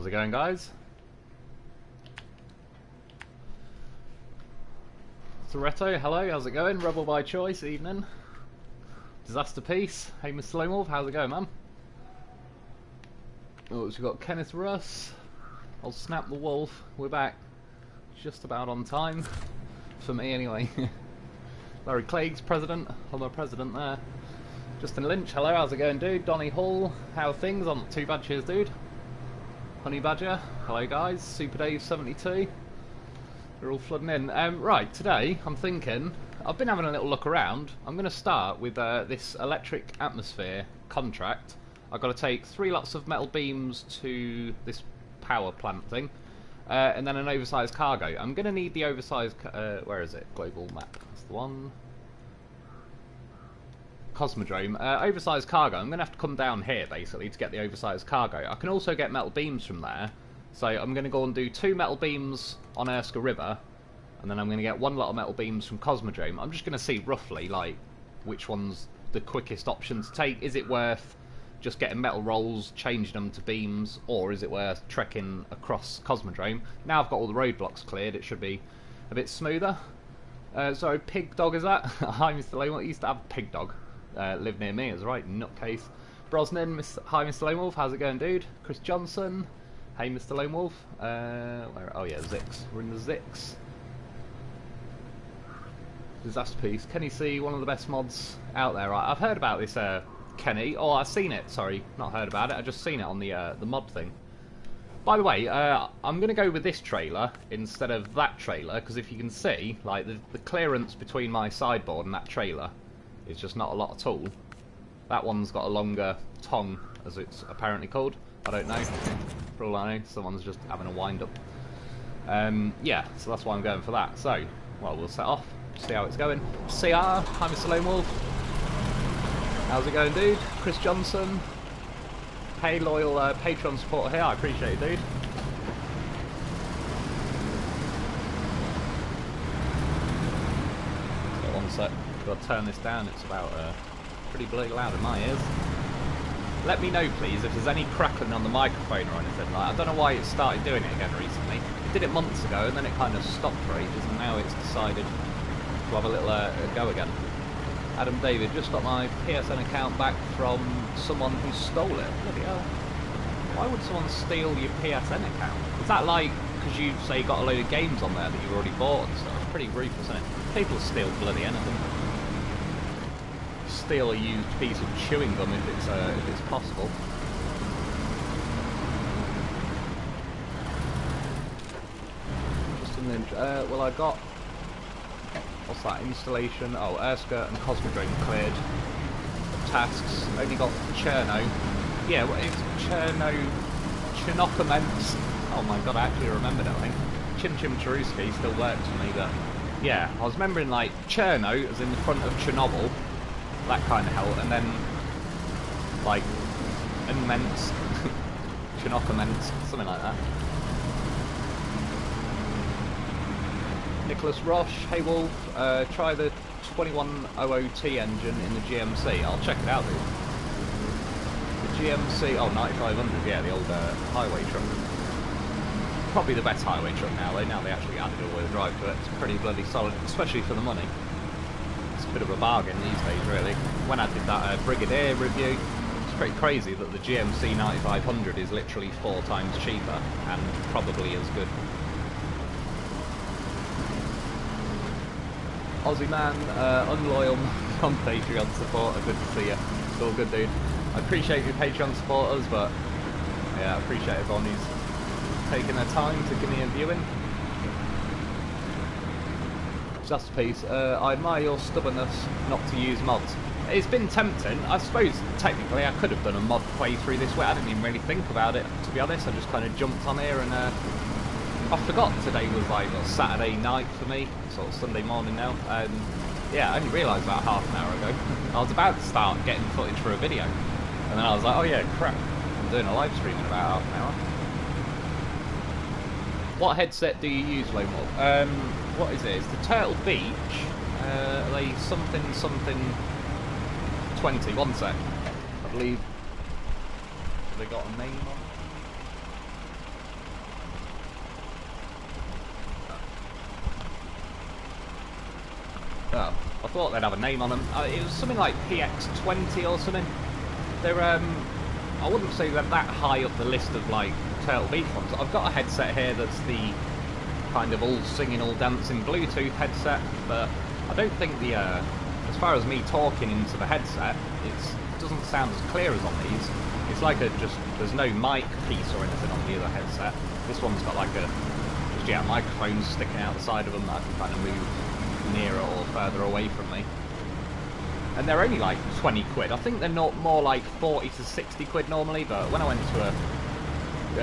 it going, guys? Toretto, hello, how's it going? Rebel by choice, evening. Disaster Peace, hey Mr. Lone Wolf, how's it going, man? Oh, we've got Kenneth Russ. I'll snap the wolf, we're back. Just about on time. For me, anyway. Larry Clegg's president, I'm a president there. Justin Lynch, hello, how's it going, dude? Donny Hall, how are things? I'm not too bad, cheers, dude. Honey Badger, hello guys. Super Dave 72. They're all flooding in. Right, today I'm thinking, I've been having a little look around. I'm going to start with this electric atmosphere contract. I've got to take 3 lots of metal beams to this power plant thing, and then an oversized cargo. I'm going to need the oversized, where is it? Global map, that's the one. Cosmodrome. Oversized cargo, I'm going to have to come down here basically to get the oversized cargo. I can also get metal beams from there. So I'm going to go and do 2 metal beams on Erskine River, and then I'm going to get 1 lot of metal beams from Cosmodrome. I'm just going to see roughly like which one's the quickest option to take. Is it worth just getting metal rolls, changing them to beams, or is it worth trekking across Cosmodrome? Now I've got all the roadblocks cleared, it should be a bit smoother. Sorry, Pig Dog is that? Hi Mr. Lone Wolf, used to have a Pig Dog. Live near me, is right, nutcase. Brosnan, hi Mr. Lone Wolf, how's it going, dude? Chris Johnson. Hey, Mr. Lone Wolf. Where? Oh yeah, Zix. We're in the Zix. Disaster Piece. Kenny C, one of the best mods out there. Right, I've heard about this, Kenny. Oh, I've seen it. Sorry, not heard about it. I've just seen it on the mod thing. By the way, I'm going to go with this trailer instead of that trailer because if you can see, like the clearance between my sideboard and that trailer is just not a lot at all. That one's got a longer tongue, as it's apparently called. I don't know. For all I know, someone's just having a wind-up. Yeah, so that's why I'm going for that. So, well, we'll set off, see how it's going. CR, hi Mr. Lone Wolf. How's it going, dude? Chris Johnson. Hey, loyal Patreon supporter here, I appreciate it, dude. So, one sec, got to turn this down, it's about pretty bloody loud in my ears. Let me know, please, if there's any crackling on the microphone or anything. Like, I don't know why it started doing it again recently. It did it months ago, and then it kind of stopped for ages, and now it's decided to have a little go again. Adam David, just got my PSN account back from someone who stole it. Bloody hell. Why would someone steal your PSN account? Is that like, because you say you got a load of games on there that you've already bought and stuff? It's pretty ruthless, isn't it? People steal bloody anything. Steal a used piece of chewing gum if it's possible. Just an inch. Well, I got what's that installation? Oh, Erskine and Cosmodrome cleared. Tasks. Only got Cherno. Yeah, what is Cherno? Chinokaments. Oh my god, I actually remembered it. I think Chim Chim Cheruski still works for me, but yeah, I was remembering like Cherno as in the front of Chernobyl. That kind of hell, and then like immense Chinokaments, something like that. Nicholas Roche, hey Wolf, try the 2100T engine in the GMC. I'll check it out, dude. The GMC, oh 9500, yeah, the old highway truck. Probably the best highway truck now, though. Now they actually added all-wheel drive to it. It's pretty bloody solid, especially for the money. Bit of a bargain these days, really. When I did that Brigadier review, it's pretty crazy that the GMC 9500 is literally 4 times cheaper and probably as good. Aussie man, unloyal non-Patreon supporter, good to see you. It's all good, dude. I appreciate your Patreon supporters, but yeah, I appreciate everyone who's taking their time to give me a viewing. Disaster Piece, I admire your stubbornness not to use mods. It's been tempting. I suppose technically I could have done a mod playthrough this way. I didn't even really think about it, to be honest. I just kind of jumped on here and I forgot today was like Saturday night for me, sort of Sunday morning now. Yeah, I only realised about half an hour ago. I was about to start getting footage for a video, and then I was like, oh yeah, crap, I'm doing a live stream in about half an hour. What headset do you use, Lone Wolf? What is it? It's the Turtle Beach. Are they something 20? One sec. I believe. Have they got a name on? I thought they'd have a name on them. It was something like PX20 or something. They're, I wouldn't say they're that high up the list of, like, Turtle Beach ones. I've got a headset here that's the kind of all singing, all dancing Bluetooth headset, but I don't think the, as far as me talking into the headset, it doesn't sound as clear as on these. It's like there's no mic piece or anything on the other headset. This one's got like microphones sticking out the side of them that I can kind of move nearer or further away from me. And they're only like 20 quid. I think they're not more like 40 to 60 quid normally, but when I went to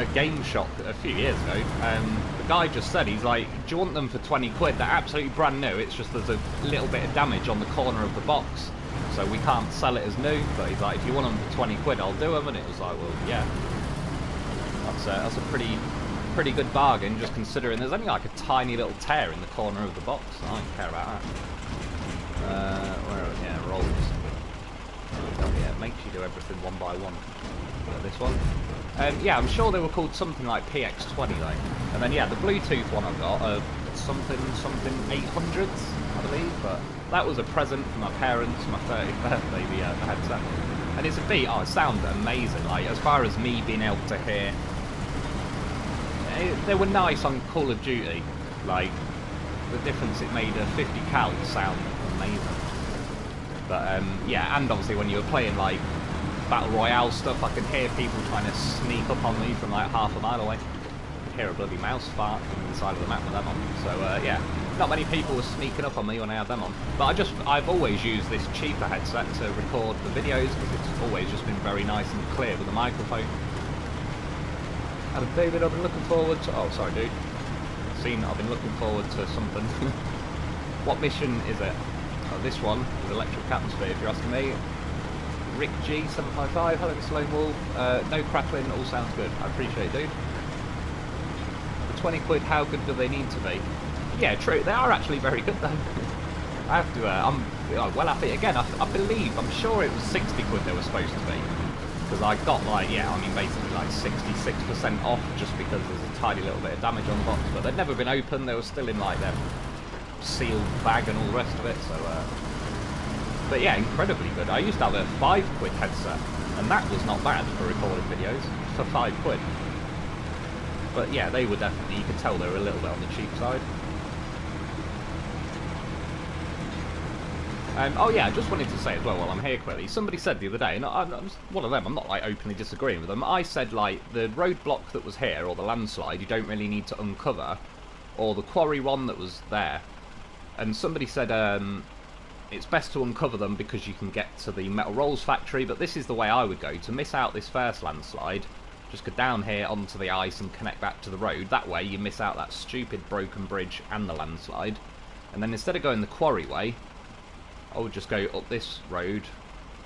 a game shop a few years ago, the guy just said, he's like, do you want them for 20 quid? They're absolutely brand new, it's just there's a little bit of damage on the corner of the box, so we can't sell it as new, but he's like, if you want them for 20 quid, I'll do them, and it was like, well, yeah. That's a pretty good bargain, just considering there's only like a tiny little tear in the corner of the box, so I don't care about that. Where are we? Yeah, rolls. Oh yeah, makes you do everything one by one. This one. Yeah, I'm sure they were called something like PX20 though. And then yeah, the Bluetooth one I've got, something 800s, I believe, but that was a present for my parents for my 30th birthday, the headset. And it's a beat, it sounded amazing, like, as far as me being able to hear, they were nice on Call of Duty, like, the difference it made a 50 cal sound amazing. But yeah, and obviously when you were playing like Battle Royale stuff, I could hear people trying to sneak up on me from like half a mile away. I could hear a bloody mouse fart from the side of the map with them on. So yeah, not many people were sneaking up on me when I had them on. But I've always used this cheaper headset to record the videos because it's always just been very nice and clear with the microphone. And David, I've been looking forward to... Oh, sorry, dude. I've been looking forward to something. What mission is it? Oh, this one is Electric Atmosphere, if you're asking me. Rick G755, hello Mr. Lone Wolf. No crackling, all sounds good. I appreciate it, dude. For 20 quid, how good do they need to be? Yeah, true. They are actually very good, though. I have to, I'm well happy. Again, I'm sure it was 60 quid they were supposed to be. Because I got like, yeah, I mean basically like 66% off just because there's a tiny little bit of damage on the box. But they'd never been opened, they were still in like their sealed bag and all the rest of it, so but yeah, incredibly good. I used to have a 5 quid headset, and that was not bad for recording videos, for 5 quid. But yeah, they were definitely, you could tell they were a little bit on the cheap side. Oh yeah, I just wanted to say as well while I'm here quickly, somebody said the other day, and I'm one of them, I'm not like openly disagreeing with them, I said like the roadblock that was here, or the landslide, you don't really need to uncover, or the quarry one that was there. And somebody said it's best to uncover them because you can get to the metal rolls factory, but this is the way I would go. To miss out this first landslide, just go down here onto the ice and connect back to the road. That way you miss out that stupid broken bridge and the landslide. And then instead of going the quarry way, I would just go up this road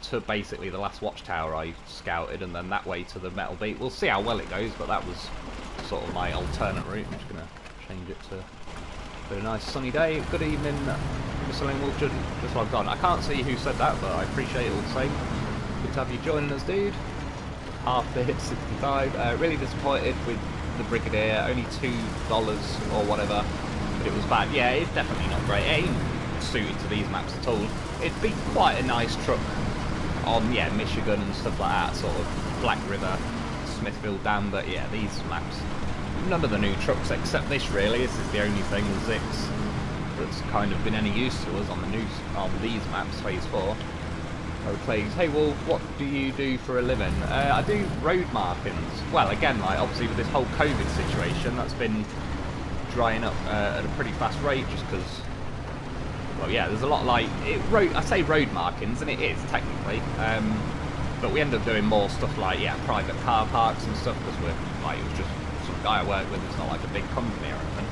to basically the last watchtower I scouted, and then that way to the metal beat. We'll see how well it goes, but that was sort of my alternate route. I'm just going to change it to... Been a nice sunny day. Good evening, Mr. Lone Wolf. Just logged on. I can't see who said that, but I appreciate it all the same. Good to have you joining us, dude. Half the hit 65. Really disappointed with the Brigadier. Only $2 or whatever, but it was bad. Yeah, it's definitely not great. It ain't suited to these maps at all. It'd be quite a nice truck on, yeah, Michigan and stuff like that, sort of Black River, Smithfield Dam, but yeah, these maps. None of the new trucks except this really. This is the only thing, the Zix, that's kind of been any use to us on these maps, Phase 4. Plagues. Hey Wolf, what do you do for a living? I do road markings. Well, again, like obviously with this whole COVID situation, that's been drying up at a pretty fast rate, just because. Well, yeah, there's a lot like I say road markings, and it is technically. But we end up doing more stuff like, yeah, private car parks and stuff, because we're like, it was just some guy I work with. It's not like a big company or anything.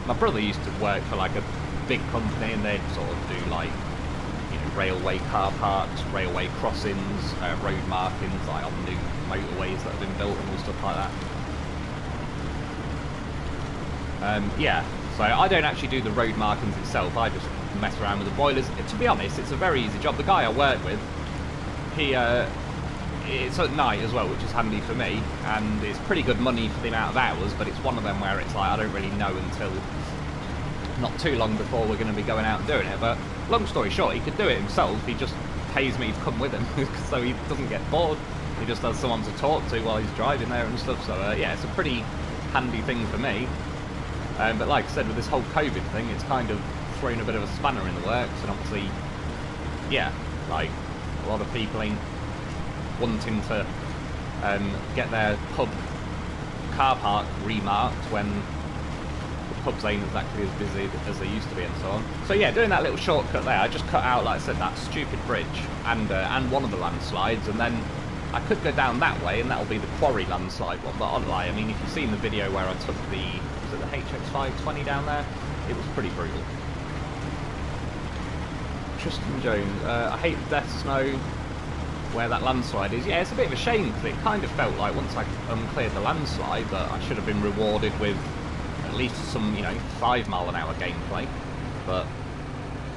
My brother used to work for like a big company, and they'd sort of do like, you know, railway car parks, railway crossings, road markings, like on new motorways that have been built and all stuff like that. Yeah, so I don't actually do the road markings itself. I just mess around with the boilers. To be honest, it's a very easy job. The guy I work with, he it's at night as well, which is handy for me, and it's pretty good money for the amount of hours, but it's one of them where it's like I don't really know until not too long before we're going to be going out and doing it. But long story short, he could do it himself. He just pays me to come with him so he doesn't get bored. He just has someone to talk to while he's driving there and stuff. So yeah, it's a pretty handy thing for me. But like I said, with this whole COVID thing, it's kind of thrown a bit of a spanner in the works. And obviously, yeah, like a lot of people ain't wanting to get their pub car park remarked when the pubs ain't exactly as busy as they used to be and so on. So yeah, doing that little shortcut there, I just cut out, like I said, that stupid bridge and one of the landslides, and then I could go down that way and that'll be the quarry landslide one, but I mean, if you've seen the video where I took the, was it the HX520 down there? It was pretty brutal. Tristan Jones, I hate the death snow where that landslide is. Yeah, it's a bit of a shame because it kind of felt like once I cleared the landslide that I should have been rewarded with at least some, you know, 5 mile an hour gameplay. But,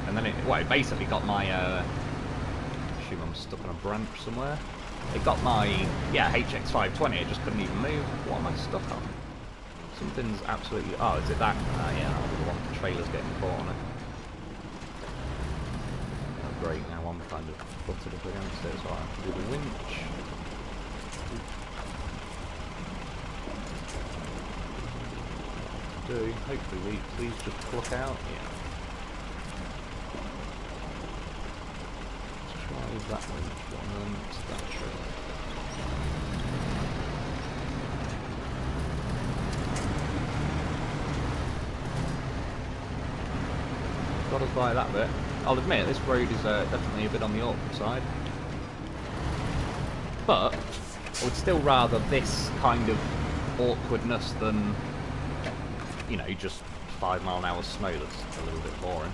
and then it basically got my, assume I'm stuck on a branch somewhere. It got my, yeah, HX520, it just couldn't even move. What am I stuck on? Something's absolutely, oh, is it that? Yeah, that was the one, the trailer's getting caught on it. Oh, great, now I'm kind of butted up against it, so I have to do the winch. Hopefully these just pluck out. Yeah. Let's try that winch one and that trailer. Got us by that bit. I'll admit, this road is definitely a bit on the awkward side. But I would still rather this kind of awkwardness than, you know, just 5 mile an hour snow that's a little bit boring.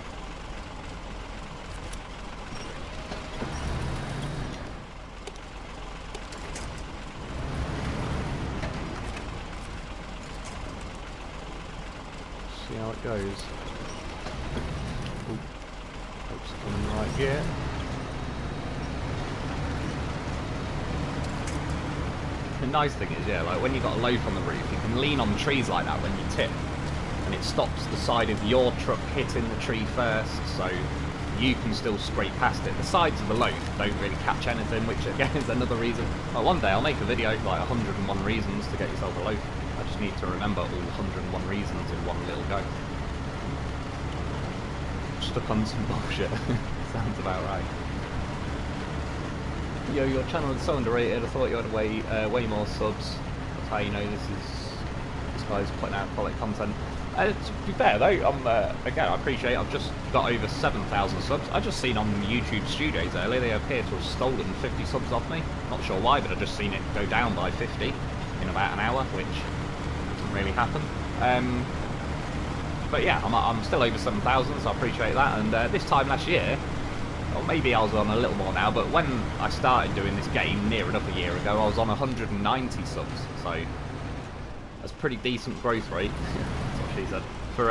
See how it goes. Ooh. Hope it's coming right here. The nice thing is, yeah, like when you've got a loaf on the roof, you can lean on trees like that when you tip, and it stops the side of your truck hitting the tree first, so you can still scrape past it. The sides of the loaf don't really catch anything, which again is another reason. Well, one day I'll make a video like 101 reasons to get yourself a loaf. I just need to remember all 101 reasons in one little go. Stuck on some bullshit. Sounds about right. Yo, your channel is so underrated. I thought you had way more subs. That's how you know this guy's putting out quality content. To be fair though, again, I appreciate I've just got over 7,000 subs. I just seen on YouTube Studios earlier they appear to have stolen 50 subs off me. Not sure why, but I just seen it go down by 50 in about an hour, which doesn't really happen. But yeah, I'm still over 7,000, so I appreciate that. And this time last year, or maybe I was on a little more now, but when I started doing this game near enough a year ago, I was on 190 subs, so that's pretty decent growth rate. That's what she said. For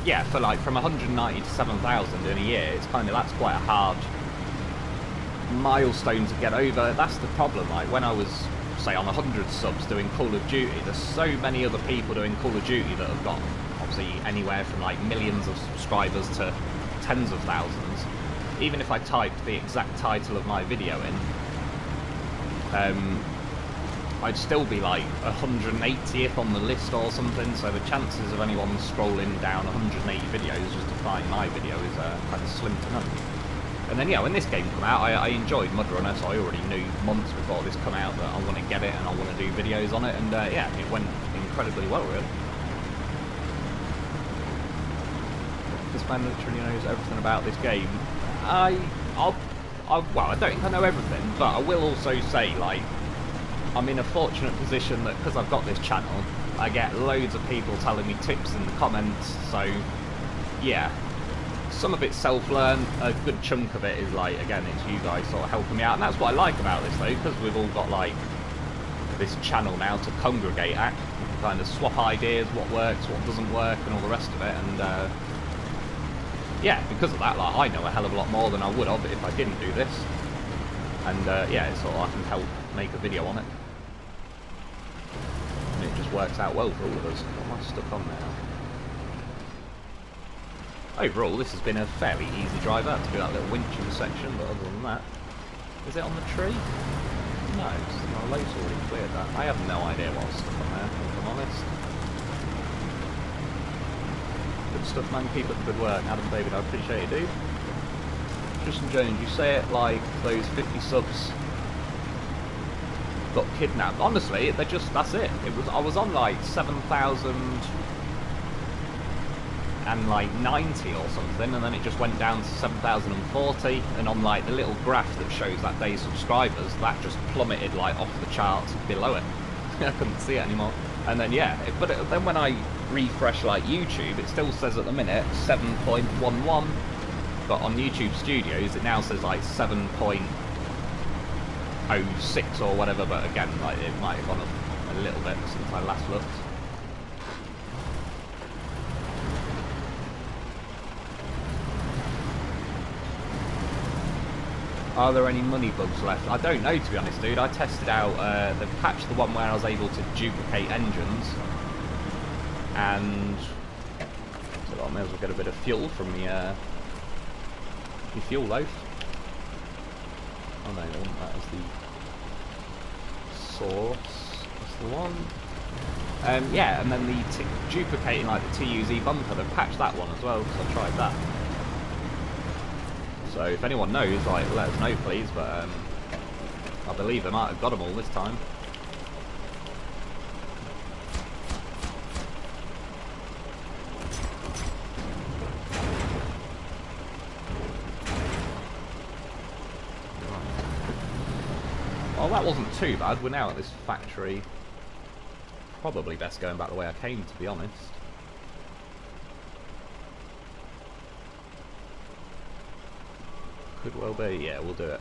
yeah, for like from 190 to 7,000 in a year, it's kind of, that's quite a hard milestone to get over. That's the problem. Like when I was, say, on 100 subs doing Call of Duty, there's so many other people doing Call of Duty that have got obviously anywhere from like millions of subscribers to tens of thousands. Even if I typed the exact title of my video in, I'd still be like 180th on the list or something, so the chances of anyone scrolling down 180 videos just to find my video is kind of slim to none. And then yeah, when this game came out, I enjoyed MudRunner, so I already knew months before this came out that I want to get it and I want to do videos on it, and yeah, it went incredibly well really. This man literally knows everything about this game. Well, I don't think I know everything, but I will also say, like, I'm in a fortunate position that because I've got this channel, I get loads of people telling me tips in the comments, so, yeah. Some of it's self-learned, a good chunk of it is, like, again, it's you guys sort of helping me out, and that's what I like about this, though, because we've all got, like, this channel now to congregate at. We can kind of swap ideas, what works, what doesn't work, and all the rest of it, and, yeah, because of that, like, I know a hell of a lot more than I would have if I didn't do this. And, yeah, it's sort of, I can help make a video on it. And it just works out well for all of us. What am I stuck on now? overall, this has been a fairly easy drive out to do that little winching section, but other than that... Is it on the tree? No, my load's already cleared that. I have no idea what was stuck on there, if I'm honest. Good stuff, man. Keep up the good work. Adam David, I appreciate it, dude. Tristan Jones, you say it like those 50 subs got kidnapped. Honestly, they're just, that's it. I was on like 7,000 and like 90 or something, and then it just went down to 7,040, and on like the little graph that shows that day's subscribers, that just plummeted like off the charts below it. I couldn't see it anymore. And then yeah, then when I refresh like YouTube, it still says at the minute 7.11, but on YouTube Studios it now says like 7.06 or whatever, but again, like it might have gone up a little bit since I last looked. Are there any money bugs left? I don't know, to be honest, dude. I tested out, they've patched the one where I was able to duplicate engines, and so I may as well get a bit of fuel from the fuel loaf. Oh no, that was the source. That's the one. Yeah, and then the duplicating like the TUZ bumper, they've patched that one as well, because I tried that. So if anyone knows, like, let us know, please. But I believe they might have got them all this time. Well, that wasn't too bad. We're now at this factory. Probably best going back the way I came, to be honest. Could well be, yeah, we'll do it.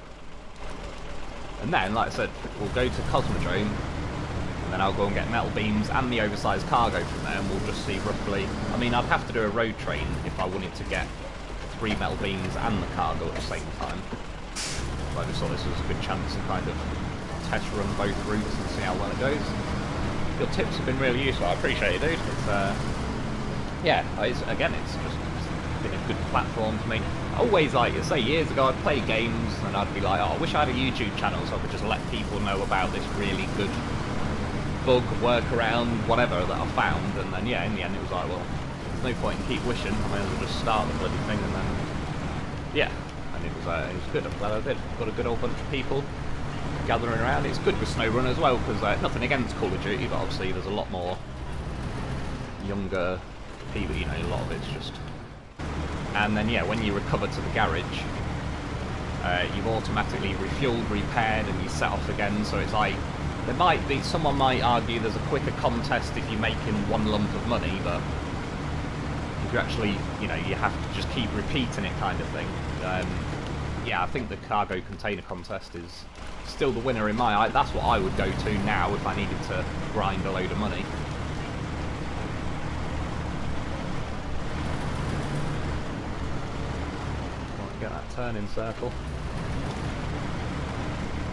And then, like I said, we'll go to Cosmodrome, and then I'll go and get metal beams and the oversized cargo from there, and we'll just see roughly... I mean, I'd have to do a road train if I wanted to get 3 metal beams and the cargo at the same time. So I just thought this was a good chance to kind of test run both routes and see how well it goes. Your tips have been really useful, I appreciate it, dude. It's, yeah, again, it's just been a good platform for me. Always, like you say, years ago I'd play games and I'd be like, oh, I wish I had a YouTube channel so I could just let people know about this really good bug, workaround, whatever that I found. And then yeah, in the end it was like, well, there's no point in keep wishing, I may as well just start the bloody thing. And then yeah, and it was good. I'm glad I did. Got a good old bunch of people gathering around. It's good with SnowRunner as well, because nothing against Call of Duty, but obviously there's a lot more younger people, you know, a lot of it's just... And then yeah, when you recover to the garage, you've automatically refueled, repaired, and you set off again. So it's like, there might be, someone might argue there's a quicker contest if you're making one lump of money, but if you actually, you know, you have to just keep repeating it kind of thing. Yeah, I think the cargo container contest is still the winner in my eye. That's what I would go to now if I needed to grind a load of money. Get that turning circle.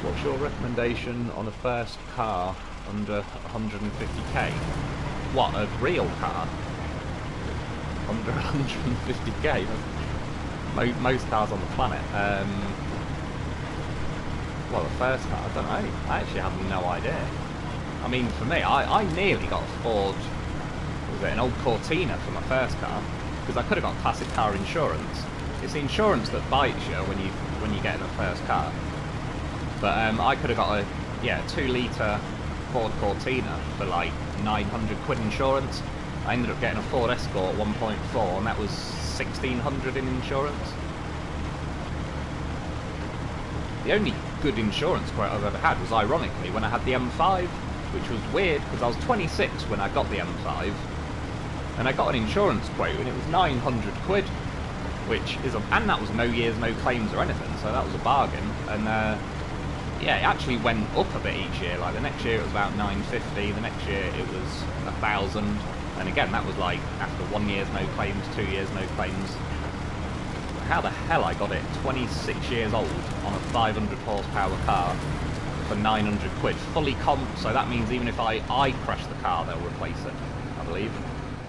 What's your recommendation on a first car under 150k? What, a real car? Under 150k? Most cars on the planet. Well, the first car, I don't know. I actually have no idea. I mean, for me, I nearly got a Ford, what was it, an old Cortina for my first car, because I could have got classic car insurance. It's the insurance that bites you when you get in the first car. But I could have got a 2-litre Ford Cortina for like 900 quid insurance. I ended up getting a Ford Escort 1.4, and that was 1,600 in insurance. The only good insurance quote I've ever had was, ironically, when I had the M5, which was weird because I was 26 when I got the M5, and I got an insurance quote and it was 900 quid. Which is, and that was no years, no claims or anything, so that was a bargain. And yeah, it actually went up a bit each year. Like the next year it was about 950, the next year it was 1,000, and again that was like after 1 year's no claims, 2 years no claims. How the hell I got it 26 years old on a 500 horsepower car for 900 quid, fully comp, so that means even if I crash the car, they'll replace it, I believe.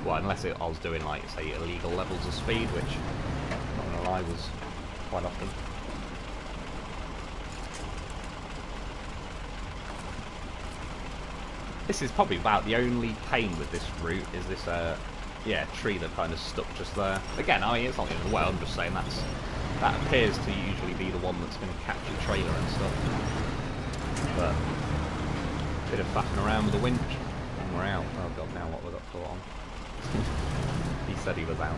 Well, unless I was doing, like, say, illegal levels of speed, which, not gonna lie, was quite often. This is probably about the only pain with this route, is this, yeah, tree that kind of stuck just there. Again, I mean, it's not the end of the world, I'm just saying that appears to usually be the one that's going to catch the trailer and stuff. But, bit of faffing around with the winch, and we're out. Oh god, now what we got caught on. He said he was out.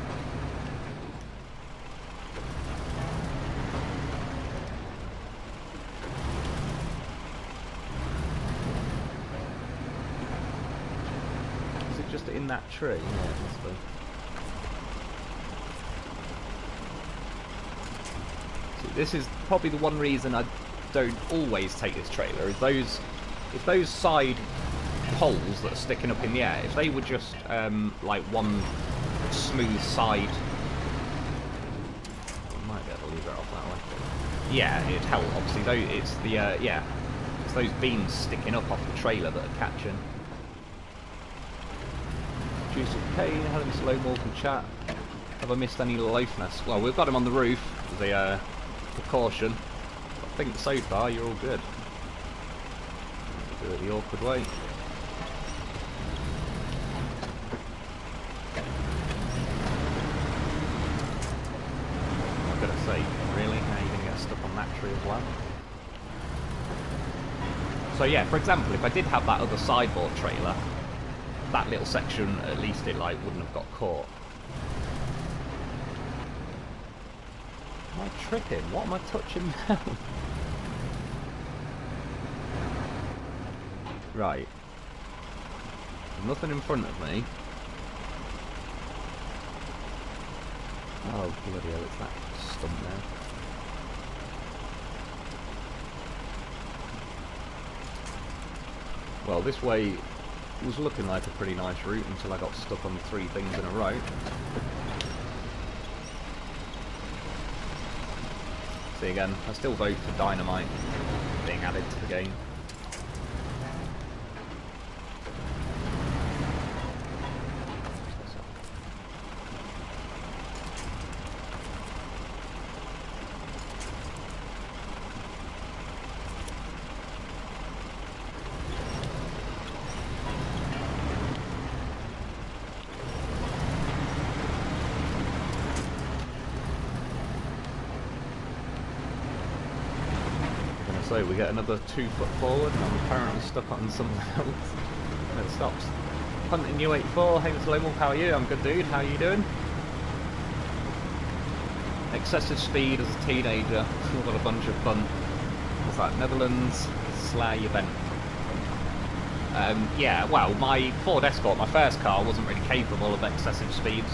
Just in that tree? Yeah, it must be. See, this is probably the one reason I don't always take this trailer, is if those side poles that are sticking up in the air, if they were just like one smooth side, I might be able to leave it off that way. Yeah, it'd help. Obviously, though, it's the yeah, it's those beams sticking up off the trailer that are catching. Juice of Cane, hello Mr. Lone Wolf in chat. Have I missed any loafness? Well, we've got him on the roof as a precaution. I think so far you're all good. Do it the awkward way. I've got to say, really? How are you going to get stuck on that tree as well? So yeah, for example, if I did have that other sideboard trailer, that little section, at least it like wouldn't have got caught. Am I tripping? What am I touching now? Right. There's nothing in front of me. Oh bloody hell, it's that stump now. Well, this way was looking like a pretty nice route until I got stuck on 3 things in a row. See again, I still vote for dynamite being added to the game. So we get another 2 foot forward, and I'm apparently stuck on something else. And it stops. Hunting U84, hey Mr. Lone Wolf, how are you? I'm good, dude. How are you doing? Excessive speed as a teenager. What a bunch of fun. What's that? Netherlands Slay event. Yeah, well, my Ford Escort, my first car, wasn't really capable of excessive speeds.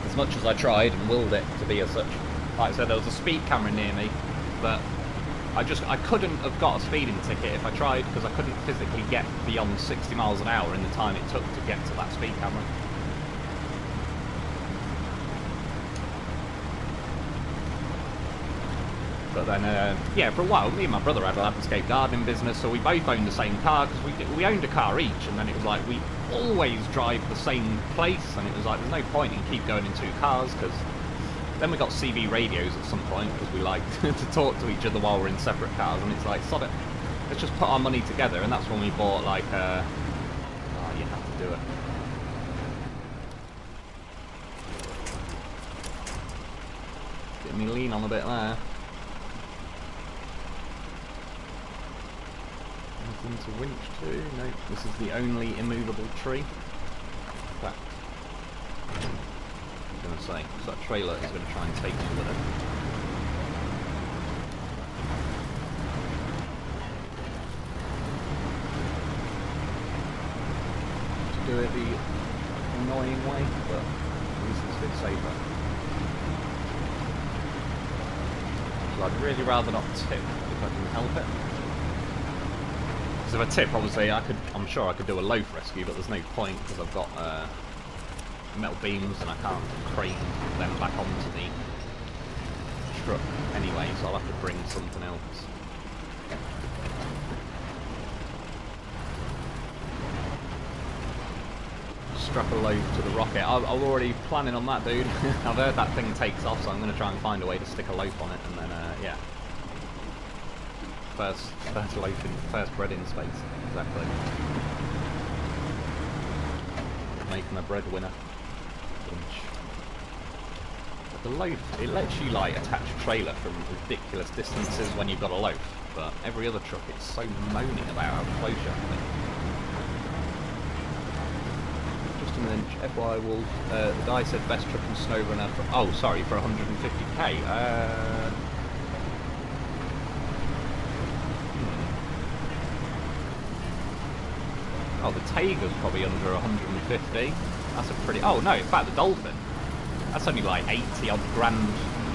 As much as I tried and willed it to be as such. Like I said, there was a speed camera near me, but I couldn't have got a speeding ticket if I tried, because I couldn't physically get beyond 60 miles an hour in the time it took to get to that speed camera. But then, yeah, for a while, me and my brother had a landscape gardening business, so we both owned the same car, because we owned a car each, and then it was like, we always drive the same place, and it was like, there's no point in keep going in 2 cars, because then we got CB radios at some point, because we liked to talk to each other while we're in separate cars, and it's like, sod it, let's just put our money together, and that's when we bought, like, oh, you have to do it. Getting me lean on a bit there. Nothing to winch to, nope, this is the only immovable tree. In fact, I'm going to say, so that trailer is going to try and take me with it. To do it the annoying way, but at least it's a bit safer. So I'd really rather not tip if I can help it. Because if I tip, obviously I'm sure I could do a loaf rescue, but there's no point because I've got metal beams and I can't crane them back onto the truck anyway, so I'll have to bring something else. strap a load to the rocket. I'm already planning on that, dude. I've heard that thing takes off, so I'm going to try and find a way to stick a loaf on it, and then, yeah. First loaf in, first bread in space. Exactly. Making a breadwinner. But the loaf, it lets you, like, attach a trailer from ridiculous distances when you've got a loaf, but every other truck, it's so moaning about how close you have to be. FYI Wolf, the guy said best truck in SnowRunner for, oh sorry, for 150k. Oh, the Tiger's probably under 150. That's a pretty, oh no, in fact the Dolphin, that's only like 80 odd grand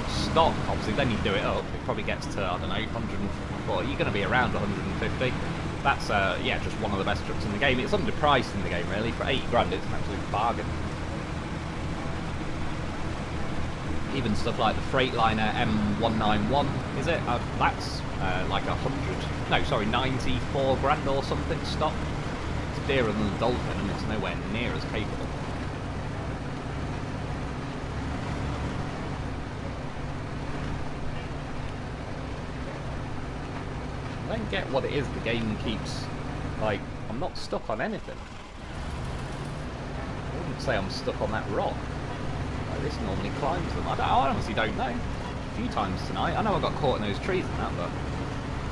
stock. Obviously then you do it up, it probably gets to, I don't know, 140, you're going to be around 150. That's, yeah, just one of the best trucks in the game. It's underpriced in the game, really. For 80 grand, it's an absolute bargain. Even stuff like the Freightliner M191, is it? That's like 100, no, sorry, 94 grand or something stock. It's dearer than the Dolphin, and it's nowhere near as capable. I don't get what it is the game keeps, like, I'm not stuck on anything. I wouldn't say I'm stuck on that rock. Like, this normally climbs them. I honestly don't know. A few times tonight, I know I got caught in those trees and that, but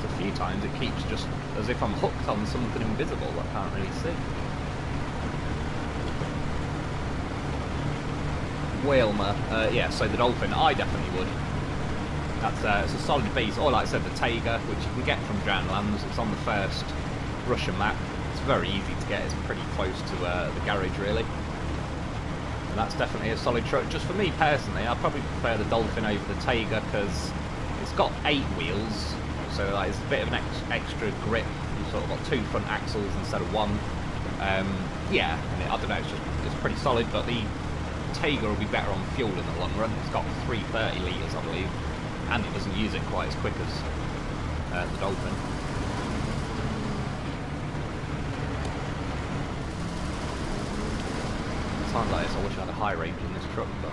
a few times it keeps just as if I'm hooked on something invisible that I can't really see. Whalmer, yeah, so the Dolphin, I definitely would. That's it's a solid beast. Or like I said, the Tiger, which you can get from Drownlands. It's on the first Russian map. It's very easy to get. It's pretty close to the garage, really. And that's definitely a solid truck. Just for me personally, I probably prefer the Dolphin over the Tiger because it's got 8 wheels, so like, it's a bit of an extra grip. You've sort of got 2 front axles instead of 1. Yeah, I don't know. It's pretty solid, but the Tiger will be better on fuel in the long run. It's got 330 litres, I believe. And it doesn't use it quite as quick as the Dolphin. Times like this, I wish I had a high range in this truck, but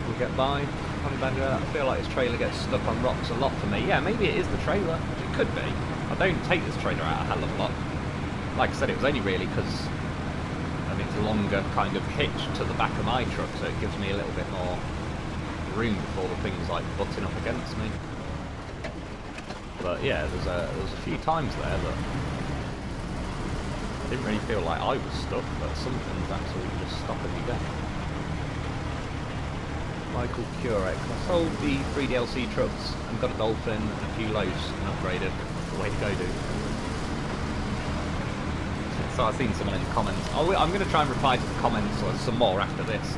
we'll get by. Honey Badger, I feel like this trailer gets stuck on rocks a lot for me. Yeah, maybe it is the trailer. It could be. I don't take this trailer out a hell of a lot. Like I said, it was only really because of its longer kind of hitch to the back of my truck, so it gives me a little bit more room before the thing's like butting up against me. But yeah, there's a few times there that I didn't really feel like I was stuck, but something's absolutely just stopping me dead. Michael Curex, I sold the 3 DLC trucks and got a Dolphin and a few loaves and upgraded. That's the way to go, dude. So I've seen some in the comments. I'm going to try and reply to the comments or some more after this.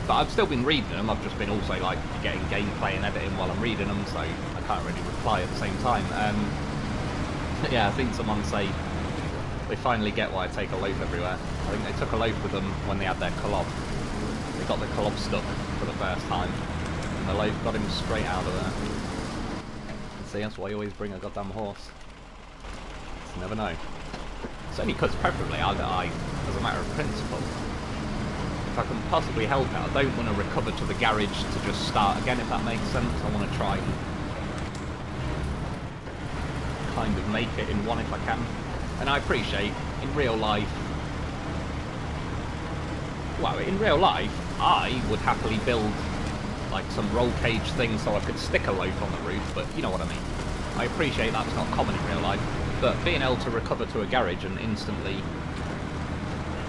But I've still been reading them. I've just been also like getting gameplay and editing while I'm reading them, so I can't really reply at the same time. Yeah, I've seen someone say they finally get why I take a loaf everywhere. I think they took a loaf with them when they had their collab. They got the collab stuck for the first time, and the loaf got him straight out of there. See, that's why you always bring a goddamn horse. You never know. It's only because preferably I, as a matter of principle, if I can possibly help it, I don't want to recover to the garage to just start again, if that makes sense. I want to try and kind of make it in one if I can. And I appreciate, in real life, well, in real life, I would happily build like some roll cage thing so I could stick a loaf on the roof, but you know what I mean. I appreciate that's not common in real life, but being able to recover to a garage and instantly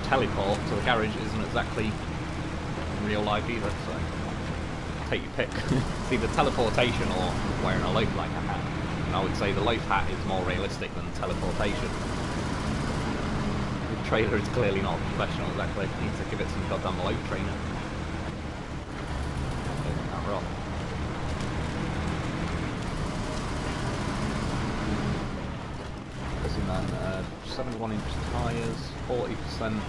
teleport to the garage isn't exactly real life either, so take your pick. It's either teleportation or wearing a loaf like a hat. And I would say the loaf hat is more realistic than teleportation. The trailer is clearly not professional exactly. Needs to give it some goddamn loaf training. That rock. Pussy man, 71-inch tyres, 40%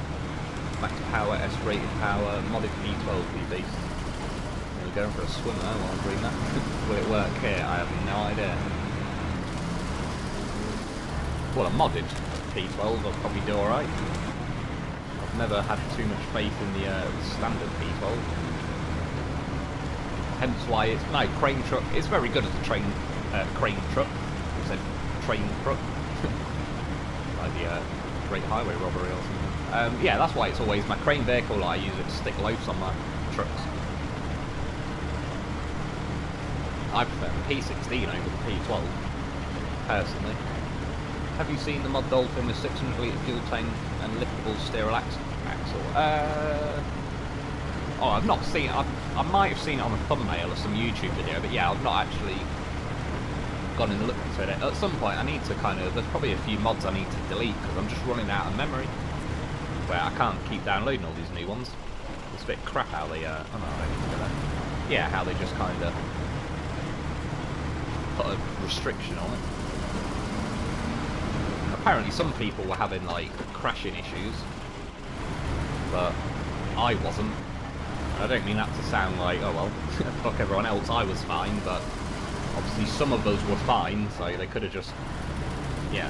max power, S-rated power, modded V12 V-beast. We're going for a swimmer while I'm reading that. Will it work here? I have no idea. Well, a modded P12 will probably do alright. never had too much faith in the standard P12. Hence why it's no crane truck. It's very good as a crane truck. I said train truck, like the Great Highway Robbery or something. Yeah, that's why it's always my crane vehicle. I use it to stick loads on my trucks. I prefer the P16 over the P12, personally. Have you seen the mod Dolphin with 600 litre fuel tank and liftable steeral axle? Oh, I've not seen it. I might have seen it on a thumbnail or some YouTube video, but yeah, I've not actually gone and looked at it. At some point, I need to there's probably a few mods I need to delete because I'm just running out of memory. Where I can't keep downloading all these new ones. It's a bit crap how they, oh no, I don't think that. Yeah, how they just kind of put a restriction on it. Apparently some people were having like crashing issues, but I wasn't. I don't mean that to sound like, oh well, fuck everyone else, I was fine, but obviously some of us were fine, so they could have just, yeah,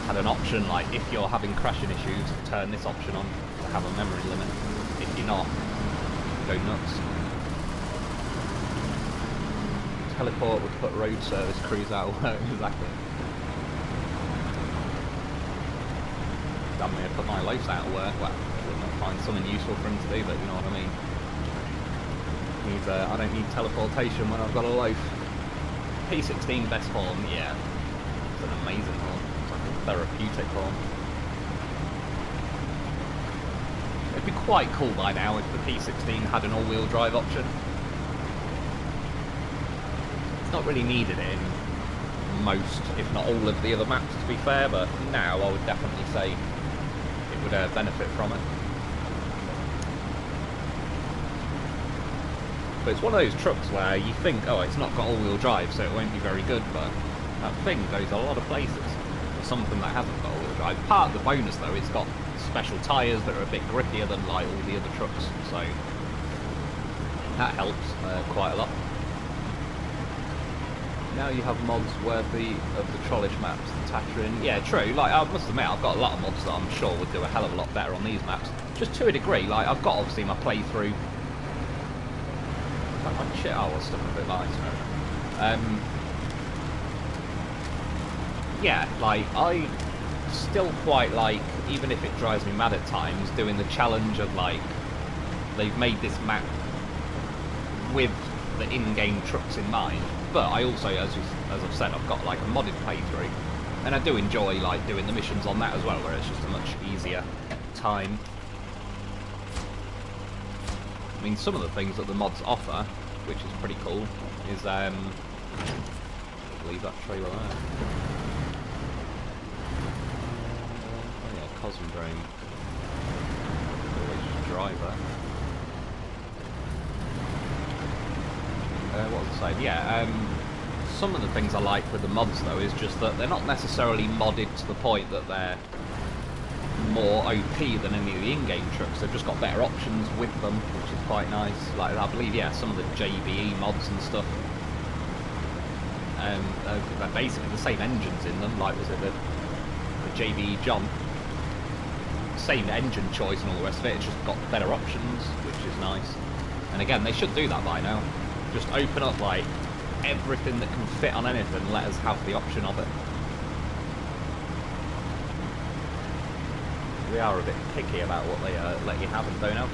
had an option like, if you're having crashing issues, turn this option on to have a memory limit. If you're not, go nuts. Teleport would put road service crews out of work, exactly. Damn near put my loafs out of work. Well, I would not find something useful for him to do, but you know what I mean. I don't need teleportation when I've got a loaf. P16 best horn, yeah. It's an amazing horn. It's like a therapeutic horn. It'd be quite cool by now if the P16 had an all-wheel drive option. It's not really needed in most, if not all of the other maps to be fair, but now I would definitely say it would benefit from it. But it's one of those trucks where you think, oh, it's not got all-wheel drive, so it won't be very good, but that thing goes a lot of places for something that hasn't got all-wheel drive. Part of the bonus, though, it's got special tyres that are a bit grippier than like all the other trucks, so that helps quite a lot. Now you have mods worthy of the trollish maps, the Tatrin. Yeah, true. Like, I must admit, I've got a lot of mods that I'm sure would do a hell of a lot better on these maps. Just to a degree. Like, I've got obviously my playthrough. Oh shit! I was stuck a bit light. Yeah, like I still quite like, even if it drives me mad at times, doing the challenge of like they've made this map with the in-game trucks in mind. But I also, as I've said, I've got like a modded playthrough, and I do enjoy like doing the missions on that as well, where it's just a much easier time. I mean, some of the things that the mods offer, which is pretty cool, is leave that trailer there. Oh yeah, Cosmodrome. Always just drive there. What was I saying? Yeah, some of the things I like with the mods though is just that they're not necessarily modded to the point that they're more OP than any of the in-game trucks. They've just got better options with them, which is quite nice. Like, I believe, yeah, some of the JBE mods and stuff, they're basically the same engines in them. Like, was it the JBE John? Same engine choice and all the rest of it, it's just got better options, which is nice. And again, they should do that by now. Just open up, like, everything that can fit on anything, let us have the option of it. They are a bit picky about what they let you have and don't have.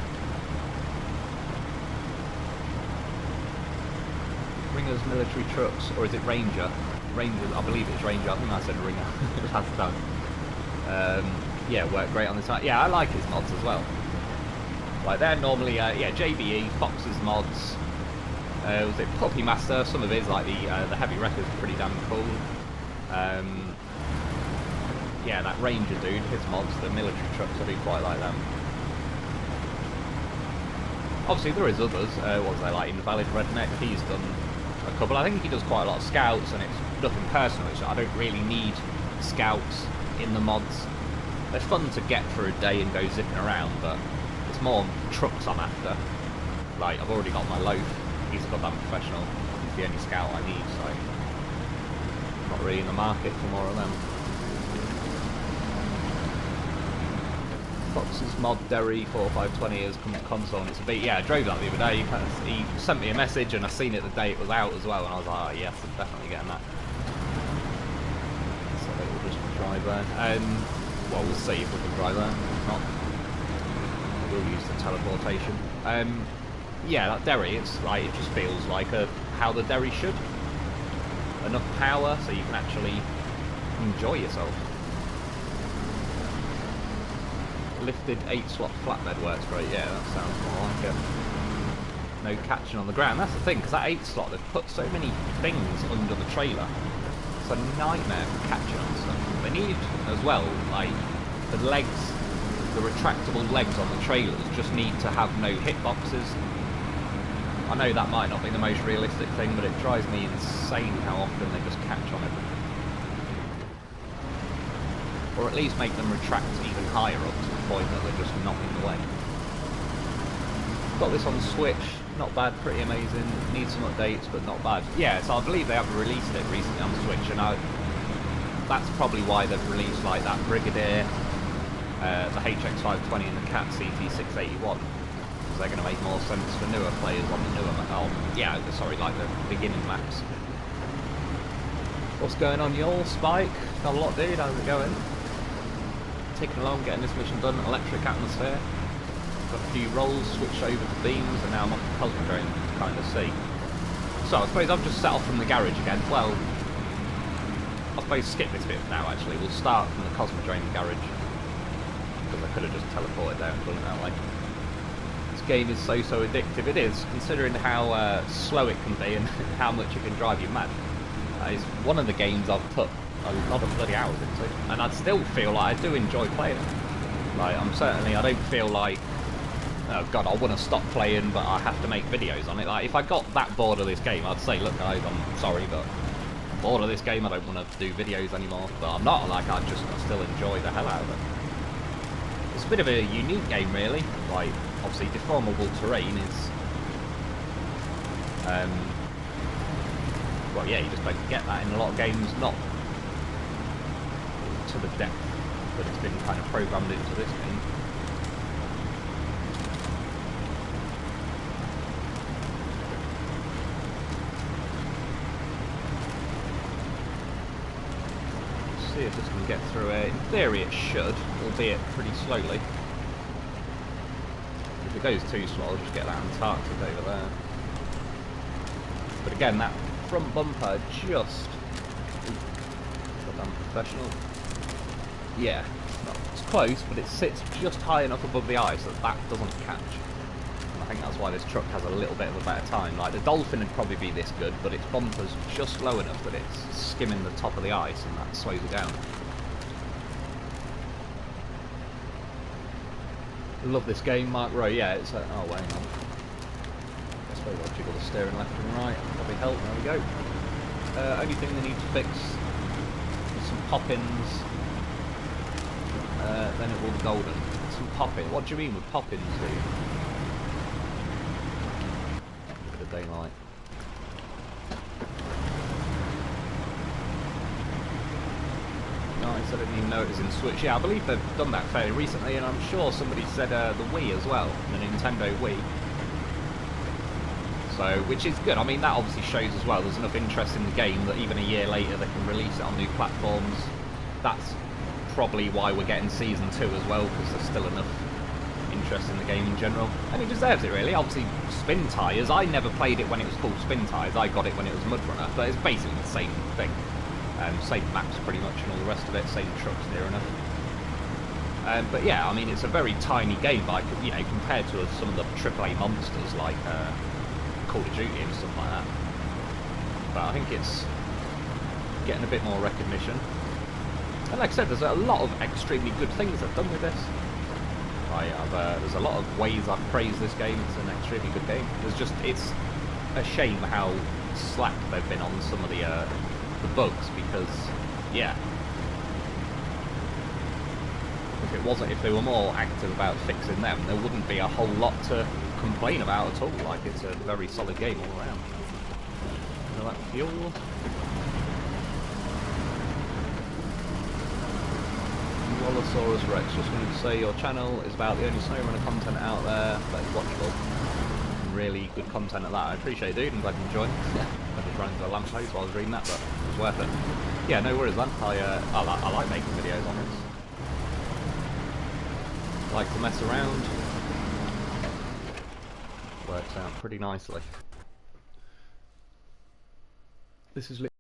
Ringer's military trucks, or is it Ranger? Ranger, I believe it's Ranger. I think I said Ringer last time. Yeah, work great on this side. Yeah, I like his mods as well. Like, they're normally, yeah, JBE, Fox's mods. Was it Puppy Master? Some of his, like the Heavy Wrecker's pretty damn cool. Yeah, that Ranger dude, his mods, the military trucks, I do quite like them. Obviously there is others, what was they, like Invalid Redneck, he's done a couple. I think he does quite a lot of scouts, and it's nothing personal, so I don't really need scouts in the mods. They're fun to get for a day and go zipping around, but it's more trucks I'm after. Like, I've already got my loaf, he's a goddamn professional, he's the only scout I need, so I'm not really in the market for more of them. Fox's mod Derry 4520 has come to console and it's a beat. Yeah, I drove that the other day. He sent me a message and I seen it the day it was out as well, and I was like, oh yes, I'm definitely getting that. So we'll just drive there. Well, we'll see if we can drive there. If not, we'll use the teleportation. Yeah, that Derry, it's like, it just feels like how the Derry should. Enough power so you can actually enjoy yourself. Lifted 8-slot flatbed works great. Yeah, that sounds more like it. No catching on the ground. That's the thing, because that 8-slot, they've put so many things under the trailer. It's a nightmare for catching on stuff. They need, as well, like, the legs, the retractable legs on the trailers just need to have no hitboxes. I know that might not be the most realistic thing, but it drives me insane how often they just catch on everything. Or at least make them retract even higher up to the point that they're just not in the way. Got this on Switch, not bad, pretty amazing. Needs some updates, but not bad. Yeah, so I believe they have released it recently on Switch, and that's probably why they've released like that Brigadier, the HX520 and the Cat CT681. Because they're going to make more sense for newer players on the newer map. Oh, yeah, sorry, like the beginning maps. What's going on, y'all? Spike? Not a lot, dude. How's it going? Taking along, getting this mission done. Electric atmosphere. Got a few rolls, switched over to beams, and now I'm off the Cosmodrome to kind of see. So I suppose I've just set off from the garage again. Well, I suppose skip this bit for now, actually. We'll start from the Cosmodrome garage. Because I could have just teleported there and done it that way. This game is so addictive. It is, considering how slow it can be and how much it can drive you mad. It's one of the games I've put a lot of bloody hours into, and I'd still feel like I do enjoy playing it. Like, I don't feel like, oh god, I want to stop playing, but I have to make videos on it. Like, if I got that bored of this game, I'd say, look guys, I'm sorry, but I'm bored of this game, I don't want to do videos anymore. But I'm not, like, I still enjoy the hell out of it. It's a bit of a unique game, really. Like, obviously, deformable terrain is, well, yeah, you just don't get that in a lot of games, not to the depth that it's been kind of programmed into this game. Let's see if this can get through it. In theory it should, albeit pretty slowly. If it goes too slow, I'll just get that Antarctic over there. But again, that front bumper just... I'm professional. Yeah, it's close, but it sits just high enough above the ice that that doesn't catch. And I think that's why this truck has a little bit of a better time. Like, the Dolphin would probably be this good, but its bumper's just low enough that it's skimming the top of the ice, and that slows it down. Love this game, Mark Rowe. Yeah, it's a... oh, wait, hang on. I suppose I'll jiggle the steering left and right. Probably help. There we go. Only thing they need to fix is some pop-ins. Then it will be golden. Some pop-in. What do you mean with pop-ins, dude? A bit of daylight. Nice, I didn't even know it was in Switch. Yeah, I believe they've done that fairly recently, and I'm sure somebody said the Wii as well, the Nintendo Wii. So, which is good. I mean, that obviously shows as well there's enough interest in the game that even a year later they can release it on new platforms. That's probably why we're getting Season 2 as well, because there's still enough interest in the game in general. And it deserves it, really. Obviously, Spin Tires, I never played it when it was called Spin Tires. I got it when it was Mud Runner, but it's basically the same thing. Same maps pretty much and all the rest of it, same trucks near enough. But yeah, I mean, it's a very tiny game, like, you know, compared to some of the AAA monsters like Call of Duty and stuff like that. But I think it's getting a bit more recognition. And like I said, there's a lot of extremely good things they've done with this. There's a lot of ways I've praised this game. It's an extremely good game. It's a shame how slack they've been on some of the bugs, because, yeah, if they were more active about fixing them, there wouldn't be a whole lot to complain about at all. Like, it's a very solid game all around. So that fuel. Lolosaurus Rex, just wanted to say your channel is about the only SnowRunner content out there that is watchable. Really good content at that. I appreciate it, dude. I'm glad you enjoyed it. I had to run into a lamppost while I was reading that, but it was worth it. Yeah, no worries, man. I like making videos on this. I like to mess around. Works out pretty nicely. This is literally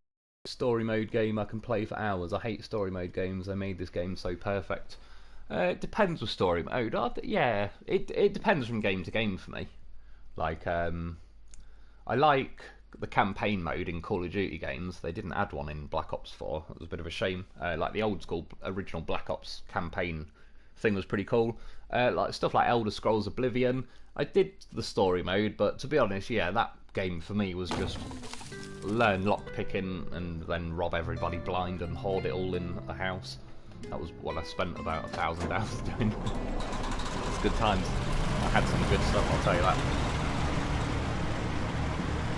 a story mode game I can play for hours. I hate story mode games. They made this game so perfect. It depends with story mode. Yeah, it depends from game to game for me. Like, I like the campaign mode in Call of Duty games. They didn't add one in Black Ops 4. It was a bit of a shame. Like the old school original Black Ops campaign thing was pretty cool. Like stuff like Elder Scrolls Oblivion. I did the story mode, but to be honest, yeah, that game for me was just learn lockpicking and then rob everybody blind and hoard it all in a house. That was what I spent about 1,000 hours doing. It's good times. I had some good stuff, I'll tell you that.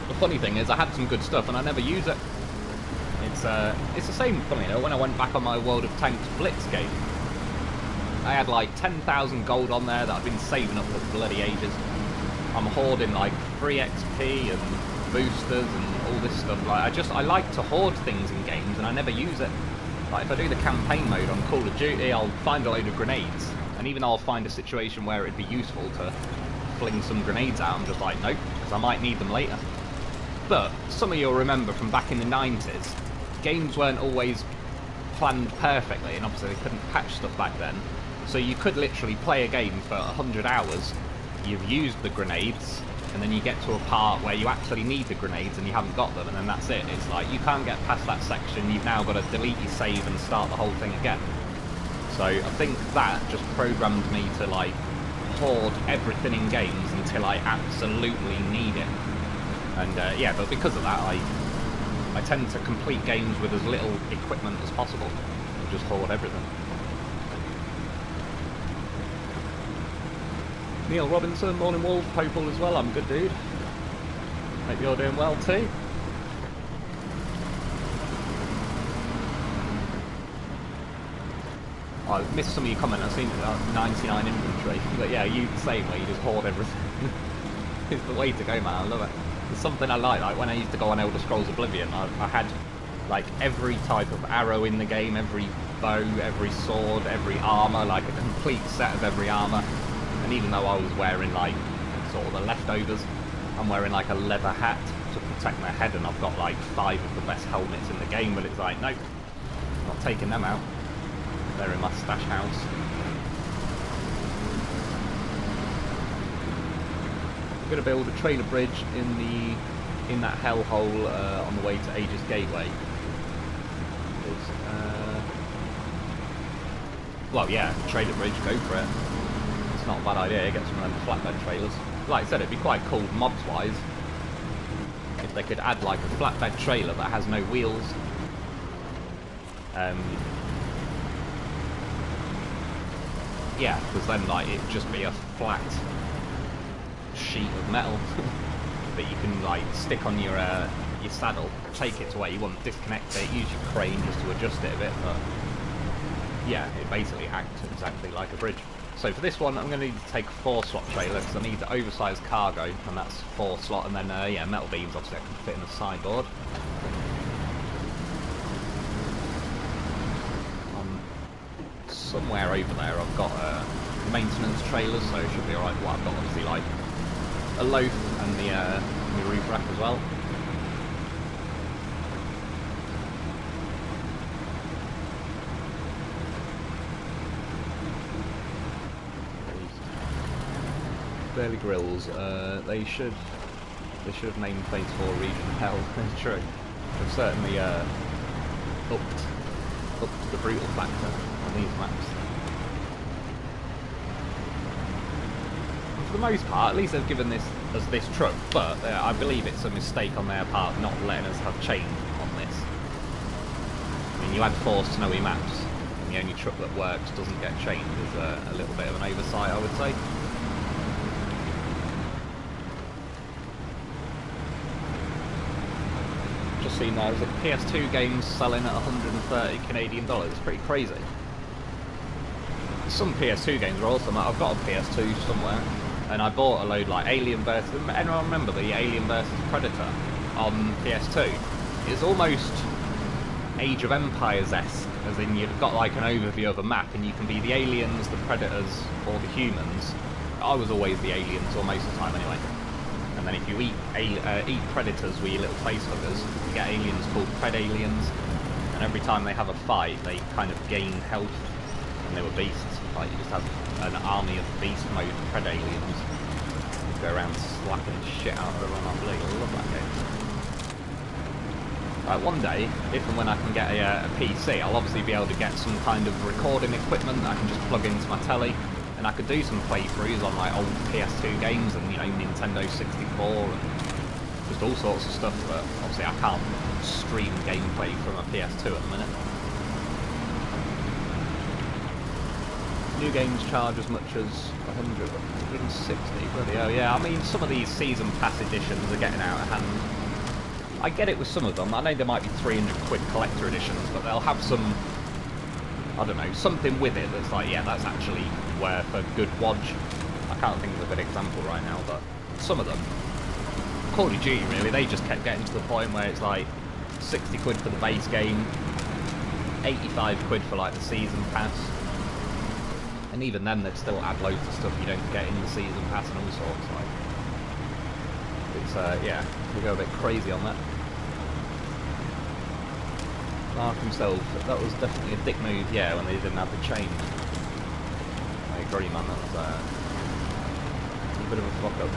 The funny thing is, I had some good stuff and I never use it. It's the same, funny enough, when I went back on my World of Tanks Blitz game. I had like 10,000 gold on there that I've been saving up for bloody ages. I'm hoarding like free XP and boosters and all this stuff. Like I like to hoard things in games and I never use it. Like if I do the campaign mode on Call of Duty, I'll find a load of grenades, and even I'll find a situation where it'd be useful to fling some grenades out. I'm just like, nope, because I might need them later. But some of you'll remember from back in the 90s, games weren't always planned perfectly, and obviously they couldn't patch stuff back then. So you could literally play a game for 100 hours, you've used the grenades, and then you get to a part where you actually need the grenades and you haven't got them, and then that's it. It's like, you can't get past that section, you've now got to delete your save and start the whole thing again. So I think that just programmed me to like hoard everything in games until I absolutely need it. And yeah, but because of that, I tend to complete games with as little equipment as possible and just hoard everything. Neil Robinson, morning Wolf, hope all is well. I'm good, dude. Hope you're doing well too. Oh, I missed some of your comments. I've seen 99 inventory, but yeah, you the same way. You just hoard everything. It's the way to go, man. I love it. It's something I like when I used to go on Elder Scrolls Oblivion. I had like every type of arrow in the game, every bow, every sword, every armor, like a complete set of every armor. And even though I was wearing like sort of the leftovers, I'm wearing like a leather hat to protect my head, and I've got like 5 of the best helmets in the game, but it's like, nope, not taking them out. They're in my stash house. I'm going to build a trailer bridge in that hellhole on the way to Aegis Gateway. Well, yeah, trailer bridge, go for it. It's not a bad idea, get some of them flatbed trailers. Like I said, it'd be quite cool mods-wise if they could add like a flatbed trailer that has no wheels. Yeah, because then like it'd just be a flat sheet of metal that you can like stick on your saddle, take it to where you want, disconnect it, use your crane just to adjust it a bit, but yeah, it basically acts exactly like a bridge. So for this one, I'm going to need to take a 4-slot trailer because I need the oversized cargo, and that's 4-slot, and then yeah, metal beams obviously I can fit in the sideboard. Somewhere over there I've got maintenance trailers, so it should be alright. Well, I've got obviously like a loaf and the roof rack as well. Barely Grills. They should have named Phase 4 Region Hell. It's true. They've certainly upped the brutal factor on these maps. And for the most part, at least they've given this as this truck, but I believe it's a mistake on their part not letting us have change on this. I mean, you had 4 snowy maps, and the only truck that works doesn't get changed is a little bit of an oversight, I would say. Just seen there's a PS2 game selling at 130 Canadian dollars. It's pretty crazy. some PS2 games were awesome. I've got a PS2 somewhere, and I bought a load like Alien vs. Anyone remember the Alien vs. Predator on PS2? It's almost Age of Empires-esque, as in you've got like an overview of a map, and you can be the aliens, the predators, or the humans. I was always the aliens, or most of the time anyway. And then if you eat predators with your little facehuggers, you get aliens called Predaliens. And every time they have a fight, they kind of gain health. And they were beasts. Like you just have an army of beast mode Predaliens. You go around slapping the shit out of everyone. I bloody love that game. One day, if and when I can get a PC, I'll obviously be able to get some kind of recording equipment that I can just plug into my telly. And I could do some playthroughs on like old PS2 games and, you know, Nintendo 64 and just all sorts of stuff, but obviously I can't stream gameplay from a PS2 at the minute. New games charge as much as 100, 160, bloody hell, yeah. I mean, some of these season pass editions are getting out of hand. I get it with some of them. I know there might be 300 quid collector editions, but they'll have some, I don't know, something with it that's like, yeah, that's actually worth a good watch. I can't think of a good example right now, but some of them. Call of Duty, really, they just kept getting to the point where it's like 60 quid for the base game, 85 quid for like the season pass, and even then they'd still add loads of stuff you don't get in the season pass and all sorts. Like, it's yeah, we go a bit crazy on that. Mark himself, that was definitely a dick move, yeah, when they didn't have the change. I agree, man, that was a bit of a fuck up.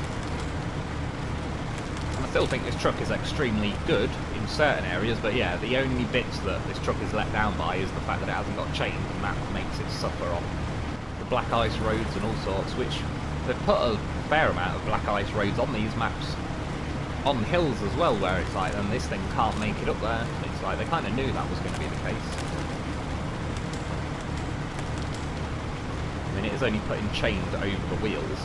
And I still think this truck is extremely good in certain areas, but yeah, the only bits that this truck is let down by is the fact that it hasn't got chains, and that makes it suffer on the black ice roads and all sorts, which they've put a fair amount of black ice roads on these maps. On hills as well, where it's like, then this thing can't make it up there. It's like, they kind of knew that was going to be the case. I mean, it is only putting chains over the wheels.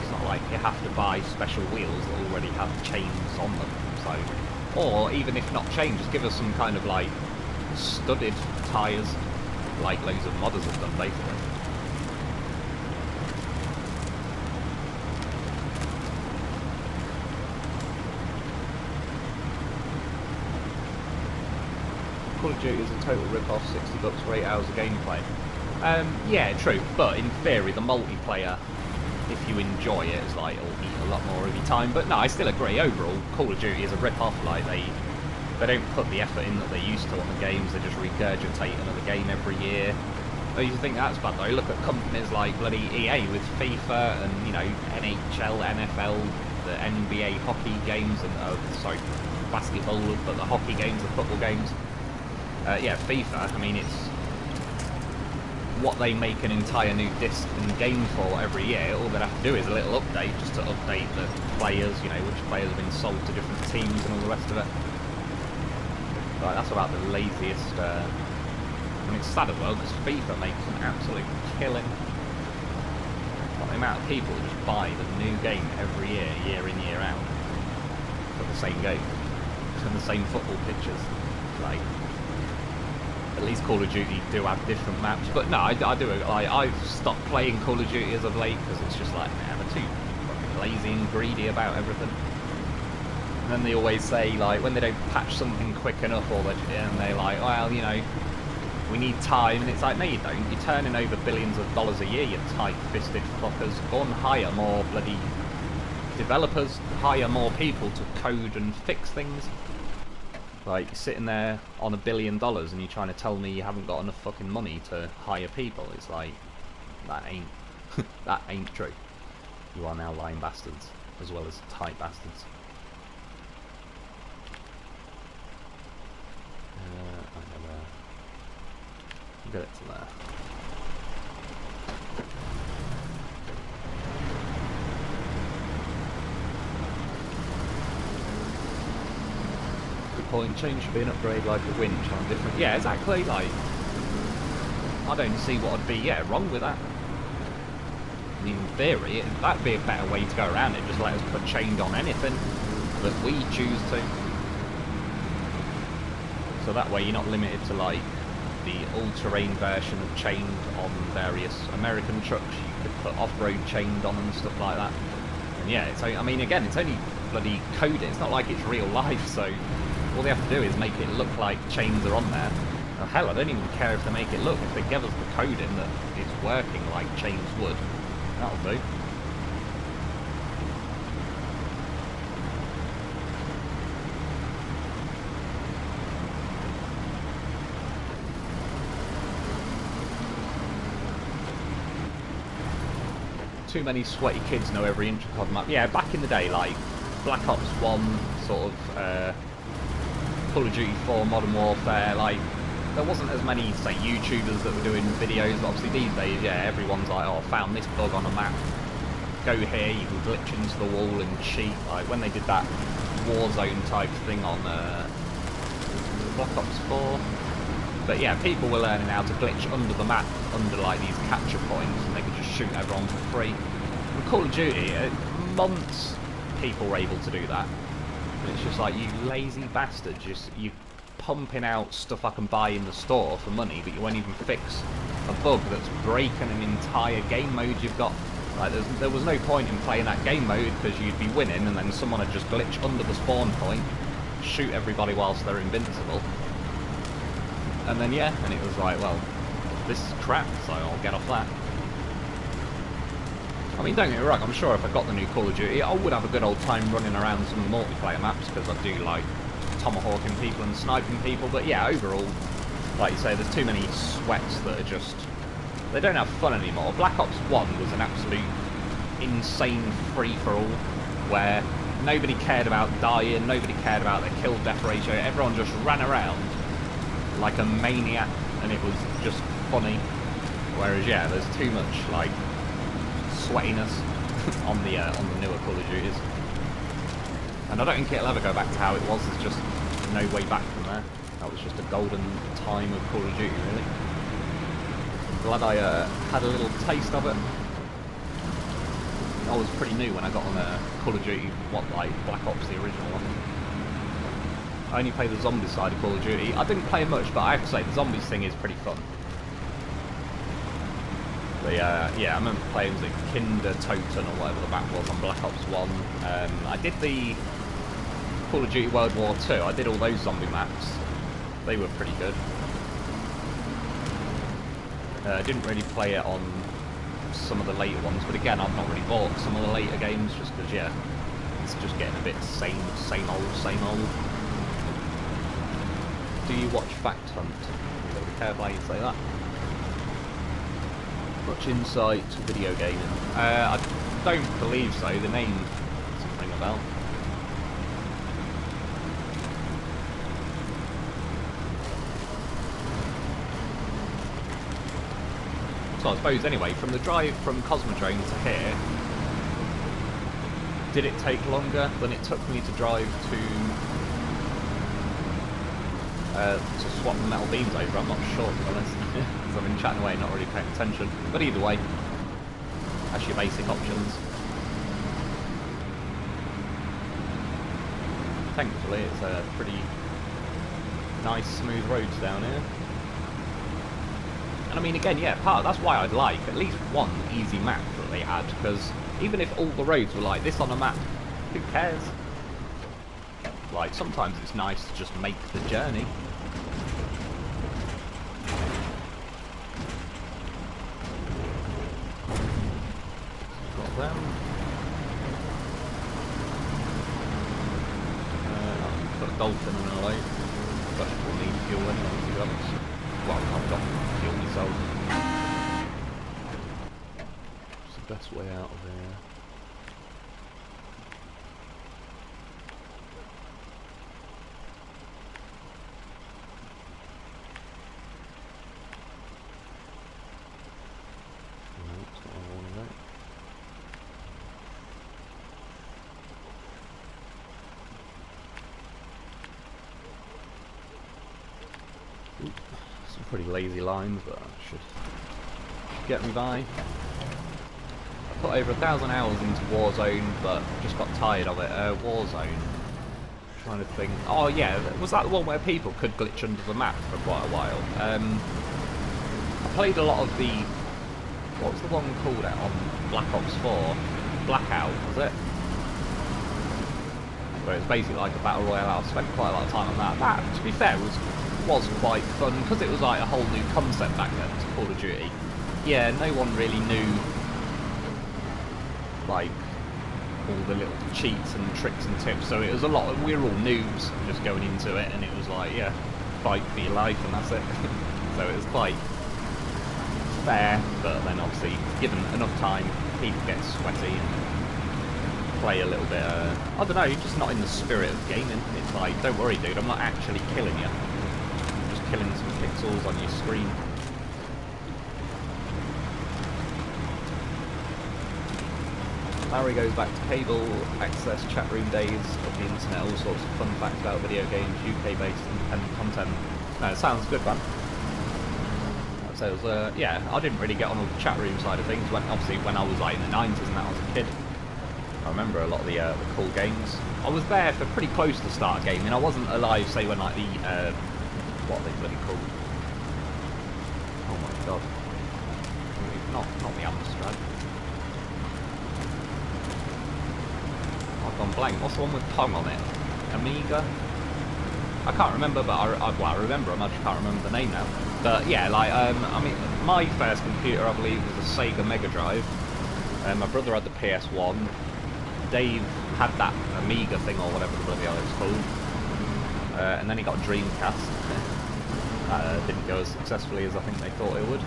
It's not like you have to buy special wheels that already have chains on them. So, or even if not chains, just give us some kind of like studded tyres, like loads of modders have done basically. Call of Duty is a total rip-off, $60 for 8 hours of gameplay. Yeah, true, but in theory the multiplayer, if you enjoy it, is like, it'll eat a lot more of your time. But no, I still agree, overall, Call of Duty is a rip-off. Like, they don't put the effort in that they used to on the games, they just regurgitate another game every year. I used to think that's bad though. Look at companies like bloody EA with FIFA and, you know, NHL, NFL, the NBA hockey games, and, sorry, basketball, but the hockey games, the football games. Yeah, FIFA, I mean, it's what they make an entire new disc and game for every year. All they have to do is a little update, just to update the players, you know, which players have been sold to different teams and all the rest of it. Like, that's about the laziest, I mean, it's sad as well, because FIFA makes an absolute killing. Like, the amount of people who just buy the new game every year, year in, year out, for the same game, and the same football pitches. Like, at least Call of Duty do have different maps, but no, I do. Like, I've stopped playing Call of Duty as of late because it's just like, man, they're too fucking lazy and greedy about everything. And then they always say, like, when they don't patch something quick enough, and they're like, well, you know, we need time, and it's like, no, you don't. You're turning over billions of dollars a year, you tight-fisted fuckers. Go and hire more bloody developers, hire more people to code and fix things. Like, you're sitting there on $1 billion and you're trying to tell me you haven't got enough fucking money to hire people. It's like, that ain't, that ain't true. You are now lying bastards, as well as tight bastards. I'll get it to there. Point change should be an upgrade like a winch on different. Yeah, exactly. Like, I don't see what would be wrong with that. I mean, in theory, that'd be a better way to go around it. Just let us put change on anything that we choose to. So that way, you're not limited to like the all-terrain version of chained on various American trucks. You could put off-road chained on and stuff like that. And yeah, it's, I mean, again, it's only bloody coding. It's not like it's real life, so all they have to do is make it look like chains are on there. Oh, hell, I don't even care if they make it look. If they give us the coding that it's working like chains would, that'll do. Too many sweaty kids know every inch of COD map. Yeah, back in the day, like Black Ops 1, sort of Call of Duty 4, Modern Warfare, like there wasn't as many, say, YouTubers that were doing videos. But obviously these days, yeah, everyone's like, oh, found this bug on a map. Go here, you can glitch into the wall and cheat. Like when they did that Warzone type thing on Black Ops 4. But yeah, people were learning how to glitch under the map, under like these capture points, and they could just shoot everyone for free. With Call of Duty, months people were able to do that. And it's just like, you lazy bastard, you pumping out stuff I can buy in the store for money, but you won't even fix a bug that's breaking an entire game mode you've got. Like there was no point in playing that game mode because you'd be winning and then someone would just glitch under the spawn point, shoot everybody whilst they're invincible. And then yeah, and it was like, well, this is crap, so I'll get off that. I mean, don't get me wrong, I'm sure if I got the new Call of Duty, I would have a good old time running around some multiplayer maps, because I do like tomahawking people and sniping people, but yeah, overall, like you say, there's too many sweats that are just, they don't have fun anymore. Black Ops 1 was an absolute insane free-for-all, where nobody cared about dying, nobody cared about their kill-death ratio, everyone just ran around like a maniac, and it was just funny. Whereas yeah, there's too much like sweatiness on the newer Call of Duties, and I don't think it'll ever go back to how it was. There's just no way back from there. That was just a golden time of Call of Duty, really. Glad I had a little taste of it. I was pretty new when I got on Call of Duty, like Black Ops, the original one. I only play the zombies side of Call of Duty. I didn't play much, but I have to say the zombies thing is pretty fun. But yeah, I remember playing the Kindertoten or whatever the map was on Black Ops 1. I did the Call of Duty World War 2. I did all those zombie maps. They were pretty good. I didn't really play it on some of the later ones, but again, I've not really bought some of the later games just because, yeah, it's just getting a bit same old. Do you watch Fact Hunt? Don't be careful how you say that. Much insight to video gaming. I don't believe so. The name doesn't ring a bell. So I suppose anyway, from the drive from Cosmodrome to here, did it take longer than it took me to drive to swap the metal beams over? I'm not sure, to be honest, because I've been chatting away, not really paying attention. But either way, that's your basic options. Thankfully, it's a pretty nice, smooth roads down here. And I mean, again, yeah, that's why I'd like at least one easy map that they had, because even if all the roads were like this on a map, who cares? Like, sometimes it's nice to just make the journey. Got them. I'll put a dolphin in a lake. But we'll need fuel anyway, to be honest. Well, I've got fuel myself. It's the best way out of here. Some pretty lazy lines, but should get me by. I put over 1,000 hours into Warzone, but just got tired of it. Warzone. Trying to think. Oh yeah, was that the one where people could glitch under the map for quite a while? I played a lot of the... What was the one called out on Black Ops 4? Blackout, was it? Where it's basically like a battle royale. I spent quite a lot of time on that. That, to be fair, was quite fun, because it was like a whole new concept back then to Call of Duty. Yeah, no one really knew, like, all the little cheats and tricks and tips, so it was a lot of, we were all noobs just going into it, and it was like, yeah, fight for your life and that's it. So it was quite fair, but then obviously given enough time people get sweaty and play a little bit, I don't know, you're just not in the spirit of gaming. It's like, don't worry dude, I'm not actually killing you, I'm just killing some pixels on your screen. Larry goes back to cable access chat room days of the internet, all sorts of fun facts about video games, UK based independent content. No, it sounds good, man. So it was, yeah, I didn't really get on with the chat room side of things, obviously when I was like in the 90s and that I was a kid. I remember a lot of the cool games. I was there for pretty close to start gaming. I wasn't alive, say, when like the, what are they bloody called? Oh my god. Not the Amstrad. I've gone blank. What's the one with Pong on it? Amiga? I can't remember, but well, I remember them, I just can't remember the name now. But yeah, like, I mean, my first computer, I believe, was a Sega Mega Drive. My brother had the PS1. Dave had that Amiga thing, or whatever the bloody hell it was called. And then he got a Dreamcast. Didn't go as successfully as I think they thought it would.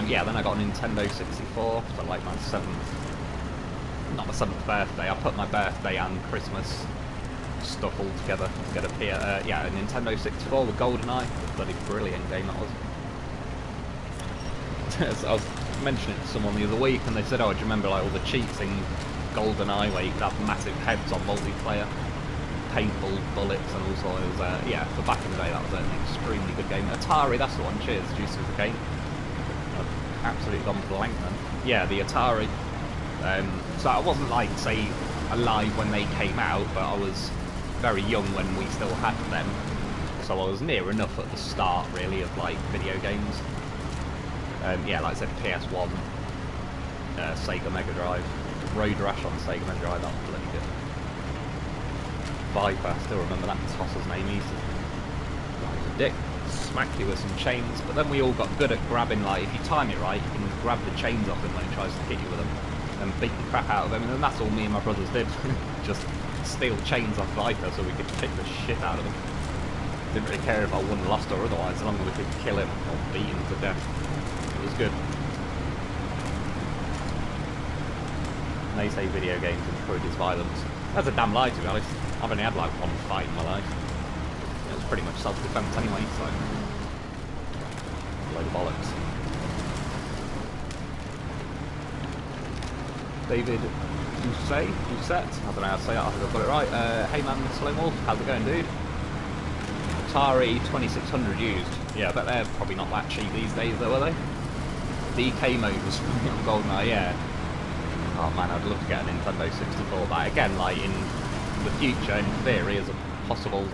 Yeah, then I got a Nintendo 64 for like my 7th, not my 7th birthday, I put my birthday and Christmas stuff all together to get a yeah, a Nintendo 64 with GoldenEye. Bloody brilliant game that was. So I was mentioning it to someone the other week and they said, oh, do you remember like all the cheats in GoldenEye where you could have massive heads on multiplayer, paintball bullets and all sorts of, yeah, for back in the day that was an extremely good game. Atari, that's the one, cheers, juice of the game. I've absolutely gone blank then. Yeah, the Atari. So I wasn't like, say, alive when they came out, but I was very young when we still had them. So I was near enough at the start, really, of like video games. Yeah, like I said, PS1, Sega Mega Drive, Road Rash on Sega Mega Drive, that was bloody good. Viper, I still remember that tosser's name, he used to, he was a dick, smack you with some chains, but then we all got good at grabbing, like, if you time it right, you can grab the chains off him when he tries to hit you with them, and beat the crap out of him, and then that's all me and my brothers did, just steal chains off Viper so we could kick the shit out of him. Didn't really care if I won, lost or otherwise, as long as we could kill him or beat him to death. It was good. And they say video games encourages violence. That's a damn lie, to be honest. I've only had like one fight in my life. It was pretty much self-defense anyway, so... a load of bollocks. David Doucette, I don't know how to say that, I think I've got it right. Hey man, SnowRunner, how's it going, dude? Atari 2600 used. Yeah, I bet they're probably not that cheap these days though, are they? DK mode was on GoldenEye, yeah. Oh man, I'd love to get a Nintendo 64. But again, like in the future, in theory, as a possible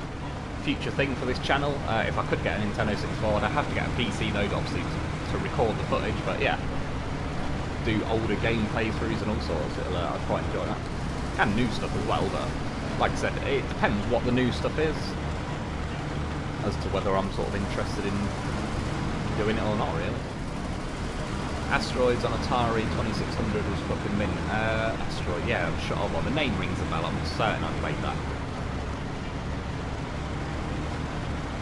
future thing for this channel, if I could get a Nintendo 64, I'd have to get a PC though, obviously, to record the footage. But yeah, do older game playthroughs and all sorts. I'd quite enjoy that. And new stuff as well, but like I said, it depends what the new stuff is, as to whether I'm sort of interested in doing it or not, really. Asteroids on Atari 2600 was fucking mint. Asteroid, yeah, I'm sure. Well, the name rings a bell, I'm certain I played that.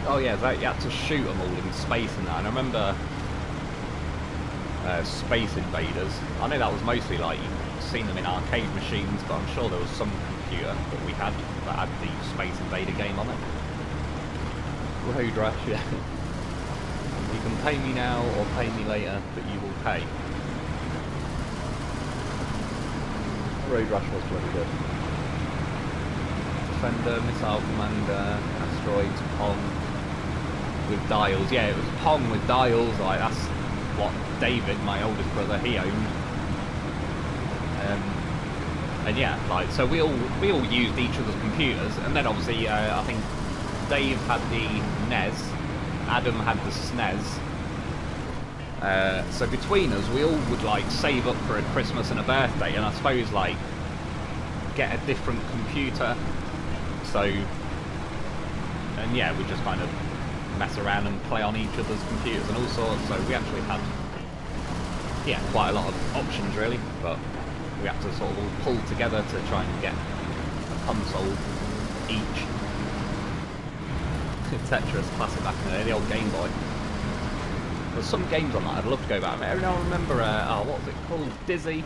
Oh yeah, you had to shoot them all in space and that, and I remember Space Invaders. I know that was mostly like, you've seen them in arcade machines, but I'm sure there was some computer that we had that had the Space Invader game on it. Road Rash, yeah. You can pay me now or pay me later, but you will pay. Road Rash was bloody good. Defender, Missile Commander, Asteroids, Pong with dials. Yeah, it was Pong with dials, like that's what David, my oldest brother, he owned. And yeah, like, so we all used each other's computers, and then obviously I think Dave had the NES, Adam had the SNES. So between us, we all would like save up for a Christmas and a birthday, and I suppose like get a different computer. So, and yeah, we just kind of mess around and play on each other's computers and all sorts. So we actually had, yeah, quite a lot of options really, but we had to sort of all pull together to try and get a console each. Tetris, classic back in the day, the old Game Boy. There's some games on that I'd love to go back. I remember, what was it called? Dizzy,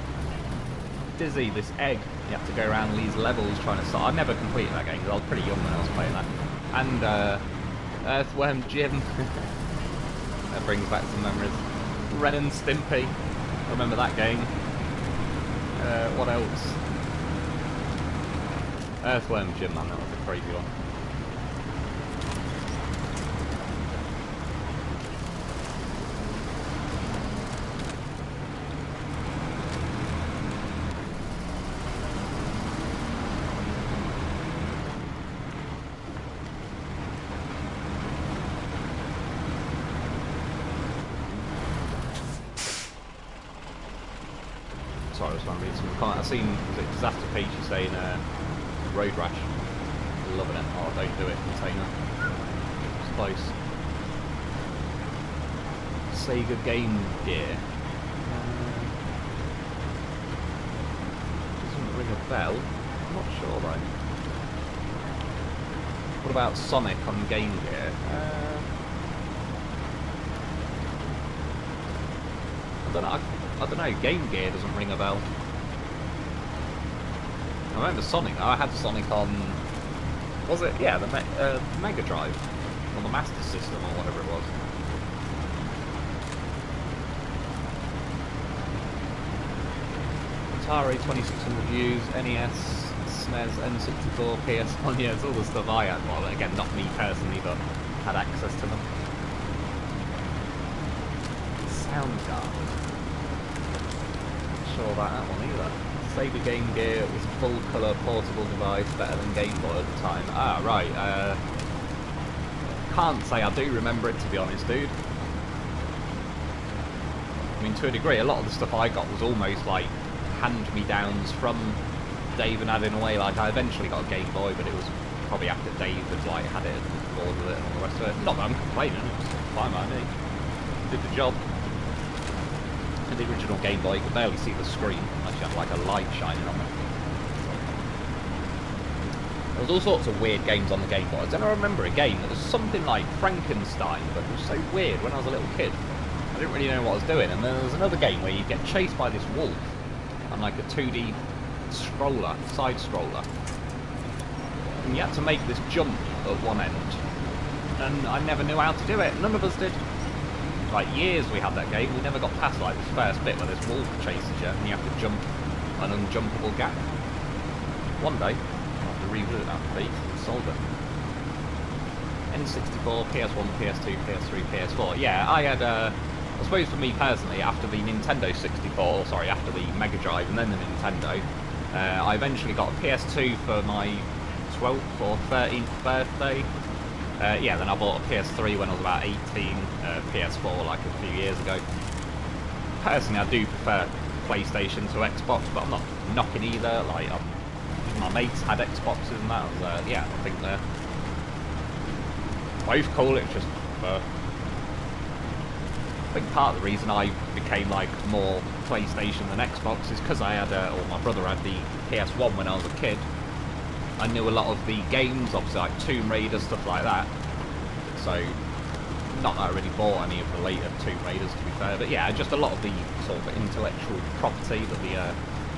this egg. You have to go around these levels trying to solve. I never completed that game because I was pretty young when I was playing that. And Earthworm Jim. That brings back some memories. Ren and Stimpy. I remember that game. What else? Earthworm Jim, man, that was a crazy one. Sorry, I was trying to read some comments. I've seen, was it Disaster Peach saying Road Rash? Loving it. Oh, don't do it, container. It's close. Sega Game Gear. Doesn't ring a bell. I'm not sure though. What about Sonic on Game Gear? I don't know, Game Gear doesn't ring a bell. I remember Sonic, I had Sonic on, was it? Yeah, the Mega Drive, on the Master System or whatever it was. Atari 2600 views, NES, SNES, N64, PS1, yeah, it's all the stuff I had. Well, again, not me personally, but had access to them. Soundgarden. Sure about that one either. Sega Game Gear was a full colour portable device, better than Game Boy at the time. Ah, right. Can't say I do remember it, to be honest, dude. I mean, to a degree, a lot of the stuff I got was almost like hand-me-downs from Dave and Adam in a way. Like, I eventually got a Game Boy, but it was probably after Dave had like had it and bored with it and all the rest of it. Not that I'm complaining, it was fine by me. Did the job. In the original Game Boy, you could barely see the screen unless you had like a light shining on it. There was all sorts of weird games on the Game Boy. Then I remember a game that was something like Frankenstein, but it was so weird when I was a little kid. I didn't really know what I was doing. And then there was another game where you get chased by this wolf on like a 2D scroller, side scroller. And you had to make this jump at one end. And I never knew how to do it. None of us did. Like years we had that game, we never got past like this first bit where this wolf chases you and you have to jump an unjumpable gap. One day, I'll have to revisit that beat and solve it. N64, PS1, PS2, PS3, PS4. Yeah, I had, I suppose for me personally, after the Nintendo 64, sorry, after the Mega Drive and then the Nintendo, I eventually got a PS2 for my 12th or 13th birthday. Yeah, then I bought a PS3 when I was about 18, PS4 like a few years ago. Personally, I do prefer PlayStation to Xbox, but I'm not knocking either. Like, my mates had Xboxes and that. Yeah, I think they're both cool. It's just, I think part of the reason I became like more PlayStation than Xbox is because I had, or my brother had the PS1 when I was a kid. I knew a lot of the games, obviously like Tomb Raider, stuff like that. So, not that I really bought any of the later Tomb Raiders, to be fair, but yeah, just a lot of the sort of intellectual property that the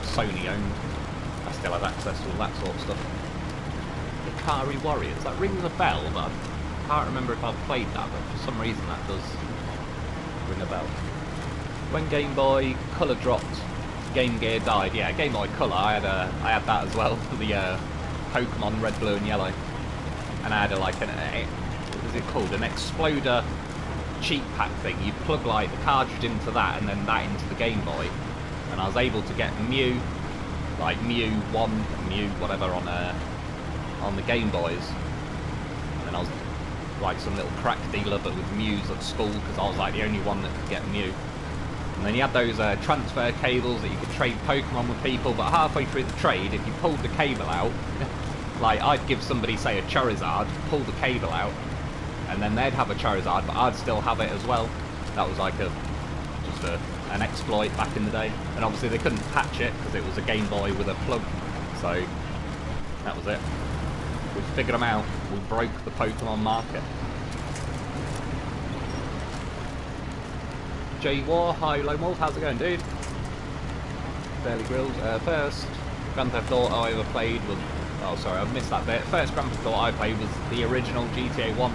Sony owned. I still have access to all that sort of stuff. Ikari Warriors, that rings a bell, but I can't remember if I've played that, but for some reason that does ring a bell. When Game Boy Color dropped, Game Gear died. Yeah, Game Boy Color, I had that as well, the Pokemon Red, Blue and Yellow. And I had like an, what is it called, an exploder cheat pack thing. You plug like the cartridge into that and then that into the Game Boy. And I was able to get Mew, like Mew 1 and Mew whatever on the Game Boys. And I was like some little crack dealer, but with Mews at school, because I was like the only one that could get Mew. And then you had those transfer cables that you could trade Pokemon with people, but halfway through the trade, if you pulled the cable out, like I'd give somebody, say, a Charizard, pull the cable out, and then they'd have a Charizard, but I'd still have it as well. That was like an exploit back in the day. And obviously they couldn't patch it, because it was a Game Boy with a plug, so that was it. We figured them out. We broke the Pokemon market. J War, hi Lone Wolf, how's it going, dude? Barely grilled. First Grand Theft Auto I ever played was... Oh, sorry, I've missed that bit. First Grand Theft Auto I played was the original GTA 1.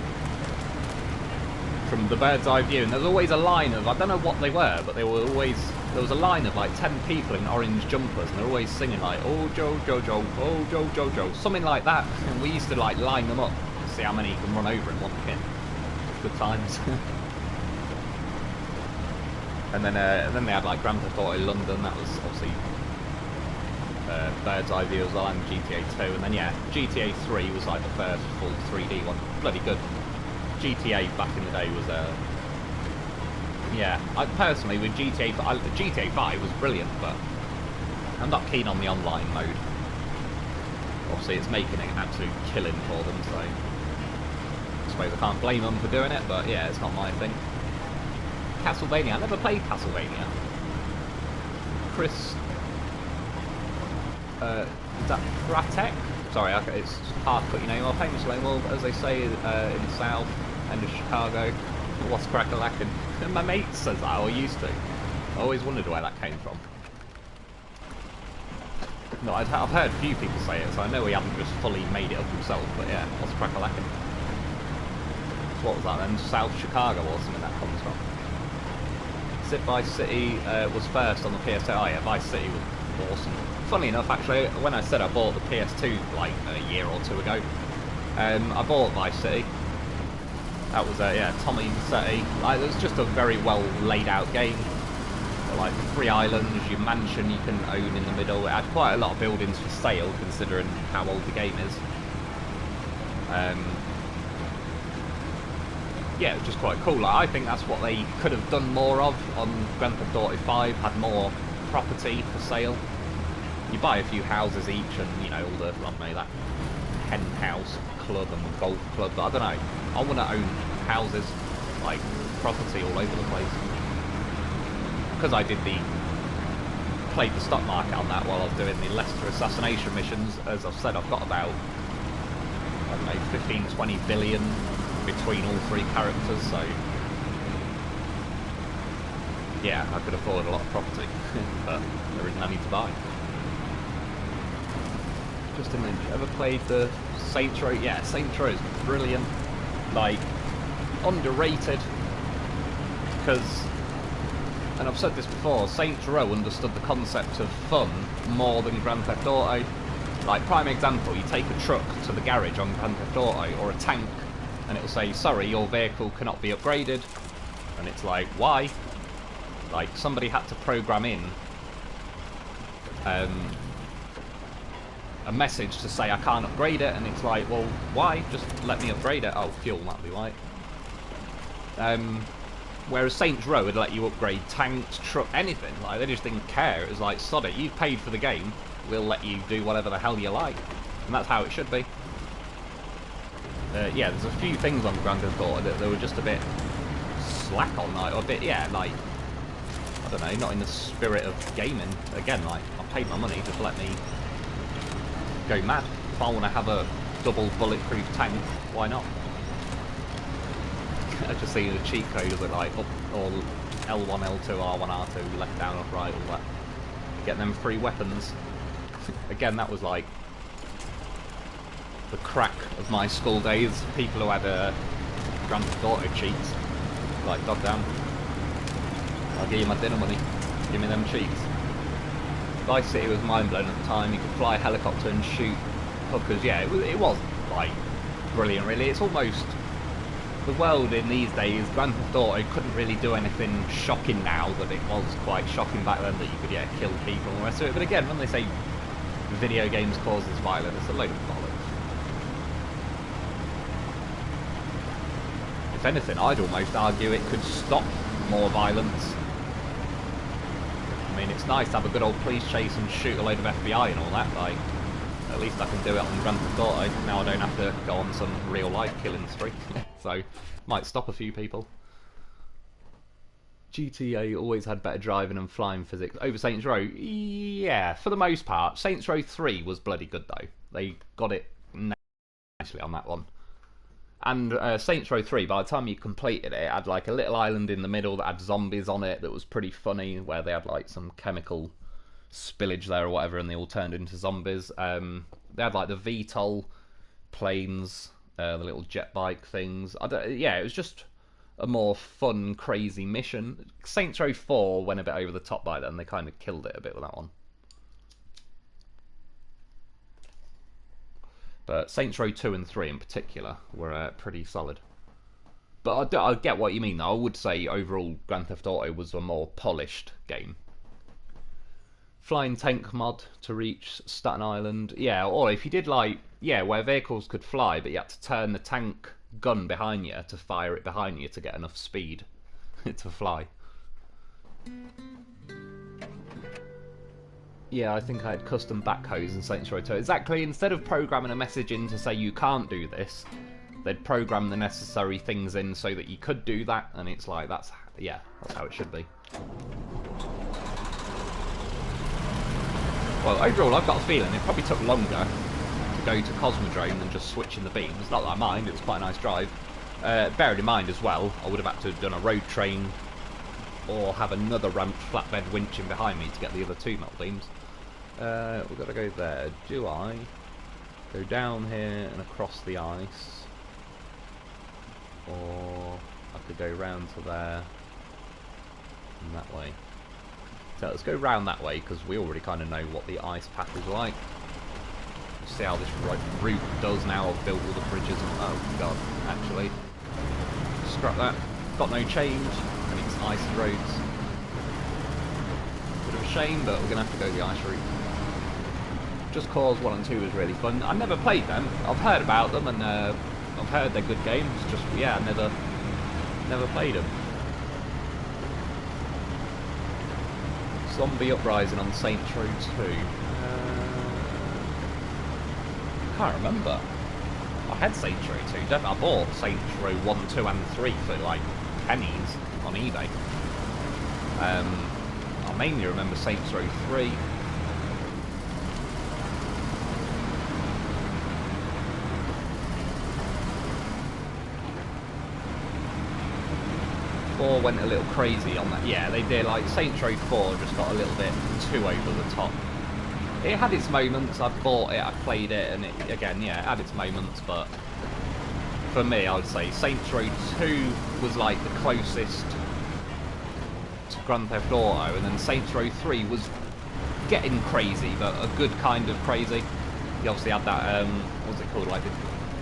From the bird's eye view, and there was always a line of... I don't know what they were, but they were always... There was a line of like 10 people in orange jumpers, and they're always singing like, oh Joe Jojo, oh Joe Jojo, something like that. And we used to like line them up to see how many you can run over in one hit. Good times. And then they had like Grand Theft Auto London, that was obviously bird's eye view as well, and GTA 2, and then yeah, GTA 3 was like the first full 3D one. Bloody good. GTA back in the day was yeah, I personally with GTA 5 was brilliant, but I'm not keen on the online mode. Obviously it's making an absolute killing for them, so I suppose I can't blame them for doing it, but yeah, it's not my thing. Castlevania, I never played Castlevania. Chris, is that Pratek? Sorry, it's hard to put your name off. Famous Lone Wolf, as they say in the south end of Chicago. What's crack-a-lackin'? My mate says that, or used to. I always wondered where that came from. No, I've heard a few people say it, so I know he hasn't just fully made it up himself, but yeah, what's crack-a-lackin'? So what was that then? South Chicago or something that comes from. Vice City was first on the PS2. Oh yeah, Vice City was awesome. Funny enough, actually, when I said I bought the PS2 like a year or two ago, I bought Vice City. That was yeah, Tommy Setti. Like, it was just a very well laid out game. Like 3 islands, your mansion you can own in the middle. It had quite a lot of buildings for sale, considering how old the game is. Yeah, it was just quite cool. Like, I think that's what they could have done more of on Grand Theft Auto 5, had more property for sale. You buy a few houses each and, you know, all the, I don't know, that hen house club and golf club, but I don't know. I want to own houses, like, property all over the place. Because I played the stock market on that while I was doing the Leicester assassination missions, as I've said, I've got about, I don't know, 15, 20 billion between all 3 characters, so yeah, I could afford a lot of property, but there isn't any to buy. Just a minute, ever played the Saints Row? Yeah, Saints Row is brilliant, like, underrated, because, and I've said this before, Saints Row understood the concept of fun more than Grand Theft Auto. Like, prime example, you take a truck to the garage on Grand Theft Auto, or a tank, and it'll say, sorry, your vehicle cannot be upgraded. And it's like, why? Like, somebody had to program in a message to say I can't upgrade it, and it's like, well, why? Just let me upgrade it. Oh, fuel, that'll be right. Whereas Saints Row would let you upgrade tanks, truck, anything. Like, they just didn't care. It was like, sod it, you've paid for the game, we'll let you do whatever the hell you like. And that's how it should be. Yeah, there's a few things on Grand Theft Auto that they were just a bit slack on, like, or a bit, yeah, like, I don't know, not in the spirit of gaming. Again, like, I paid my money, just let me go mad. If I want to have a double bulletproof tank, why not? I just see the cheat code of it, like, up, or L1, L2, R1, R2, left, down, up, right, all that. Get them free weapons. Again, that was like the crack of my school days. People who had Grand Theft Auto cheats, like, dog down, I'll give you my dinner money, give me them cheats. Vice City was mind blown at the time. You could fly a helicopter and shoot hookers. Yeah, it was like brilliant, really. It's almost the world in these days. Grand Theft Auto couldn't really do anything shocking now that it was quite shocking back then, that you could, yeah, kill people and the rest of it. But again, when they say video games causes violence. It's a load of bollocks. If anything, I'd almost argue it could stop more violence. I mean, it's nice to have a good old police chase and shoot a load of FBI and all that, like, at least I can do it on Grand Theft Auto. Now I don't have to go on some real-life killing spree. So, might stop a few people. GTA always had better driving and flying physics. Over Saints Row, yeah, for the most part. Saints Row 3 was bloody good, though. They got it nicely on that one. And Saints Row 3, by the time you completed it, had like a little island in the middle that had zombies on it that was pretty funny, where they had like some chemical spillage there or whatever, and they all turned into zombies. They had like the VTOL planes, the little jet bike things. Yeah, it was just a more fun, crazy mission. Saints Row 4 went a bit over the top by then. They kind of killed it a bit with that one. But Saints Row 2 and 3 in particular were pretty solid. But I get what you mean, though. I would say overall Grand Theft Auto was a more polished game. Flying tank mod to reach Staten Island. Yeah, or if you did like, yeah, where vehicles could fly, but you had to turn the tank gun behind you to fire it behind you to get enough speed to fly. Yeah, I think I had custom backhoes in Saints Row 2. Exactly, instead of programming a message in to say you can't do this, they'd program the necessary things in so that you could do that, and it's like, that's how it should be. Well, overall, I've got a feeling it probably took longer to go to Cosmodrome than just switching the beams. Not that I mind, it was quite a nice drive. Bearing in mind as well, I would have had to have done a road train or have another ramped flatbed winching behind me to get the other two metal beams. We've got to go there. Do I go down here and across the ice? Or I could go round to there and that way. So let's go round that way because we already kind of know what the ice path is like. Let's see how this route does now. I've built all the bridges and oh god, actually. Scrap that. Got no change and it's icy roads. Bit of a shame, but we're going to have to go the ice route. Just Cause 1 and 2 was really fun. I never played them. I've heard about them and I've heard they're good games. Just, yeah, never played them. Zombie Uprising on Saints Row 2. Can't remember. I had Saints Row 2. Definitely, I bought Saints Row 1, 2 and 3 for like pennies on eBay. I mainly remember Saints Row 3. Four went a little crazy on that. Yeah, they did. Like Saints Row 4 just got a little bit too over the top. It had its moments. I bought it, I played it, and it again, yeah, it had its moments. But for me, I would say Saints Row 2 was like the closest to Grand Theft Auto, and then Saints Row 3 was getting crazy, but a good kind of crazy. You obviously had that, what was it called, like the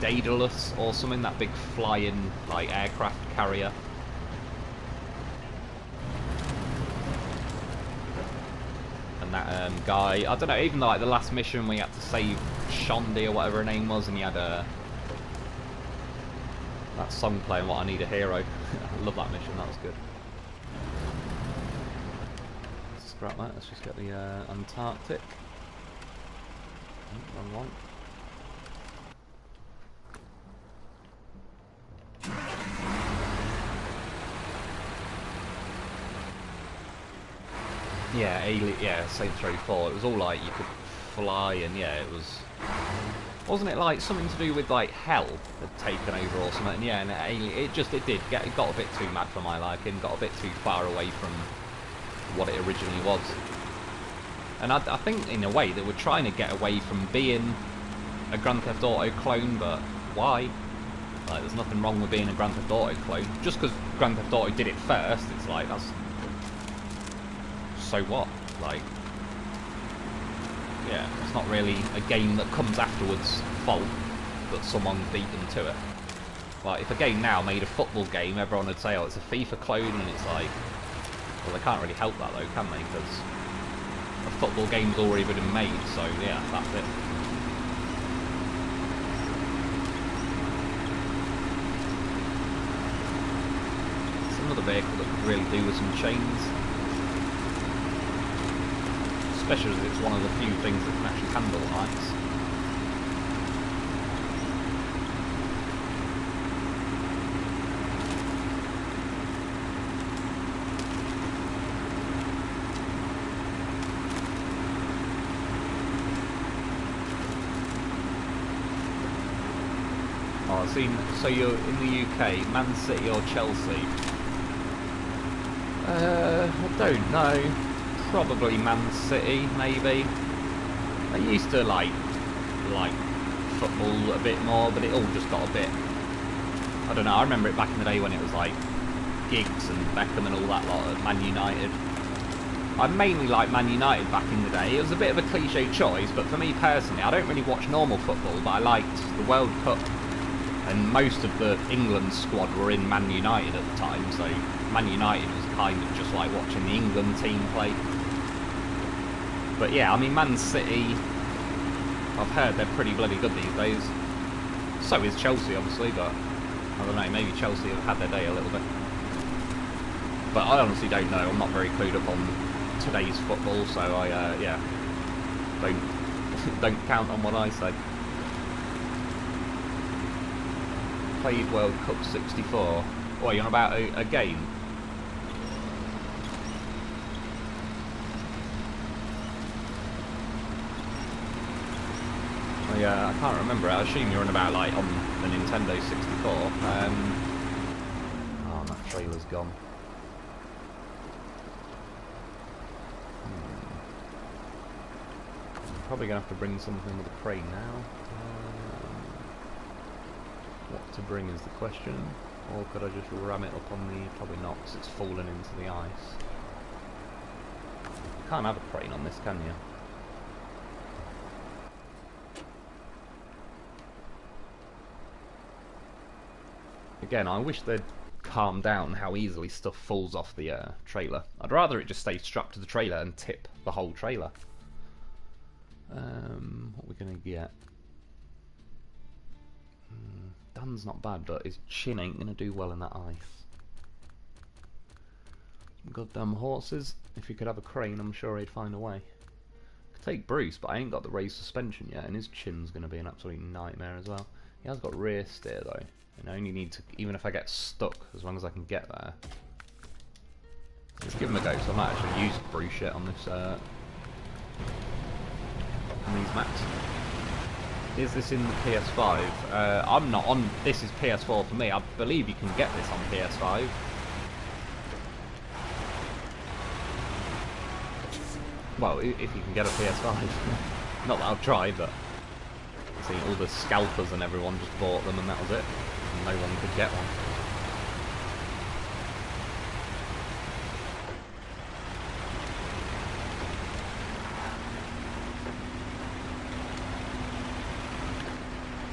Daedalus or something, that big flying like aircraft carrier. That guy, I don't know, even like the last mission we had to save Shondi or whatever her name was, and you had that song playing, What I Need a Hero. I love that mission, that was good. Scrap that, let's just get the Antarctic. Oh, wrong one. Yeah, Saints Row 4. It was all like you could fly, and yeah, it was. Wasn't it like something to do with like hell had taken over or something? And yeah, and it got a bit too mad for my liking, got a bit too far away from what it originally was. And I think in a way they were trying to get away from being a Grand Theft Auto clone, but why? Like, there's nothing wrong with being a Grand Theft Auto clone. Just because Grand Theft Auto did it first, it's like that's. So what? Like, yeah, it's not really a game that comes afterwards' fault that someone beat them to it. Like, if a game now made a football game, everyone would say, oh, it's a FIFA clone, and it's like, well, they can't really help that though, can they? Because a football game's already been made, so yeah, that's it. It's another vehicle that could really do with some chains. Especially as it's one of the few things that can actually handle lights. Oh, so you're in the UK, Man City or Chelsea? I don't know. Probably Man City, maybe. I used to like football a bit more, but it all just got a bit, I don't know, I remember it back in the day when it was like Giggs and Beckham and all that lot at Man United. I mainly liked Man United back in the day. It was a bit of a cliche choice, but for me personally, I don't really watch normal football, but I liked the World Cup, and most of the England squad were in Man United at the time, so Man United was kind of just like watching the England team play. But yeah, I mean, Man City, I've heard they're pretty bloody good these days. So is Chelsea, obviously, but I don't know, maybe Chelsea have had their day a little bit. But I honestly don't know, I'm not very clued up on today's football, so I, yeah, don't count on what I say. Played World Cup 64. What, you're on about a game? Yeah, I can't remember. I assume you're on about like on the Nintendo 64. Oh, that trailer's gone. I'm probably gonna have to bring something with a crane now. What to bring is the question, or could I just ram it up on the? Probably not, because it's fallen into the ice. You can't have a crane on this, can you? Again, I wish they'd calm down how easily stuff falls off the trailer. I'd rather it just stay strapped to the trailer and tip the whole trailer. What we're gonna get? Dan's not bad, but his chin ain't gonna do well in that ice. Goddamn horses. If he could have a crane, I'm sure he'd find a way. Could take Bruce, but I ain't got the raised suspension yet, and his chin's gonna be an absolute nightmare as well. He has got rear steer though. And I only need to, even if I get stuck, as long as I can get there. Let's give him a go, so I might actually use Bruce yet on this, on these maps. Is this in the PS5? I'm not on, this is PS4 for me. I believe you can get this on PS5. Well, if you can get a PS5. Not that I've tried, but see, all the scalpers and everyone just bought them and that was it. No one could get one.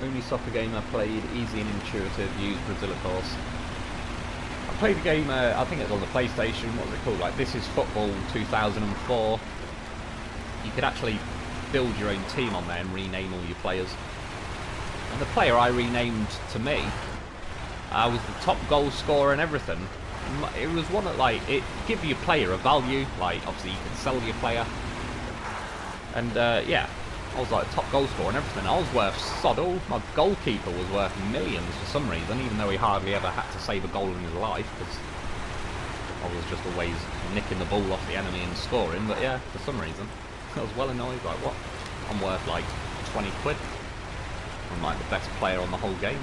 Only soccer game I played, easy and intuitive, used Brazil of course. I played a game, I think it was on the PlayStation, what was it called? Like This Is Football 2004. You could actually build your own team on there and rename all your players. And the player I renamed to me, I was the top goal scorer and everything. It was one that, like, it give your player a value, like, obviously you can sell your player. And, yeah, I was like top goal scorer and everything. I was worth sod all. My goalkeeper was worth millions for some reason, even though he hardly ever had to save a goal in his life, because I was just always nicking the ball off the enemy and scoring. But yeah, for some reason, I was well annoyed, like, what? I'm worth, like, 20 quid. I'm, like, the best player on the whole game.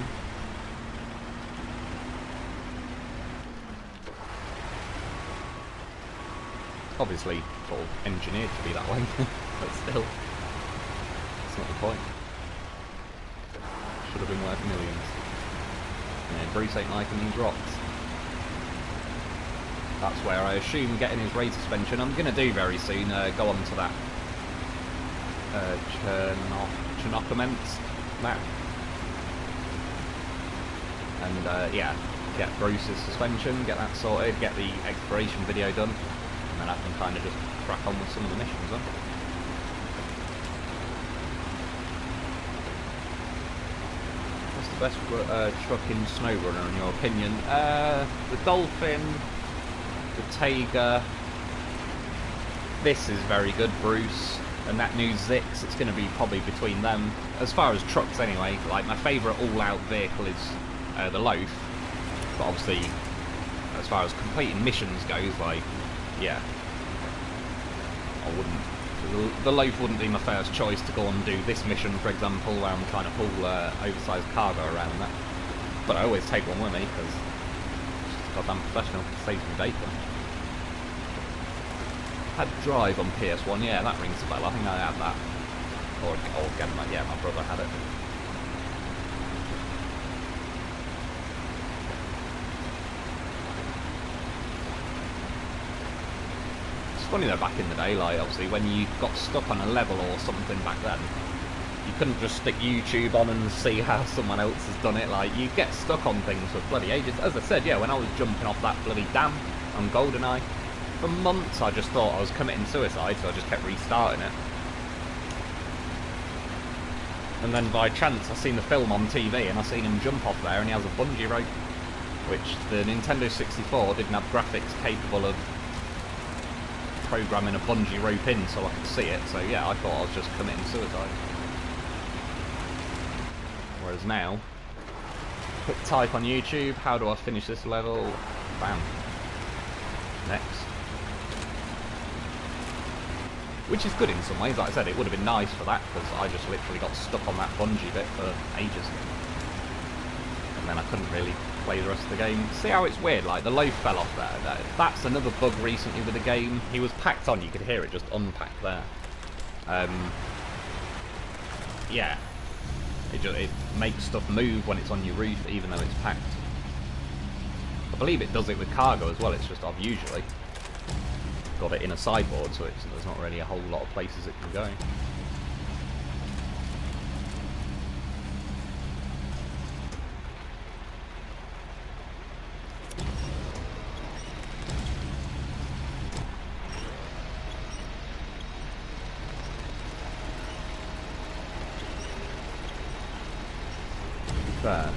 Obviously, sort of engineered to be that way, but still, that's not the point. Should have been worth millions. Yeah, Bruce ain't liking these rocks. That's where I assume getting his race suspension, I'm going to do very soon, go on to that Chernocoments map. And yeah, get Bruce's suspension, get that sorted, get the exploration video done. And then I can kind of just crack on with some of the missions, huh? What's the best truck in SnowRunner, in your opinion? The Dolphin, the Taiga. This is very good, Bruce. And that new Zix, it's going to be probably between them. As far as trucks anyway, like my favourite all-out vehicle is the Loaf. But obviously, as far as completing missions goes, like, yeah. I wouldn't... The Loaf wouldn't be my first choice to go and do this mission, for example, where I'm trying to pull oversized cargo around that. But I always take one with me, because it's just goddamn professional. It saves me data. Had Drive on PS1, yeah, that rings a bell. I think I had that. Or again, yeah, my brother had it. It's funny though, back in the day, like, obviously, when you got stuck on a level or something back then, you couldn't just stick YouTube on and see how someone else has done it. Like, you get stuck on things for bloody ages. As I said, yeah, when I was jumping off that bloody dam on GoldenEye, for months I just thought I was committing suicide, so I just kept restarting it. And then by chance I seen the film on TV and I seen him jump off there and he has a bungee rope, which the Nintendo 64 didn't have graphics capable of programming a bungee rope in so I could see it, so yeah, I thought I was just committing suicide. Whereas now, quick type on YouTube, how do I finish this level? Bam. Next. Which is good in some ways. Like I said, it would have been nice for that, because I just literally got stuck on that bungee bit for ages. And then I couldn't really play the rest of the game. See how it's weird, like the Loaf fell off there. That's another bug recently with the game. He was packed on, you could hear it just unpack there. Yeah. It makes stuff move when it's on your roof, even though it's packed. I believe it does it with cargo as well, it's just I've usually got it in a sideboard, so there's not really a whole lot of places it can go. Fair.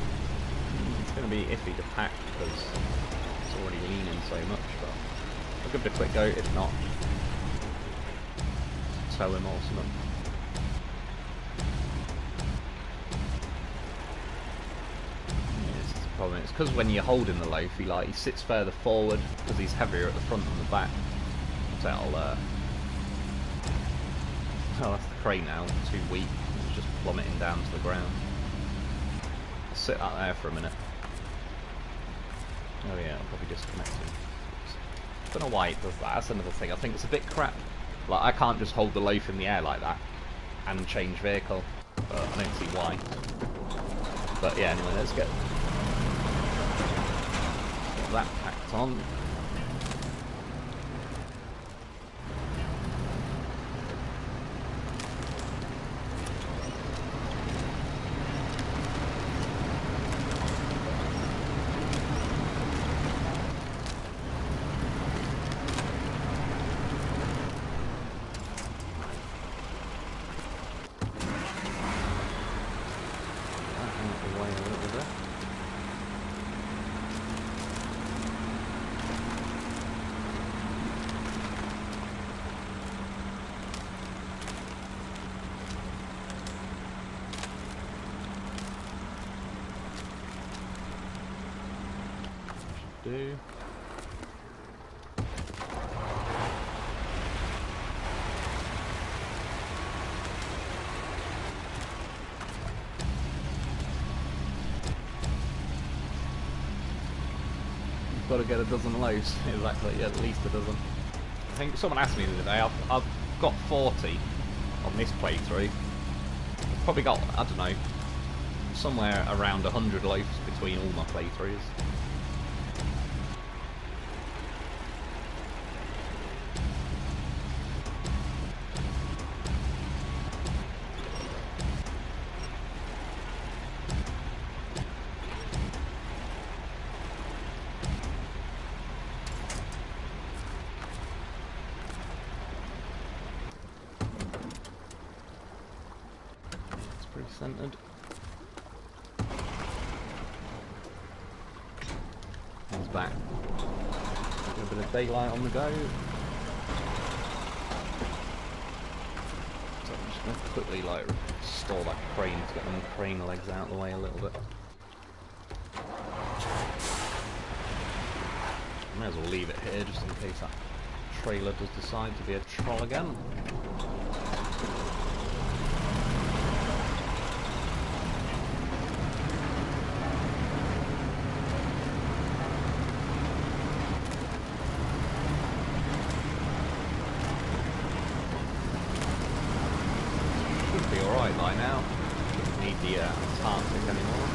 It's going to be iffy to pack because it's already leaning so much, but I'll give it a quick go. If not, tow him or something. Yeah, the problem is because when you're holding the Loaf, he sits further forward because he's heavier at the front than the back. So oh, that's the crane now. Too weak. It's just plummeting down to the ground. Sit out there for a minute. Oh yeah, I'll probably disconnect him. Don't know why it does that. That's another thing. I think it's a bit crap. Like, I can't just hold the Loaf in the air like that and change vehicle. But I don't see why. But yeah, anyway, let's get that packed on. Do. You've got to get a dozen Loaves. Exactly, yeah, at least a dozen. I think someone asked me the other day, I've got 40 on this playthrough. I've probably got, I don't know, somewhere around 100 Loaves between all my playthroughs. centered. He's back. Got a bit of daylight on the go. So I'm just going to quickly like restore that crane to get them crane legs out of the way a little bit. May as well leave it here just in case that trailer does decide to be a troll again. Should be alright by now. Shouldn't need the Antarctic anymore.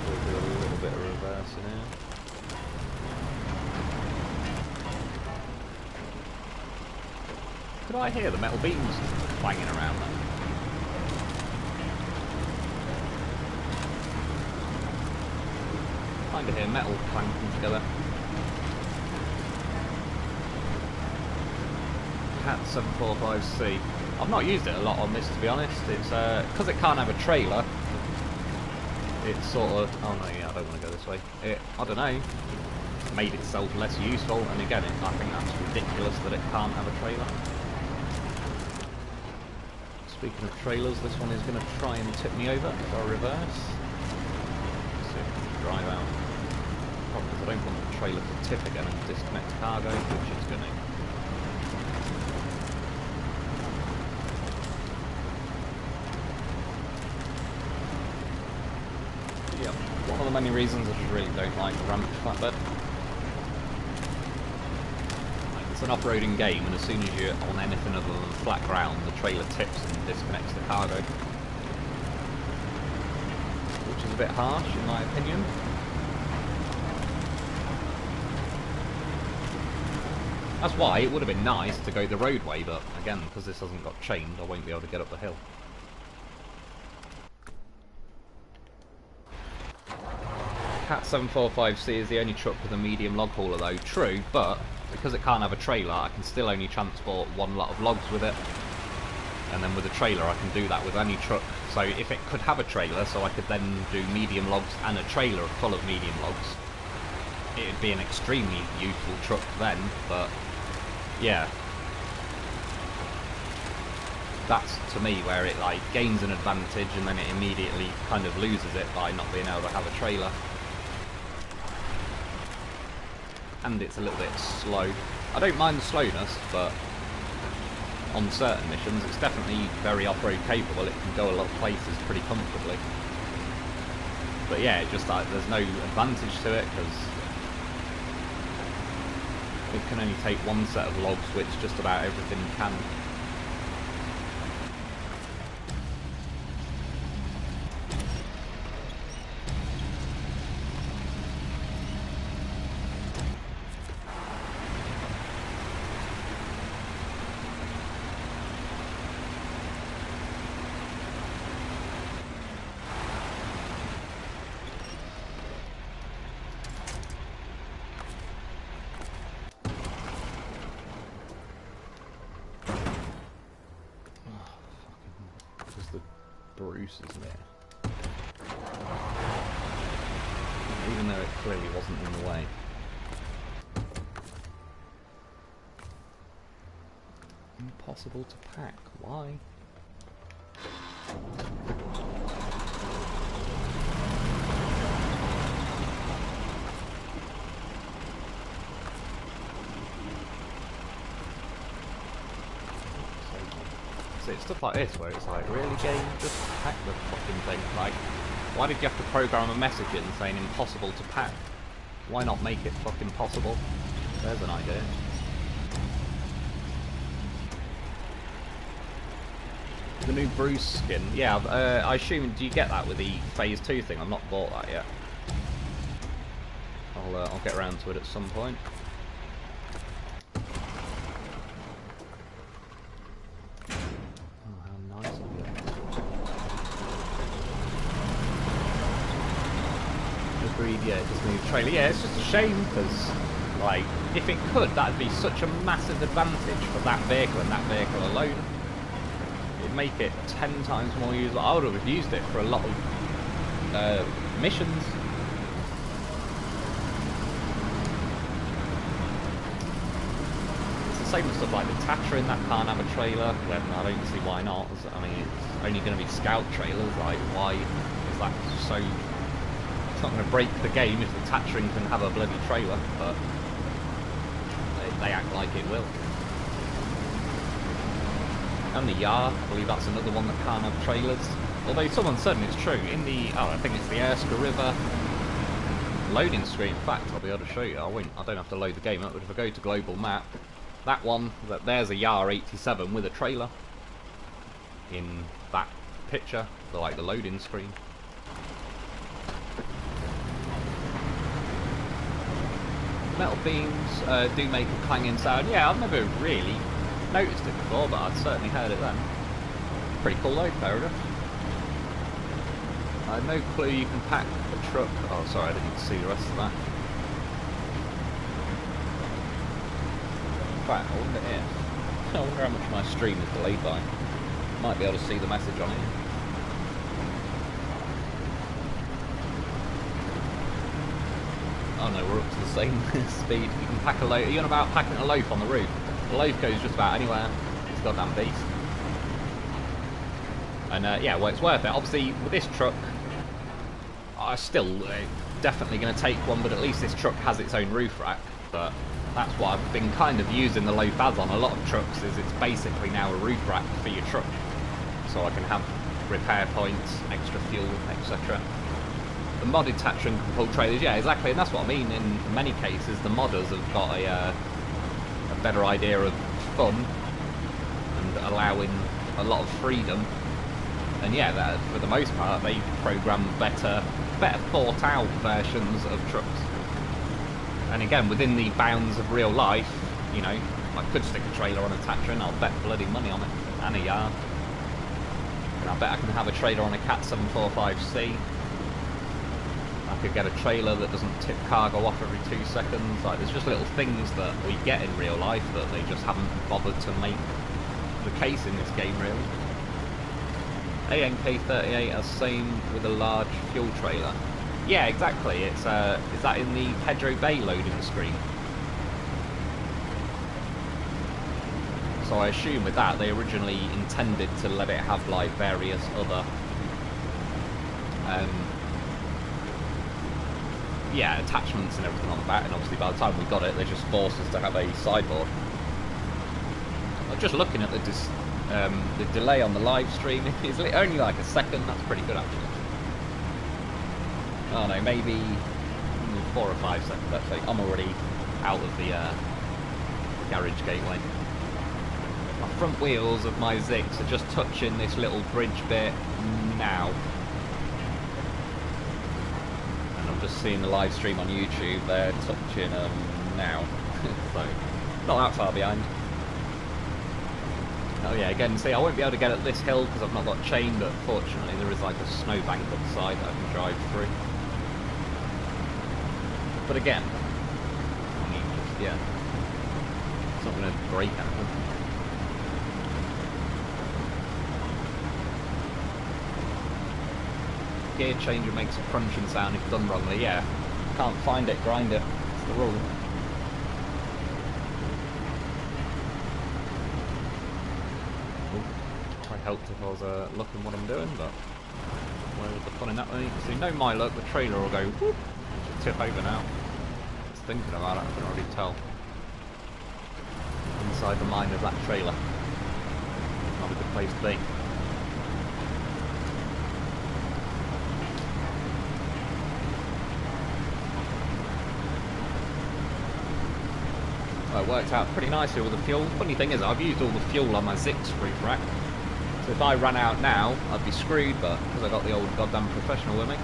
We'll do a little bit of reversing here. Could I hear the metal beams clanging around there? Kind of hear metal clanking together. Cat 745C. I've not used it a lot on this, to be honest. It's because it can't have a trailer. It's sort of, oh no, yeah, I don't want to go this way. I don't know, made itself less useful, and again, I think that's ridiculous that it can't have a trailer. Speaking of trailers, this one is going to try and tip me over if I reverse. Let's see if I can drive out. Problem is I don't want the trailer to tip again and disconnect cargo, which it's going to. Yep, one of the many reasons I just really don't like the ramped flatbed. It's an off-roading game, and as soon as you're on anything other than flat ground, the trailer tips and disconnects the cargo. Which is a bit harsh, in my opinion. That's why it would have been nice to go the roadway, but again, because this hasn't got chained, I won't be able to get up the hill. Cat 745C is the only truck with a medium log hauler though, true, but because it can't have a trailer, I can still only transport one lot of logs with it. And then with a trailer I can do that with any truck. So if it could have a trailer, so I could then do medium logs and a trailer full of medium logs, it'd be an extremely useful truck then, but yeah. That's to me where it like gains an advantage and then it immediately kind of loses it by not being able to have a trailer. And it's a little bit slow. I don't mind the slowness, but on certain missions it's definitely very off-road capable. It can go a lot of places pretty comfortably. But yeah, it just like there's no advantage to it because it can only take one set of logs, which just about everything can. Bruce is there. Even though it clearly wasn't in the way. Impossible to pack. Why? See, it's stuff like this where it's like, really game, just pack the fucking thing. Like, why did you have to program a message in saying impossible to pack? Why not make it fucking possible? There's an idea. The new Bruce skin, yeah, I assume, do you get that with the Phase 2 thing? I've not bought that yet. I'll get around to it at some point. Yeah, just new trailer. Yeah, it's just a shame because Like, if it could, that'd be such a massive advantage for that vehicle and that vehicle alone. It'd make it 10 times more usable. I would have used it for a lot of missions. It's the same with stuff like the Tatrin that can't have a trailer. Then I don't see why not. I mean, it's only going to be scout trailers. Like, why is that so? It's not going to break the game if the Tatrin can have a bloody trailer, but they act like it will. And the Yar, I believe that's another one that can't have trailers. Although someone said, and it's true, in the, I think it's the Erska River loading screen. In fact, I'll be able to show you. I don't have to load the game up, but if I go to global map, that one, there's a Yar 87 with a trailer in that picture, like the loading screen. Metal beams do make a clanging sound. Yeah, I've never really noticed it before, but I'd certainly heard it then. Pretty cool though, fair enough. I had no clue you can pack a truck. Oh, sorry, I didn't see the rest of that. In fact, I wonder if. I wonder how much my stream is delayed by. Might be able to see the message on it. Oh no, we're up to the same speed. You can pack a loaf. Are you on about packing a loaf on the roof? The loaf goes just about anywhere. It's a goddamn beast. And yeah, well, it's worth it. Obviously, with this truck, I'm still definitely going to take one, but at least this truck has its own roof rack. But that's what I've been kind of using the loaf as on a lot of trucks, is it's basically now a roof rack for your truck. So I can have repair points, extra fuel, etc. The modded Tatrin can pull trailers, yeah, exactly, and that's what I mean. In many cases, the modders have got a better idea of fun and allowing a lot of freedom. And yeah, that, for the most part, they program better thought out versions of trucks. And again, within the bounds of real life, you know, I could stick a trailer on a Tatrin, I'll bet bloody money on it, and a Yard. And I bet I can have a trailer on a Cat 745C. I could get a trailer that doesn't tip cargo off every 2 seconds. Like, there's just little things that we get in real life that they just haven't bothered to make the case in this game, really. ANK38 are same with a large fuel trailer. Yeah, exactly. It's is that in the Pedro Bay loading screen? So I assume with that they originally intended to let it have like various other yeah, attachments and everything on the back, and obviously by the time we got it they just forced us to have a sideboard. I'm just looking at the delay on the live stream. It's only like a second. That's pretty good actually. Oh no, maybe 4 or 5 seconds actually. I'm already out of the garage gateway. My front wheels of my Zix are just touching this little bridge bit now. And I'm just seeing the live stream on YouTube. They're touching now. So, not that far behind. Oh yeah, again, see, I won't be able to get up this hill because I've not got chain, but fortunately there is like a snowbank up the side that I can drive through. But again, I mean, yeah, it's not going to break anything. Gear changer makes a crunching sound if done wrongly, yeah. Can't find it, grind it, it's the rule. Helped if I was looking what I'm doing, but where was the fun in that one? You can see, no my luck, the trailer will go whoop, it should tip over now. Just thinking about it, I can already tell. Inside the mind of that trailer. Not a good place to be. Well, it worked out pretty nicely with the fuel. Funny thing is, I've used all the fuel on my Zix roof rack. So if I ran out now, I'd be screwed, but because I got the old goddamn professional with me,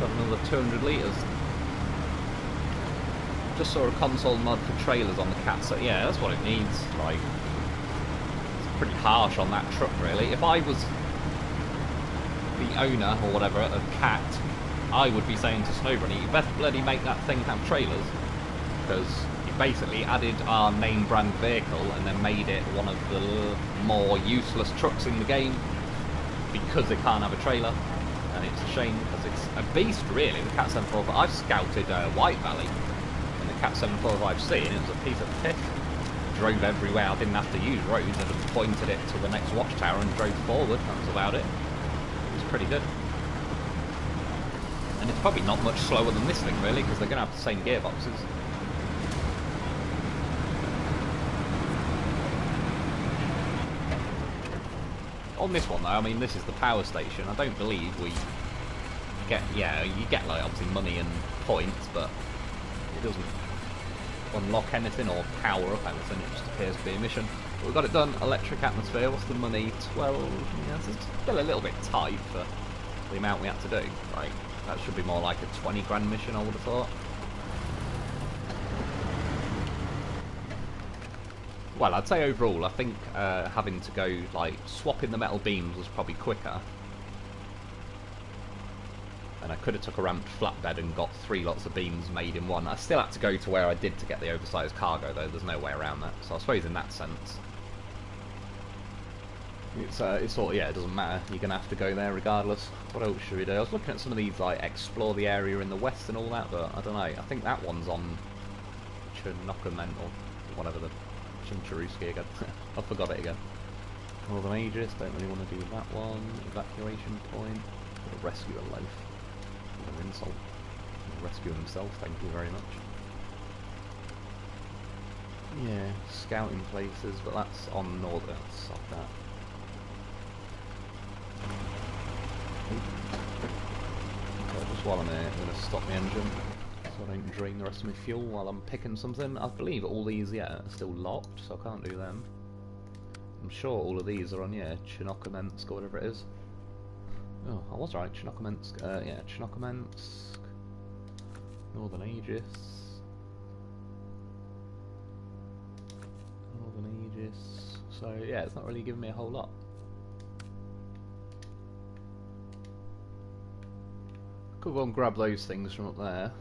got another 200 litres. Just saw a console mod for trailers on the Cat, so yeah, that's what it needs. Like, it's pretty harsh on that truck, really. If I was the owner, or whatever, of Cat, I would be saying to SnowRunner, you best bloody make that thing have trailers. because he basically added our name brand vehicle and then made it one of the more useless trucks in the game because it can't have a trailer, and it's a shame because it's a beast really, the Cat 745. I've scouted White Valley and the Cat 745C and it was a piece of piss. Drove everywhere, I didn't have to use roads, I just pointed it to the next watchtower and drove forward, that was about it. It was pretty good. And it's probably not much slower than this thing really, because they're going to have the same gearboxes. On this one though, I mean this is the power station, I don't believe we get, yeah, you get like obviously money and points, but it doesn't unlock anything or power up anything, it just appears to be a mission. But we've got it done. Electric atmosphere, what's the money? 12, yeah, it's still a little bit tight for the amount we had to do. Like, that should be more like a 20 grand mission, I would have thought. Well, I'd say overall, I think having to go, like, swapping the metal beams was probably quicker. And I could have took a ramped flatbed and got 3 lots of beams made in one. I still had to go to where I did to get the oversized cargo though, there's no way around that. So I suppose in that sense, it's sort of, yeah, it doesn't matter, you're going to have to go there regardless. What else should we do? I was looking at some of these, like, explore the area in the west and all that, but I don't know, I think that one's on Chinookament or whatever the Chincharuski again. I forgot it again. Northern Aegis, don't really want to do that one. Evacuation point, got to rescue a loaf. An insult. Rescue himself, thank you very much. Yeah, scouting places, but that's on northern. Stop that. Okay, just while I'm here, I'm going to stop the engine so I don't drain the rest of my fuel while I'm picking something. I believe all these, yeah, are still locked, so I can't do them. I'm sure all of these are on, yeah, Chinookament or whatever it is. Oh, I was right, Chinookament, yeah, Chinookament, Northern Aegis, Northern Aegis, so yeah, it's not really giving me a whole lot. Could go and grab those things from up there,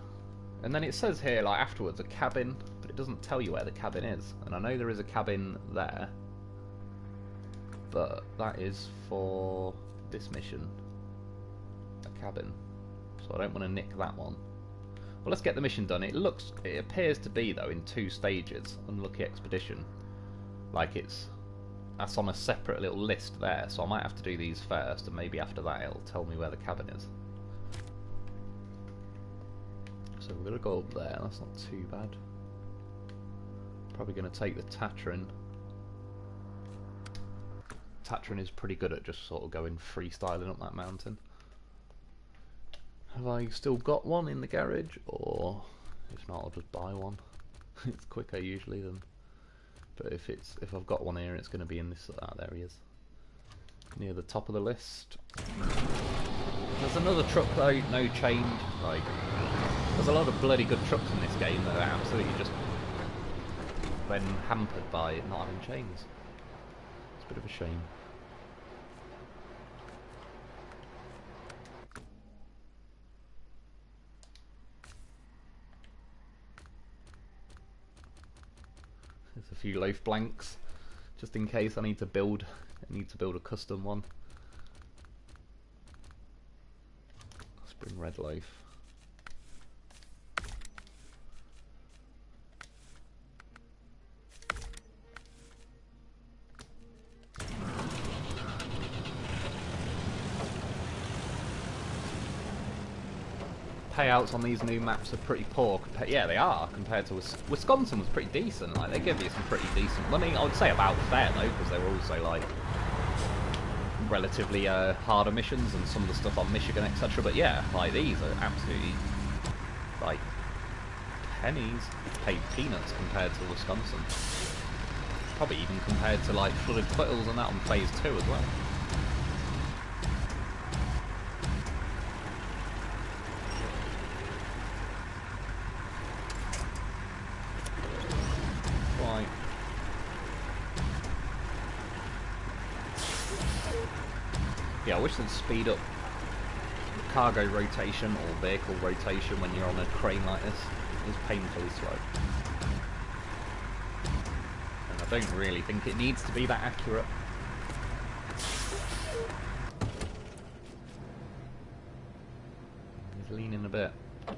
and then it says here, like afterwards, a cabin, but it doesn't tell you where the cabin is, and I know there is a cabin there, but that is for this mission. Cabin, so I don't want to nick that one. Well, let's get the mission done. It appears to be though in 2 stages. Unlucky expedition, like that's on a separate little list there, so I might have to do these first and maybe after that it'll tell me where the cabin is. So we're going to go up there, that's not too bad. Probably going to take the Tatran. Tatran is pretty good at just sort of going freestyling up that mountain. Have I still got one in the garage, or if not I'll just buy one. It's quicker usually than, but if I've got one here it's going to be in this, there he is, near the top of the list. There's another truck though, no change, like, there's a lot of bloody good trucks in this game that are absolutely just been hampered by not having chains. It's a bit of a shame. There's a few loaf blanks, just in case I need to build a custom one. Spring red loaf. Payouts on these new maps are pretty poor. Yeah, they are, compared to Wisconsin was pretty decent. Like, they give you some pretty decent money. I would say about fair though, because they were also like relatively harder missions and some of the stuff on Michigan, etc. But yeah, like these are absolutely like pennies, paid peanuts compared to Wisconsin. Probably even compared to like Flooded Foothills and that on Phase 2 as well. Yeah, I wish they'd speed up cargo rotation or vehicle rotation when you're on a crane like this. It's painfully slow. I don't really think it needs to be that accurate. He's leaning a bit. Try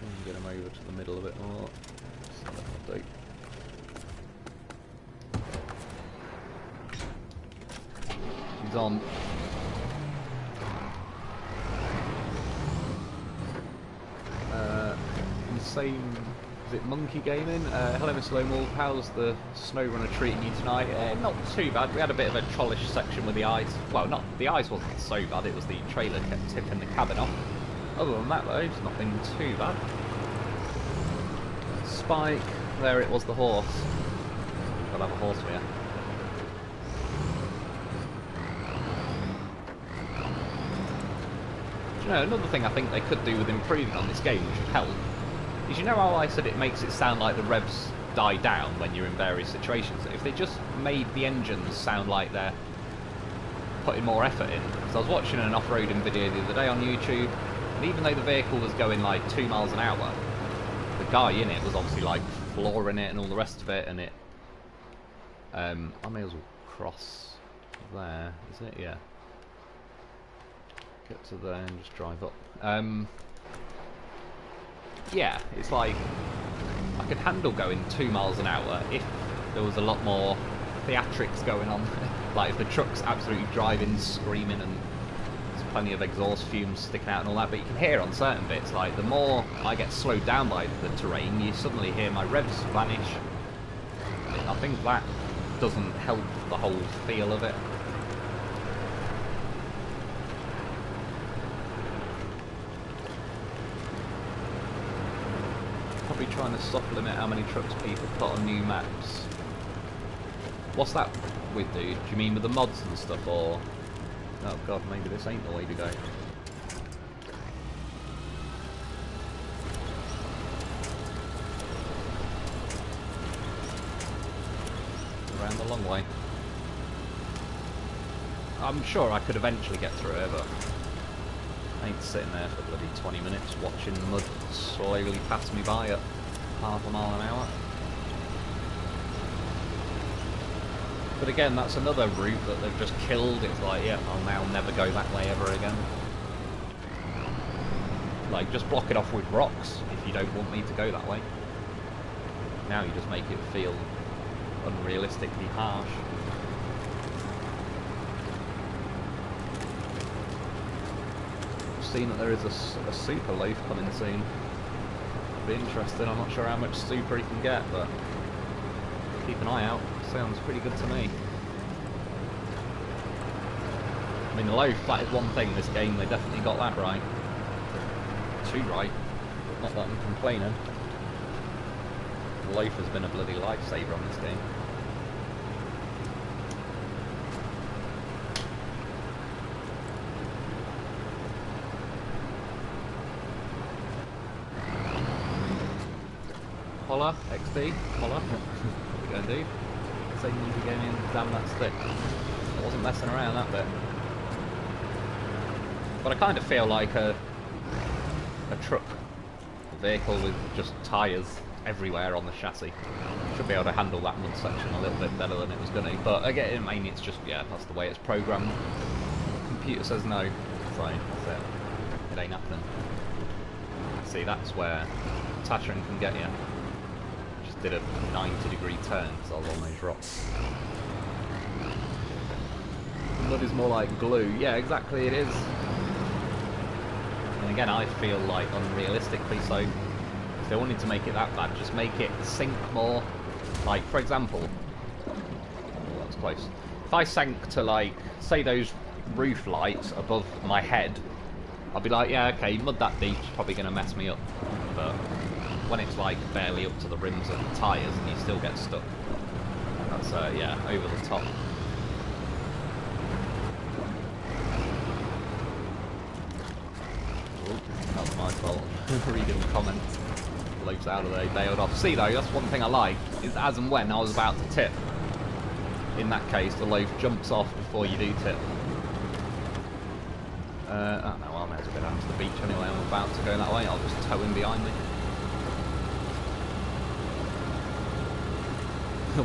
and get him over to the middle a bit more. So that'll do. He's on. Same, is it Monkey Gaming? Hello Mr. Lone Wolf, how's the SnowRunner treating you tonight? Not too bad. We had a bit of a trollish section with the ice. Well, not the ice wasn't so bad, it was the trailer kept tipping the cabin off. Other than that though, it's not been too bad. Spike, there it was, the horse. Gotta have a horse here. Do you know, another thing I think they could do with improving on this game, which would help, is, you know how I said it makes it sound like the revs die down when you're in various situations? If they just made the engines sound like they're putting more effort in. Because I was watching an off-roading video the other day on YouTube, and even though the vehicle was going like 2 miles an hour, the guy in it was obviously like flooring it and all the rest of it, and it... I may as well cross there, is it? Yeah. Get to there and just drive up. Yeah, it's like I could handle going 2 miles an hour if there was a lot more theatrics going on. Like if the truck's absolutely driving, screaming, and there's plenty of exhaust fumes sticking out and all that. But you can hear on certain bits, like the more I get slowed down by the terrain, you suddenly hear my revs vanish. I think that doesn't help the whole feel of it. Probably trying to soft limit how many trucks people put on new maps. What's that with, dude? Do you mean with the mods and stuff, or... Oh god, maybe this ain't the way to go. Around the long way. I'm sure I could eventually get through it, but I ain't sitting there for bloody 20 minutes watching the mud slowly pass me by at half a mile an hour. But again, that's another route that they've just killed. It's like, yeah, I'll now never go that way ever again. Like, just block it off with rocks if you don't want me to go that way. Now you just make it feel unrealistically harsh. Seen that there is a super loaf coming soon. Be interesting. I'm not sure how much super he can get, but keep an eye out. Sounds pretty good to me. I mean, the loaf, that is one thing this game, they definitely got that right. Too right. Not that I'm complaining. The loaf has been a bloody lifesaver on this game. Holla, XD, holla. What are we going to do? Same Monkey Gaming, damn that stick. I wasn't messing around that bit. But I kind of feel like a truck, a vehicle with just tyres everywhere on the chassis. Should be able to handle that mud section a little bit better than it was going to. But again, I mean, it's just, yeah, that's the way it's programmed. The computer says no, so that's it. It ain't happening. See, that's where Tatron can get you. Just did a 90-degree turn because I was on those rocks. The mud is more like glue. Yeah, exactly, it is. And again, I feel like unrealistically so. If they wanted to make it that bad, just make it sink more. Like, for example, oh, that's close. If I sank to, like, say those roof lights above my head, I'd be like, yeah, okay, mud that deep's probably going to mess me up. But when it's like barely up to the rims of the tyres and you still get stuck, that's, yeah, over the top. That was my fault. Reading the comments. Loads out of there, bailed off. See though, that's one thing I like, is as and when I was about to tip, in that case the loaf jumps off before you do tip. I don't know, I may as well go down to the beach anyway. I'm about to go that way, I'll just tow him behind me.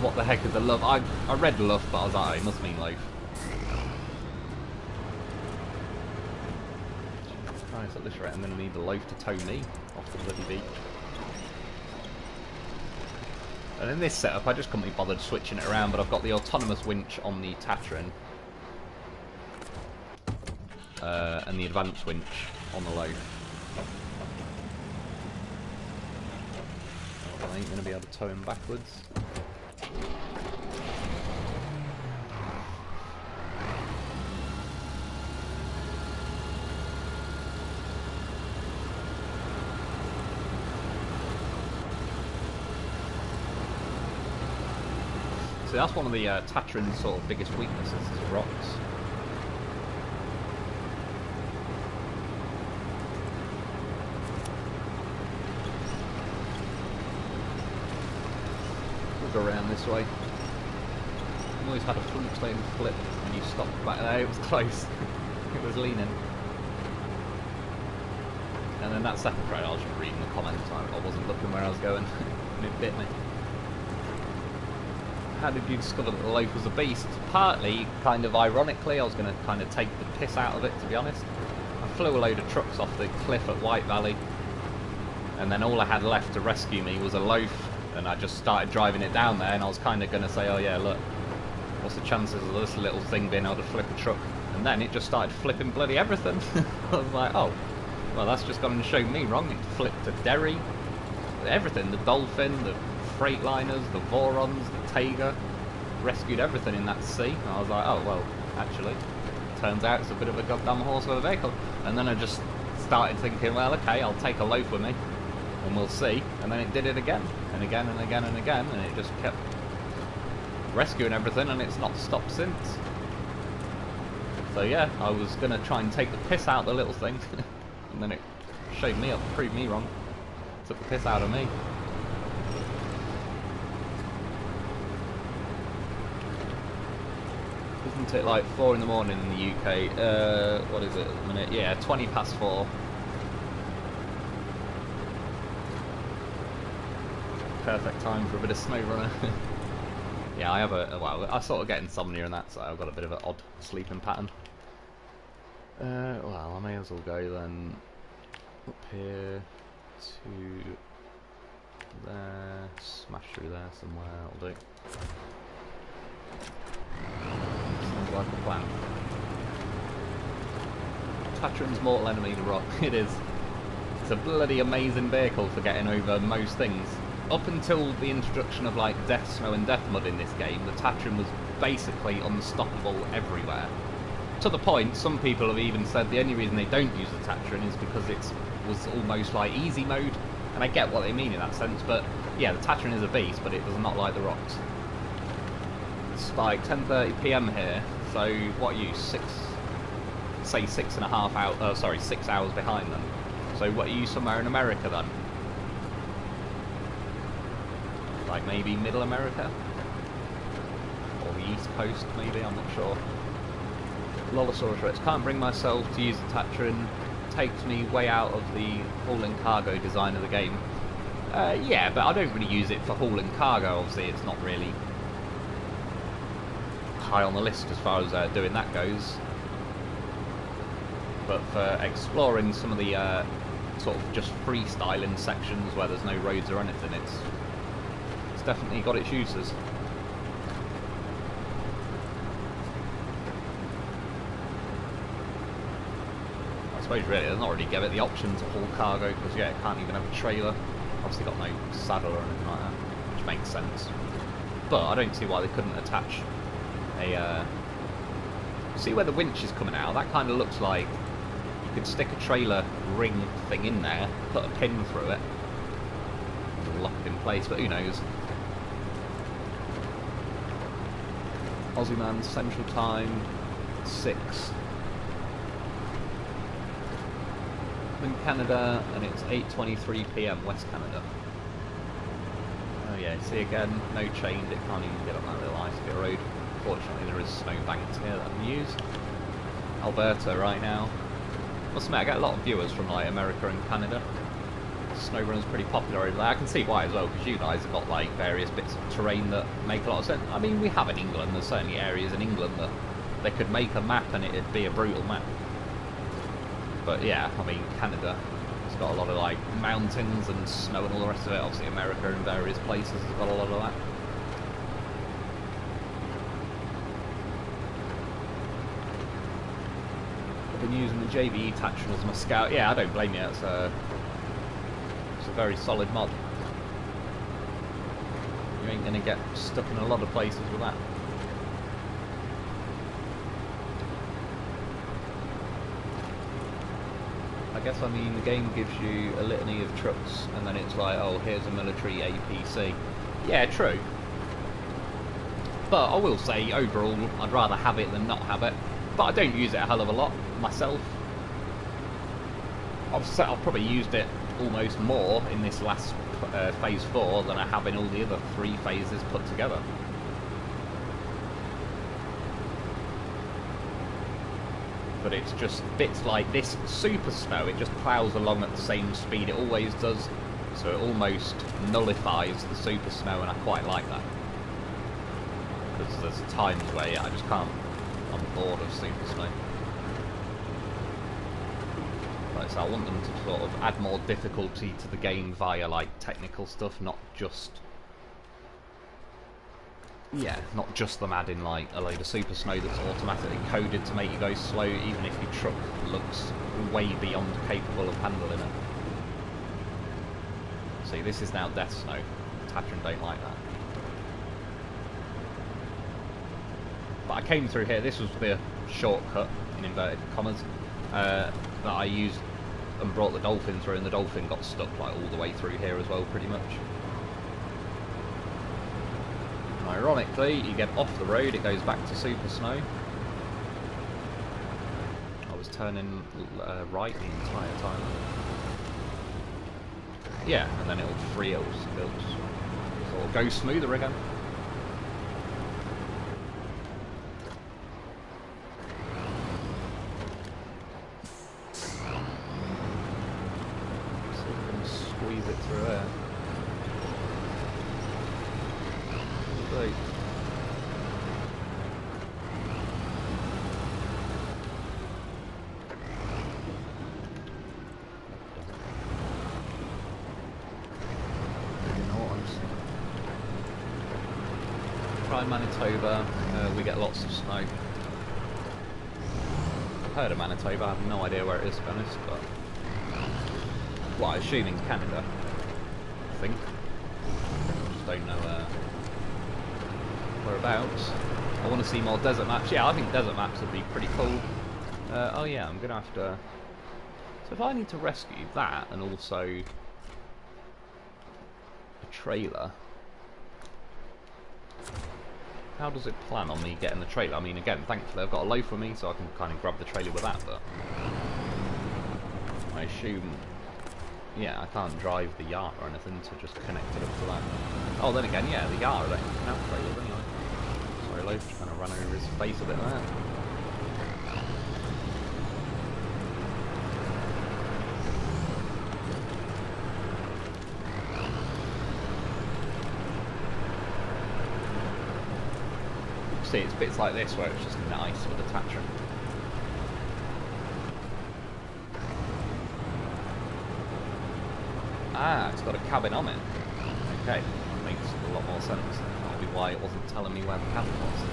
What the heck is a loaf? I read loaf, but I was like, oh, it must mean loaf. Christ, at this rate, I'm going to need a loaf to tow me off the bloody beach. And in this setup, I just couldn't be bothered switching it around, but I've got the autonomous winch on the Tatran. And the advanced winch on the loaf. I ain't going to be able to tow him backwards. So that's one of the Tatran's sort of biggest weaknesses, is rocks. We'll go around this way. I've always had a front plane flip when you stop back there. It was close. It was leaning. And then that second crowd, I was just reading the comments. I wasn't looking where I was going, and it bit me. How did you discover that the loaf was a beast? Partly, kind of ironically, I was going to kind of take the piss out of it, to be honest. I flew a load of trucks off the cliff at White Valley, and then all I had left to rescue me was a loaf, and I just started driving it down there, and I was kind of going to say, oh yeah, look, what's the chances of this little thing being able to flip a truck? And then it just started flipping bloody everything. I was like, oh, well, that's just going to show me wrong. It flipped a derry, everything, the dolphin, the Freightliners, the Vorons, the Taiga, rescued everything in that sea. And I was like, oh well, actually, turns out it's a bit of a goddamn horse of a vehicle. And then I just started thinking, well, okay, I'll take a loaf with me, and we'll see. And then it did it again, and again, and again, and again, and it just kept rescuing everything, and it's not stopped since. So yeah, I was gonna try and take the piss out of the little thing, and then it showed me up, proved me wrong, took the piss out of me. Isn't it like 4 in the morning in the UK? What is it at the minute? Yeah, 20 past 4. Perfect time for a bit of SnowRunner. Yeah, I have well, I sort of get insomnia and that, so I've got a bit of an odd sleeping pattern. Well, I may as well go then up here to there, smash through there somewhere, I'll do. Sounds like a plan. Tatran's mortal enemy, the rock. It is. It's a bloody amazing vehicle for getting over most things. Up until the introduction of like death snow and death mud in this game, the Tatran was basically unstoppable everywhere. To the point, some people have even said the only reason they don't use the Tatran is because it was almost like easy mode, and I get what they mean in that sense, but yeah, the Tatran is a beast, but it does not like the rocks. It's like 10:30 PM here, so what are you, 6 hours behind them. So what are you, somewhere in America then? Like maybe Middle America? Or the East Coast maybe, I'm not sure. Lolosaurus Rex, can't bring myself to use the Tatran, takes me way out of the hauling cargo design of the game. Yeah, but I don't really use it for hauling cargo, obviously it's not really high on the list as far as doing that goes. But for exploring some of the sort of just freestyling sections where there's no roads or anything, it's definitely got its uses. I suppose really doesn't already give it the option to haul cargo because yeah, it can't even have a trailer. Obviously got no saddle or anything like that, which makes sense. But I don't see why they couldn't attach a see where the winch is coming out, that kind of looks like you could stick a trailer ring thing in there, put a pin through it and lock it in place, but who knows. Aussie man, Central Time 6 in Canada, and it's 8:23 PM West Canada. Oh yeah, see again, no change, it can't even get on that little ice road. Fortunately there is snow banks here that I can use. Alberta right now. Must admit, I get a lot of viewers from like America and Canada. SnowRunner's pretty popular over there. I can see why as well, because you guys have got like various bits of terrain that make a lot of sense. I mean, we have in England, there's certainly areas in England that they could make a map and it'd be a brutal map. But yeah, I mean, Canada, it's got a lot of like mountains and snow and all the rest of it. Obviously America and various places have got a lot of that. I've been using the JVE Tatron as my scout. Yeah, I don't blame you, it's a very solid mod. You ain't gonna get stuck in a lot of places with that. I guess, I mean, the game gives you a litany of trucks and then it's like, oh, here's a military APC. Yeah, true. But I will say, overall, I'd rather have it than not have it. But I don't use it a hell of a lot myself. I've probably used it almost more in this last phase 4 than I have in all the other 3 phases put together. But it's just bits like this super snow, it just ploughs along at the same speed it always does, so it almost nullifies the super snow, and I quite like that. Because there's times where I just can't, I'm bored of super snow. Right, so I want them to sort of add more difficulty to the game via like technical stuff, not just... yeah, not just them adding like a load of super snow that's automatically coded to make you go slow, even if your truck looks way beyond capable of handling it. See, this is now death snow. Tatron don't like that. But I came through here, this was the shortcut, in inverted commas, that I used and brought the dolphin through, and the dolphin got stuck like all the way through here as well, pretty much. Ironically, you get off the road, it goes back to super snow. I was turning right the entire time. Yeah, and then it'll free it'll sort of go smoother again. So we can squeeze it through there. Right. Try Manitoba, we get lots of snow. I've heard of Manitoba, I have no idea where it is to be honest, but... well, I assume in Canada, I think. I just don't know whereabouts. I want to see more desert maps. Yeah, I think desert maps would be pretty cool. Oh yeah, I'm going to have to... so if I need to rescue that and also a trailer, how does it plan on me getting the trailer? I mean, again, thankfully I've got a loaf with me, so I can kind of grab the trailer with that, but I assume... yeah, I can't drive the Yara or anything to just connect it up to that. Oh, then again, yeah, the Yara, they can have trailers anyway. Sorry, Loaf, trying to run over his face a bit there. See, it's bits like this where it's just nice with the Tatron. Ah, it's got a cabin on it. Okay, that makes a lot more sense. That'll be why it wasn't telling me where the cabin was.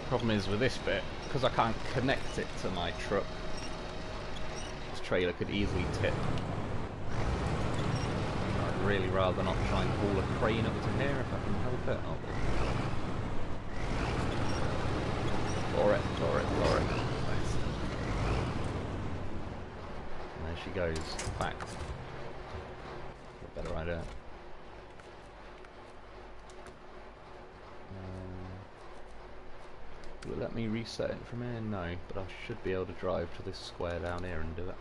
Problem is with this bit, because I can't connect it to my truck, this trailer could easily tip. I'd really rather not try and haul a crane up to here if I can help it. Oh, floor it, floor it, floor it. Nice. And there she goes. In fact, a better idea. Will it let me reset it from here? No, but I should be able to drive to this square down here and do it.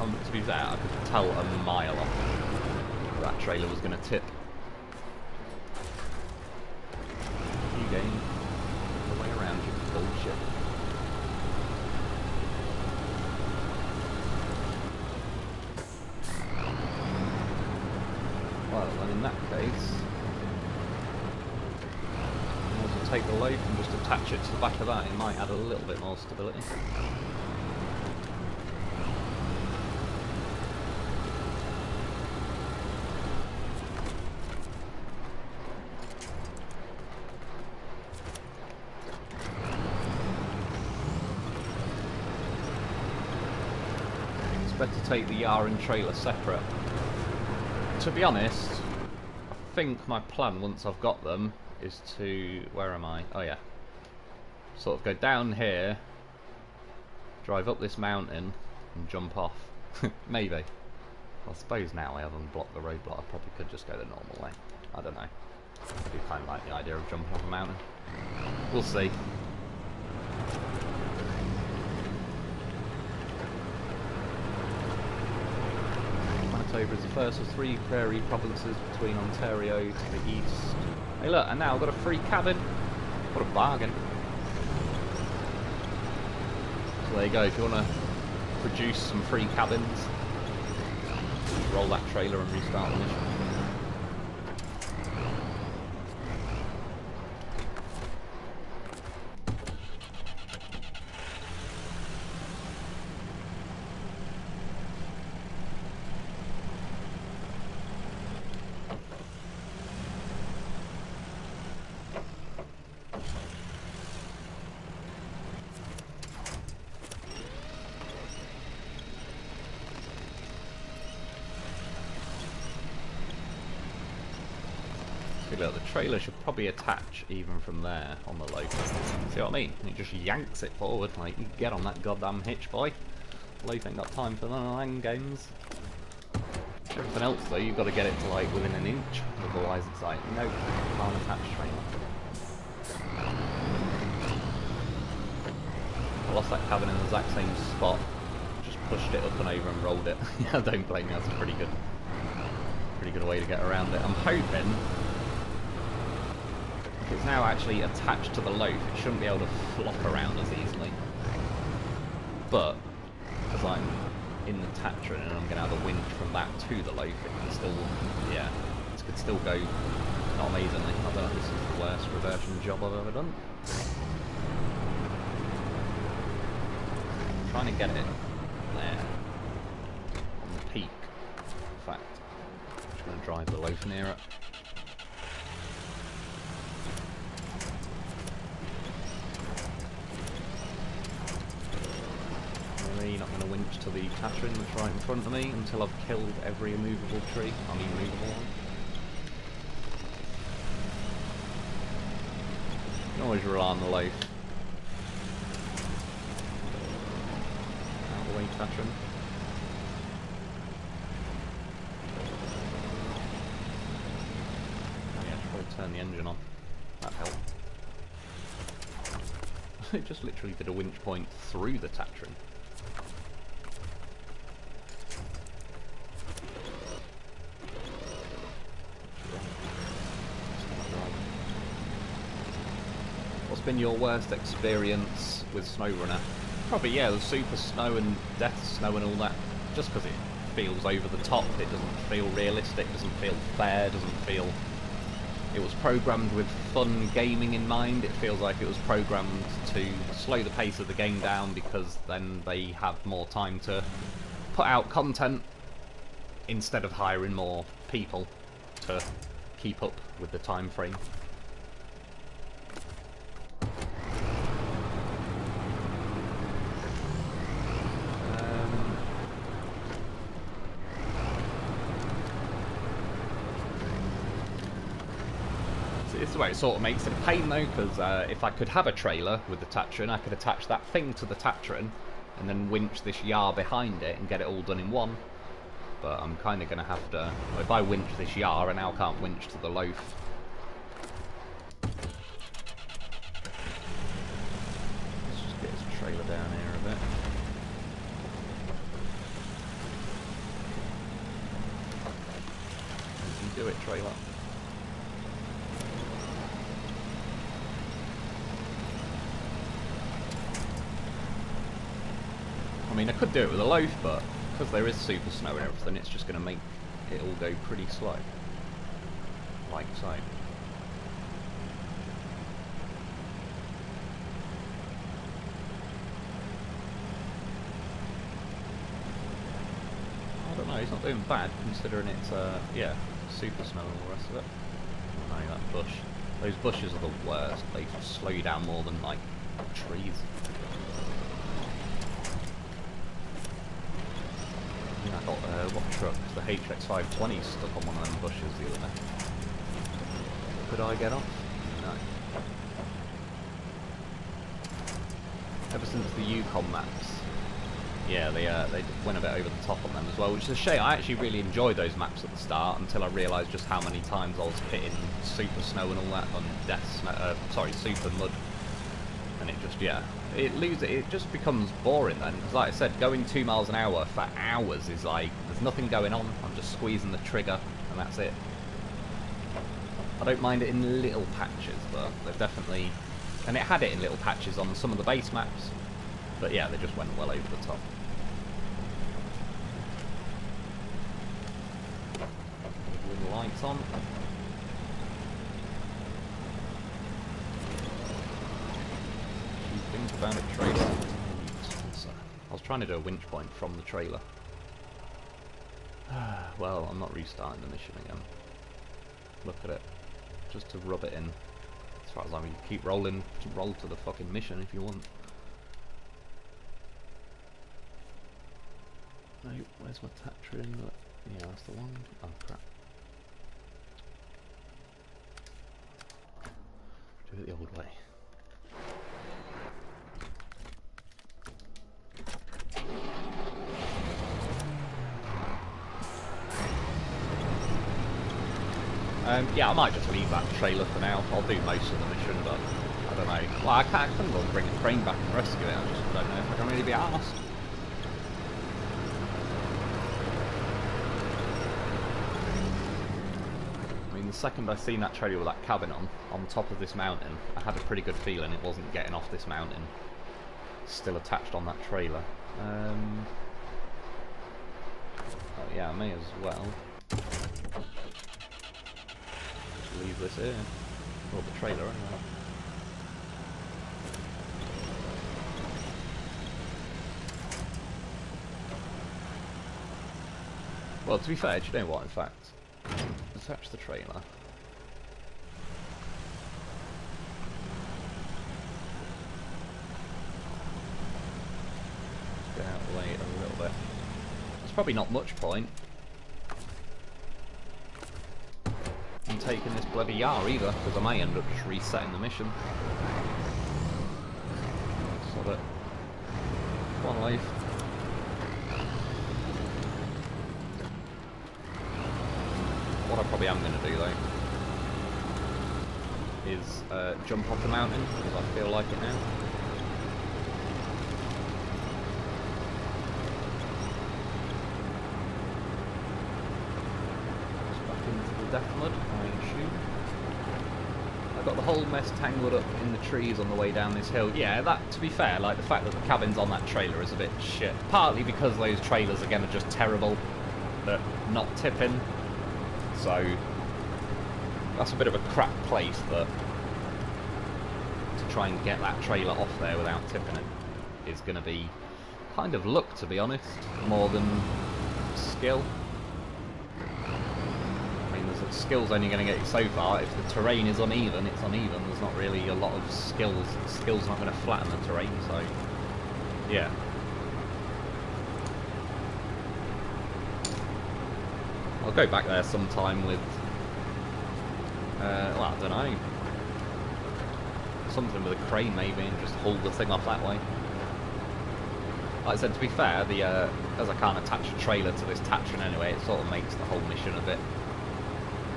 To be fair, I could tell a mile off that trailer was going to tip. You game the way around you bullshit. Well, then in that case, I might as well take the loaf and just attach it to the back of that. It might add a little bit more stability. Better take the yard and trailer separate. To be honest, I think my plan once I've got them is to... where am I? Oh yeah. Sort of go down here, drive up this mountain and jump off. Maybe. I suppose now I haven't blocked the roadblock, I probably could just go the normal way. I don't know. I do kind of like the idea of jumping off a mountain. We'll see. Manitoba is the first of 3 prairie provinces between Ontario to the east. Hey look, and now I've got a free cabin. What a bargain. So there you go, if you want to produce some free cabins, roll that trailer and restart the mission. Look, the trailer should probably attach even from there on the loaf. See what I mean? It just yanks it forward, like, you get on that goddamn hitch, boy. Loaf ain't got time for none of them games. Everything else though, you've got to get it to like within an inch, otherwise it's like, no, can't attach trailer. I lost that cabin in the exact same spot, just pushed it up and over and rolled it. Yeah, don't blame me, that's a pretty good way to get around it. I'm hoping it's now actually attached to the loaf, it shouldn't be able to flop around as easily. But, because I'm in the Tatran and I'm going to have a winch from that to the loaf, it can still, yeah, it could still go not amazingly. I don't know if this is the worst reversion job I've ever done. I'm trying to get it there, on the peak. In fact, I'm just going to drive the loaf near it. Not going to winch to the Tatran that's right in front of me until I've killed every immovable tree. I mean, movable one. You can always rely on the loaf. Out of the way, Tatran. Oh yeah, should probably turn the engine on. That helped. It just literally did a winch point through the Tatran. Been your worst experience with SnowRunner? Probably, yeah, the super snow and death snow and all that. Just because it feels over the top, it doesn't feel realistic, doesn't feel fair, doesn't feel... It was programmed with fun gaming in mind. It feels like it was programmed to slow the pace of the game down because then they have more time to put out content instead of hiring more people to keep up with the time frame. It's the way it sort of makes it a pain though, because if I could have a trailer with the Tatran, I could attach that thing to the Tatran and then winch this yard behind it and get it all done in one. But I'm kind of going to have to, well, if I winch this yard, I now can't winch to the loaf. Let's just get his trailer down here a bit. Do it, trailer. I mean, I could do it with a loaf, but because there is super snow and everything, it's just going to make it all go pretty slow. Like so. I don't know, he's not doing bad considering it's, yeah, super snow and all the rest of it. Oh no, that bush. Those bushes are the worst. They slow you down more than, like, trees. I got, what truck? The HX520 stuck on one of them bushes the other day. Could I get off? No. Ever since the Yukon maps, yeah, they went a bit over the top on them as well, which is a shame. I actually really enjoyed those maps at the start until I realised just how many times I was hitting super snow and all that on super mud, and it just, yeah, it just becomes boring then, because like I said, going 2 miles an hour for hours is like, there's nothing going on, I'm just squeezing the trigger, and that's it. I don't mind it in little patches, but they've definitely, and it had it in little patches on some of the base maps, but yeah, they just went well over the top. With the lights on. Think about it, trailer. I was trying to do a winch point from the trailer. Well, I'm not restarting the mission again. Look at it. Just to rub it in. As far as I mean, keep rolling, roll to the fucking mission if you want. No, where's my Tatrin? Yeah, that's the one. Oh crap. Do it the old way. Yeah, I might just leave that trailer for now. I'll do most of the mission, but I don't know. Well, I couldn't go and bring a crane back and rescue it. I just don't know if I can really be arsed. I mean, the second I seen that trailer with that cabin on top of this mountain, I had a pretty good feeling it wasn't getting off this mountain. Still attached on that trailer. Oh yeah, I may as well. Leave this here. Or the trailer anyway. Well, to be fair, do you know what, in fact? Attach the trailer. Get out of the way a little bit. There's probably not much point in taking this bloody yar either, because I may end up just resetting the mission. So that, come on, leave. What I probably am going to do though is jump off the mountain, because I feel like it now. Death mud, I assume. I got the whole mess tangled up in the trees on the way down this hill. Yeah, that, to be fair, like the fact that the cabin's on that trailer is a bit shit. Partly because those trailers again are just terrible at not tipping. So that's a bit of a crap place, but to try and get that trailer off there without tipping it is going to be kind of luck, to be honest, more than skill. Skill's only going to get you so far. If the terrain is uneven, it's uneven. There's not really a lot of skills. The skill's not going to flatten the terrain, so yeah. I'll go back there sometime with, well, I don't know, something with a crane maybe, and just haul the thing off that way. Like I said, to be fair, the as I can't attach a trailer to this Tatrin anyway, it sort of makes the whole mission a bit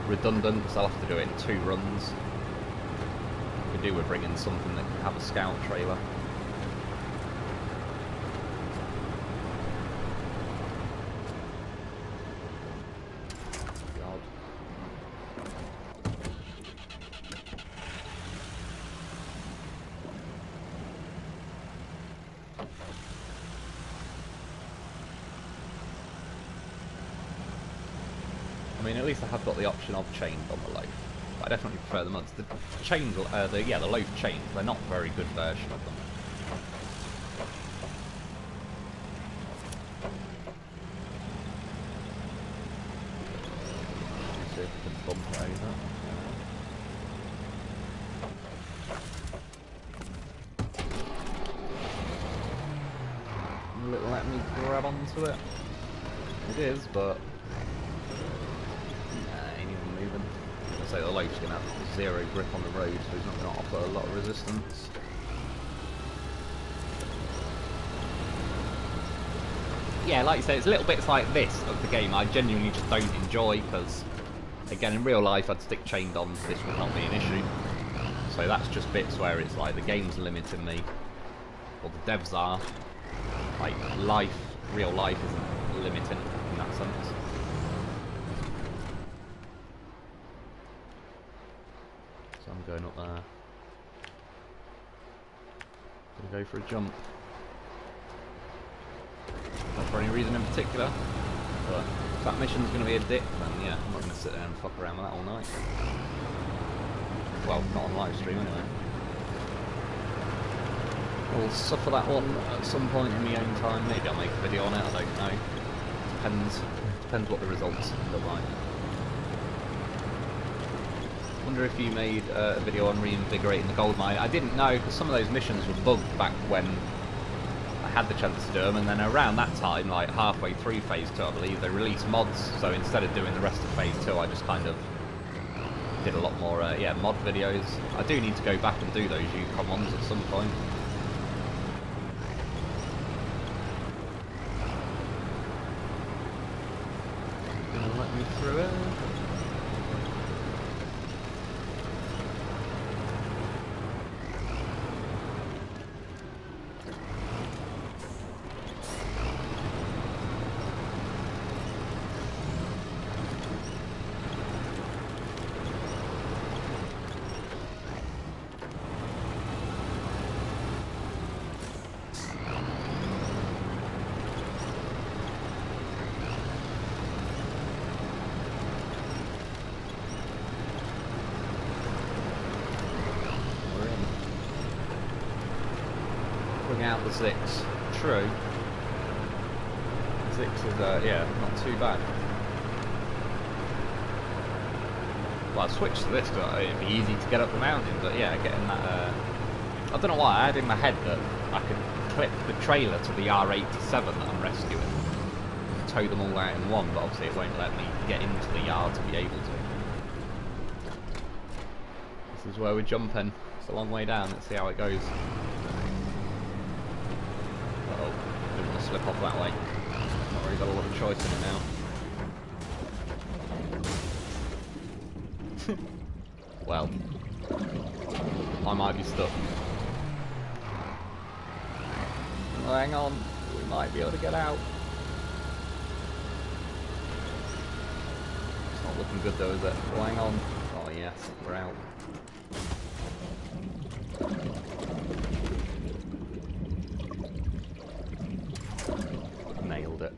redundant, because I'll have to do it in 2 runs. Could do with bringing something that can have a scout trailer. God. mean, at least I have got the option of chained on the loaf. But I definitely prefer the mods. The chained, the loaf chains, they're not a very good version of them. Let's see if we can bump it over. Will it let me grab onto it? It is, but nah, ain't even moving. I say the loaf's gonna have zero grip on the road, so he's not gonna offer a lot of resistance. Yeah, like you say, it's little bits like this of the game I genuinely just don't enjoy, because again, in real life I'd stick chained on, this would not be an issue. So that's just bits where it's like the game's limiting me, or the devs are. Like life, real life isn't limiting in that sense. So I'm going up there. Gonna go for a jump. Not for any reason in particular, but if that mission's going to be a dip, then yeah, I'm not going to sit there and fuck around with that all night. Well, not on live stream anyway. I'll suffer that one at some point in my own time. Maybe I'll make a video on it, I don't know. Depends what the results look like. Wonder if you made a video on reinvigorating the gold mine. I didn't know, because some of those missions were bugged back when I had the chance to do them, and then around that time, like halfway through Phase 2 I believe, they released mods, so instead of doing the rest of Phase 2 I just kind of did a lot more yeah, mod videos. I do need to go back and do those Yukon ones at some point. Gonna let me through it. Out the 6. True. 6 is, yeah, not too bad. Well, I switched to this because it'd be easy to get up the mountain, but yeah, getting that, I don't know why, I had in my head that I could clip the trailer to the R87 that I'm rescuing, tow them all out in one, but obviously it won't let me get into the yard to be able to. This is where we're jumping. It's a long way down, let's see how it goes. Didn't want to slip off that way. Not really got a lot of choice in it now. Well, I might be stuck. Oh, hang on, we might be able to get out. It's not looking good though, is it? Oh, hang on. Oh yes, we're out. Nailed it.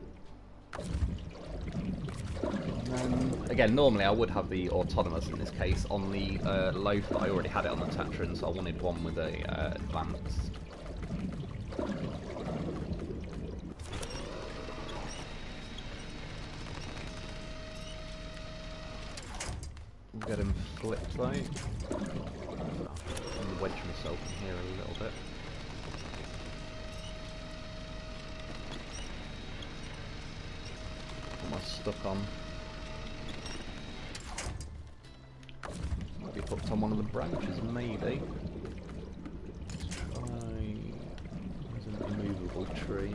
Again, normally I would have the autonomous in this case on the loaf, but I already had it on the Tatran, so I wanted one with a advanced. We'll get him flipped though. I'm going to wedge myself in here a little bit. Stuck on. Might be hooked on one of the branches, maybe. Let's try. There's an immovable tree.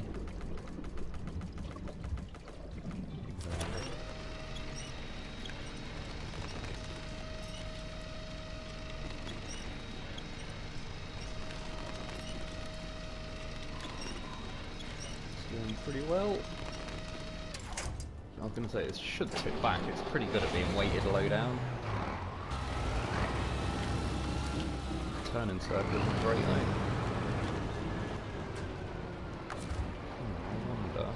It's going pretty well. I was going to say, it should tip back, it's pretty good at being weighted low down. Turning circles is great though. I wonder.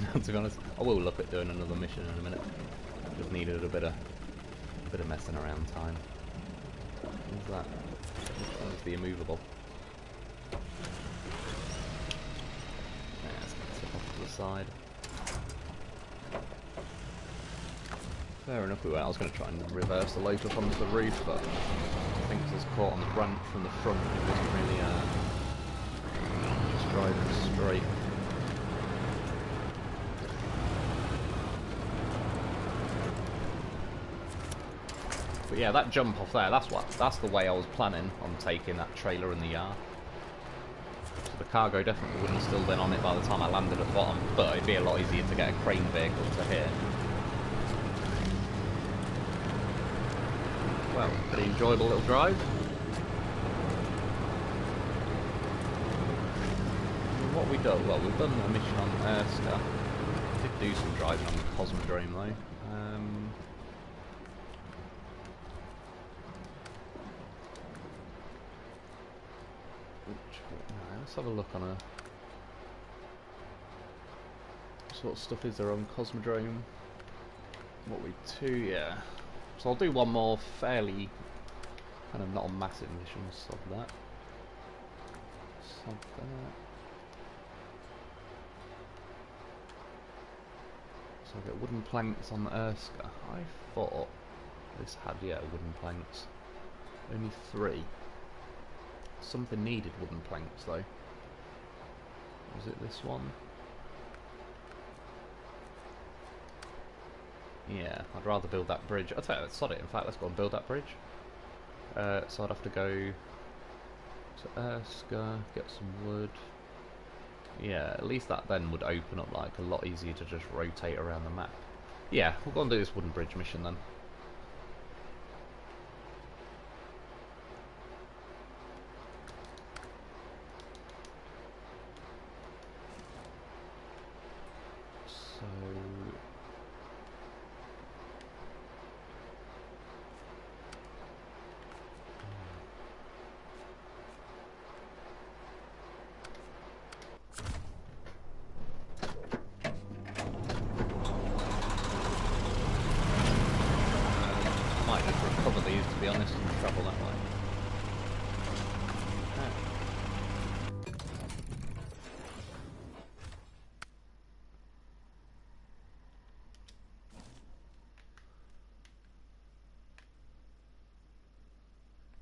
now, to be honest. I will look at doing another mission in a minute. Just needed a bit of messing around time. What's that? That was the immovable. Yeah, let's tip off to the side. Fair enough, we went. I was going to try and reverse the loaf up onto the roof, but I think it was caught on the branch from the front. It wasn't really just driving straight. But yeah, that jump off there, that's the way I was planning on taking that trailer in the yard. So the cargo definitely wouldn't have still been on it by the time I landed at the bottom, but it'd be a lot easier to get a crane vehicle to here. Well, pretty enjoyable little drive. What we done? Well, we've done a mission on Erska. Did do some driving on the Cosmodrome though. Let's have a look on what sort of stuff is there on Cosmodrome. What we do, yeah. So I'll do one more fairly, kind of not a massive mission, sub that. Sub that. So I get wooden planks on Erska. I thought this had, yeah, wooden planks. Only 3. Something needed wooden planks though. Was it this one? Yeah, I'd rather build that bridge. I'll tell you, sod it, in fact, let's go and build that bridge. So I'd have to go to Erska, get some wood. Yeah, at least that then would open up like a lot easier to just rotate around the map. Yeah, we'll go and do this wooden bridge mission then. To be honest, and travel that way.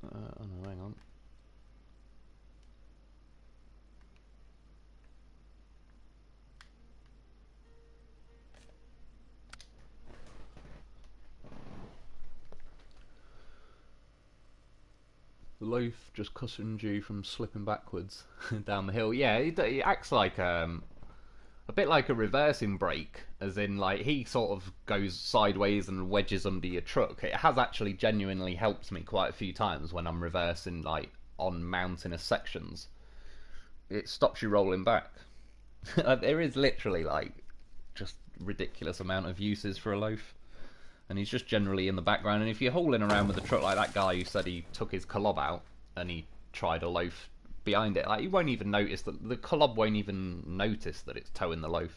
Oh no, hang on. The loaf just cushioned you from slipping backwards down the hill. Yeah, he acts like a bit like a reversing brake, as in like he sort of goes sideways and wedges under your truck. It has actually genuinely helped me quite a few times when I'm reversing like on mountainous sections. It stops you rolling back. There is literally like just ridiculous amount of uses for a loaf. And he's just generally in the background, and if you're hauling around with a truck like that guy who said he took his colob out and he tried a loaf behind it, like he won't even notice that the colob won't even notice that it's towing the loaf.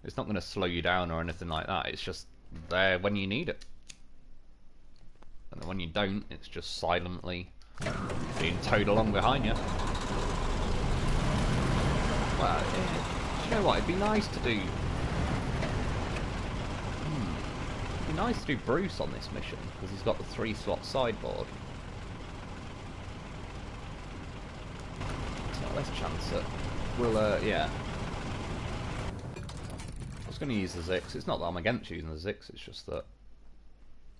It's not going to slow you down or anything like that. It's just there when you need it, and then when you don't, it's just silently being towed along behind you. Well, you know what? It'd be nice to do. Nice to do Bruce on this mission because he's got the 3-slot sideboard. So let's chance it. We'll yeah. I was going to use the Zix. It's not that I'm against using the Zix. It's just that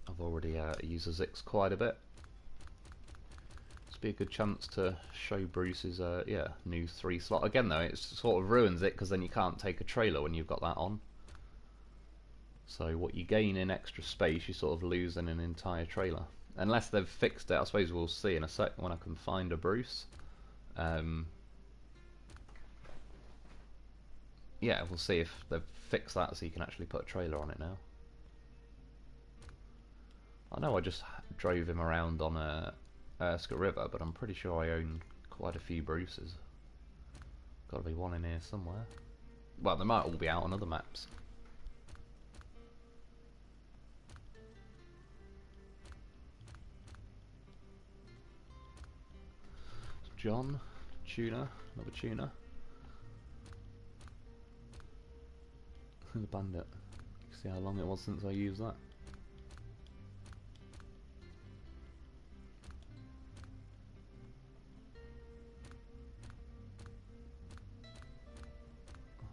I've already used the Zix quite a bit. This would be a good chance to show Bruce's yeah, new 3-slot. Again though, it sort of ruins it because then you can't take a trailer when you've got that on. So what you gain in extra space, you sort of lose in an entire trailer. Unless they've fixed it, I suppose we'll see in a sec when I can find a Bruce. Yeah, we'll see if they've fixed that so you can actually put a trailer on it now. I know I just drove him around on a Erska River, but I'm pretty sure I own quite a few Bruces. Got to be one in here somewhere. Well, they might all be out on other maps. John, tuna, another tuna. The bandit. See how long it was since I used that.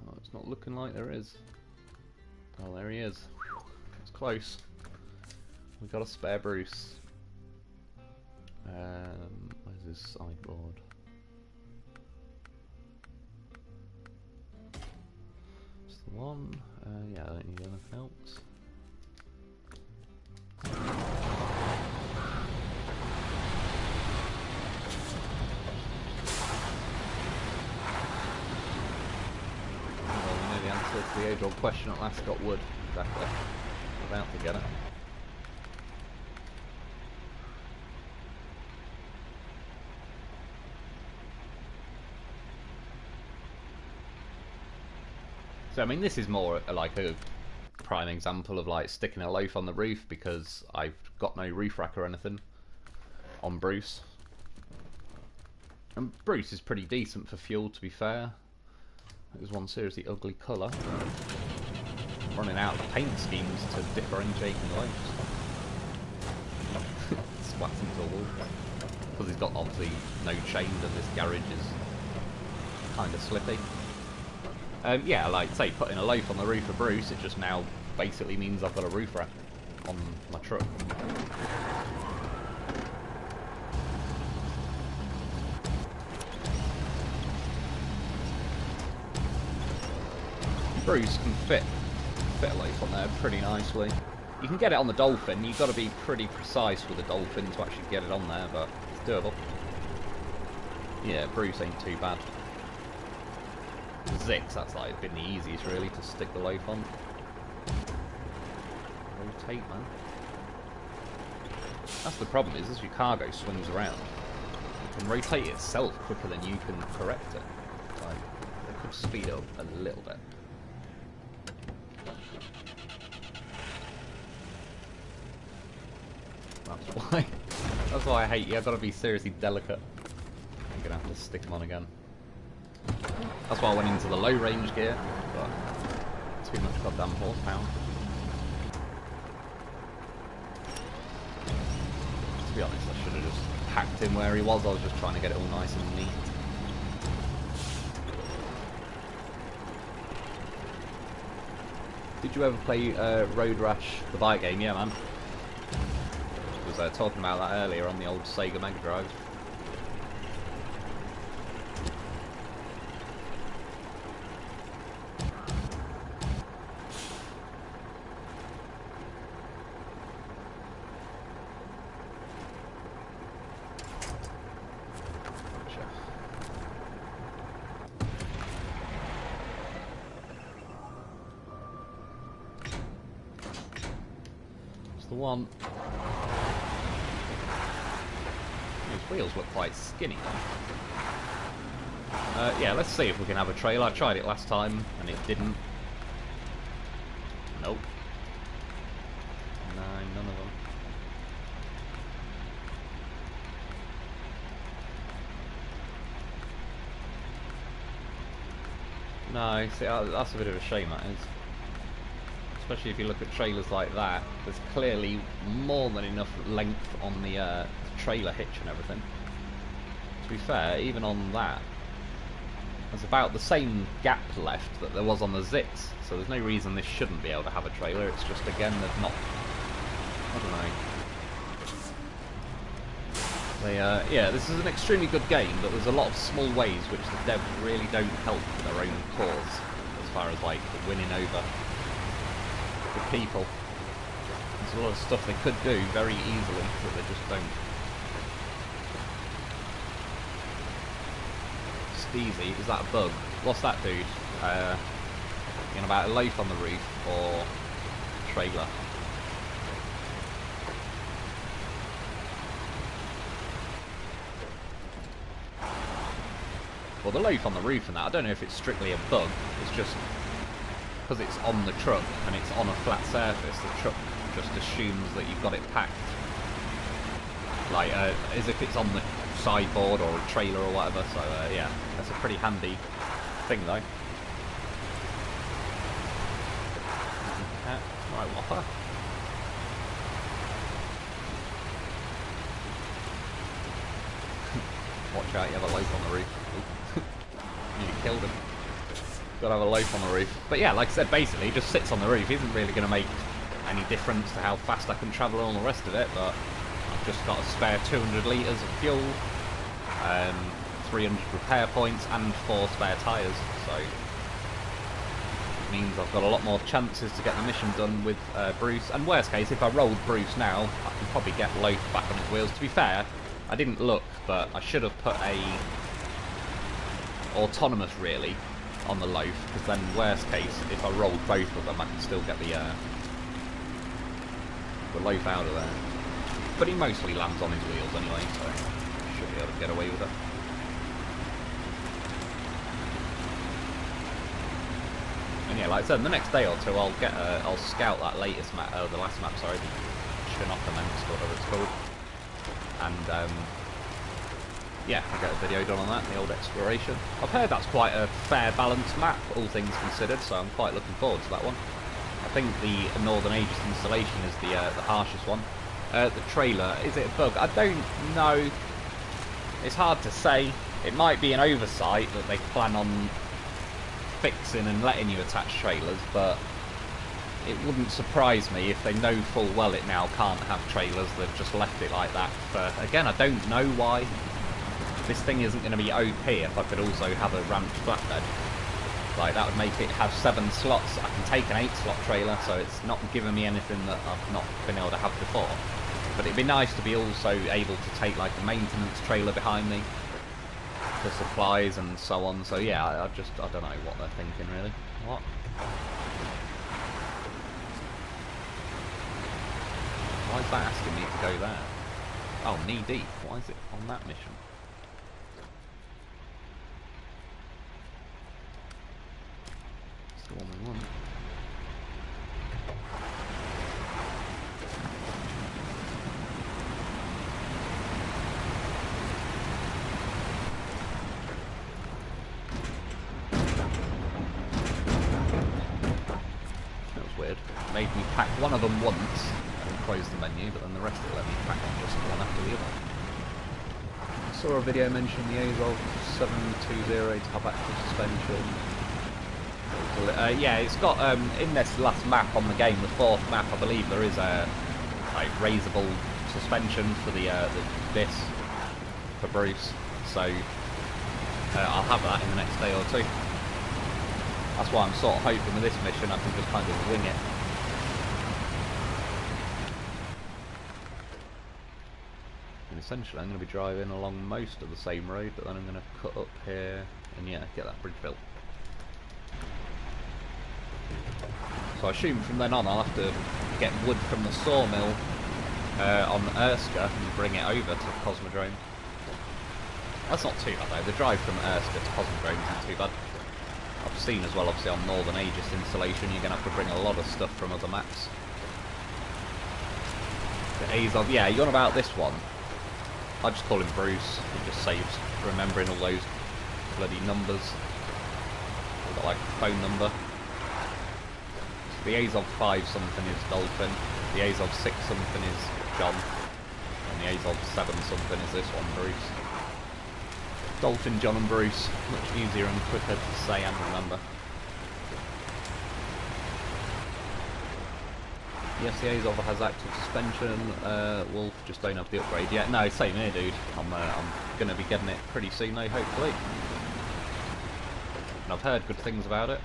Oh, it's not looking like there is. Oh, there he is. It's close. We got a spare Bruce. Where's his sideboard? It's the one. Yeah, I don't need anything else. Well, we know the answer to the age-old question at last. Got wood. Exactly. About to get it. So I mean, this is more like a prime example of like sticking a loaf on the roof because I've got no roof rack or anything on Bruce. And Bruce is pretty decent for fuel, to be fair. It was one seriously ugly colour. Running out of paint schemes to differentiate the loaves. Splats into a wall. Because he's got obviously no chain and this garage is kind of slippy. Yeah, like, say, putting a loaf on the roof of Bruce, it just now basically means I've got a roof rack on my truck. Bruce can fit a loaf on there pretty nicely. You can get it on the Dolphin, you've got to be pretty precise with the Dolphin to actually get it on there, but it's doable. Yeah, Bruce ain't too bad. Zix, that's like been the easiest really to stick the loaf on. Rotate, man. That's the problem, is as your cargo swings around, it can rotate itself quicker than you can correct it. Like, it could speed up a little bit. That's why I hate you. I've got to be seriously delicate. I'm gonna have to stick them on again. That's why I went into the low range gear, but too much goddamn horsepower. To be honest, I should have just packed him where he was. I was just trying to get it all nice and neat. Did you ever play Road Rash, the bike game? Yeah, man. I was talking about that earlier on the old Sega Mega Drive. It's the one. His wheels look quite skinny though. Yeah, let's see if we can have a trail. I tried it last time and it didn't. Nope. No, none of them. No, see, that's a bit of a shame, that is. Especially if you look at trailers like that, there's clearly more than enough length on the trailer hitch and everything. To be fair, even on that, there's about the same gap left that there was on the Zix, so there's no reason this shouldn't be able to have a trailer. It's just, again, there's not... I don't know. Yeah, this is an extremely good game, but there's a lot of small ways which the devs really don't help their own cause, as far as, like, winning over the people. There's a lot of stuff they could do very easily, but they just don't. Steezy, is that a bug? What's that, dude? You know, about a loaf on the roof or trailer? Well, the loaf on the roof and that, I don't know if it's strictly a bug. It's just because it's on the truck and it's on a flat surface, the truck just assumes that you've got it packed. Like, as if it's on the sideboard or a trailer or whatever. So, yeah, that's a pretty handy thing, though. Right, Whopper. Watch out, you have a loaf on the roof. You killed him. Gotta have a loaf on the roof. But yeah, like I said, basically, he just sits on the roof. He isn't really going to make any difference to how fast I can travel and all the rest of it, but I've just got a spare 200 litres of fuel, 300 repair points, and 4 spare tyres, so it means I've got a lot more chances to get the mission done with Bruce. And worst case, if I rolled Bruce now, I can probably get Loaf back on his wheels. To be fair, I didn't look, but I should have put a autonomous, really, on the Loaf, because then worst case, if I rolled both of them, I can still get the Loaf out of there. But he mostly lands on his wheels anyway, so I should be able to get away with it. And yeah, like I said, in the next day or two, I'll scout that latest map, the last map, sorry, Chinokaments, whatever it's called, and yeah, I'll get a video done on that, the old exploration. I've heard that's quite a fair, balanced map, all things considered, so I'm quite looking forward to that one. I think the Northern Aegis installation is the harshest one. The trailer, is it a bug? I don't know. It's hard to say. It might be an oversight that they plan on fixing and letting you attach trailers, but it wouldn't surprise me if they know full well it now can't have trailers. They've just left it like that for, again, I don't know why. This thing isn't going to be OP if I could also have a ramped flatbed. Like, that would make it have 7 slots. I can take an 8-slot trailer, so it's not giving me anything that I've not been able to have before. But it'd be nice to be also able to take like a maintenance trailer behind me for supplies and so on. So yeah, I don't know what they're thinking really. What? Why is that asking me to go there? Oh, knee deep. Why is it on that mission? It's the one we want. Made me pack one of them once and close the menu, but then the rest of it let me pack them just one after the other. I saw a video mentioning the Azov 720 to have active suspension. Yeah, it's got in this last map on the game, the 4th map, I believe there is a like raisable suspension for the this for Bruce. So I'll have that in the next day or two. That's why I'm sort of hoping with this mission I can just kind of wing it. And essentially I'm going to be driving along most of the same road, but then I'm going to cut up here and yeah, get that bridge built. So I assume from then on I'll have to get wood from the sawmill on Erskine and bring it over to Cosmodrome. That's not too bad though, the drive from Erskine to Cosmodrome isn't too bad. I've seen as well, obviously, on Northern Aegis installation, you're going to have to bring a lot of stuff from other maps. The Azov, yeah, you're on about this one. I just call him Bruce. It just saves remembering all those bloody numbers. We've got like a phone number. So the Azov 5 something is Dolphin. The Azov 6 something is John. And the Azov 7 something is this one, Bruce. Dolphin, John and Bruce, much easier and quicker to say and remember. Yes, the Azov has active suspension, Wolf just don't have the upgrade yet. No, same here dude, I'm going to be getting it pretty soon though, hopefully. And I've heard good things about it.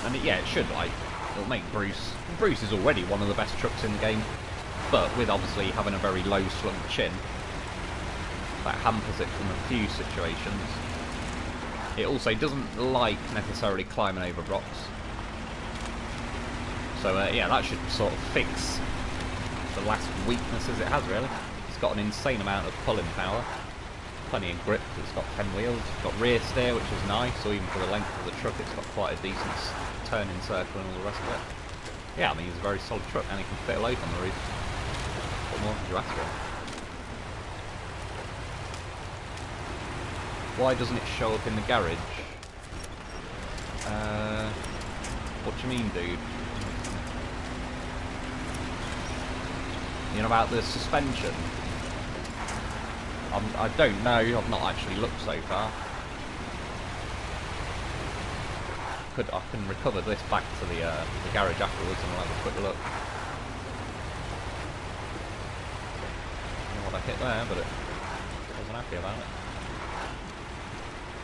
And yeah, it should, like, it'll make Bruce is already one of the best trucks in the game. But with obviously having a very low slung chin, that hampers it from a few situations. It also doesn't like necessarily climbing over rocks. So yeah, that should sort of fix the last weaknesses it has really. It's got an insane amount of pulling power. plenty of grip. It's got 10 wheels. It's got rear steer, which is nice. So even for the length of the truck, it's got quite a decent turning circle and all the rest of it. Yeah, I mean, it's a very solid truck, and it can fit a load on the roof. What more could you ask for? Why doesn't it show up in the garage? What do you mean, dude? You know about the suspension? I don't know, I've not actually looked so far. I can recover this back to the garage afterwards and we'll have a quick look. I don't know what I hit there, but I wasn't happy about it.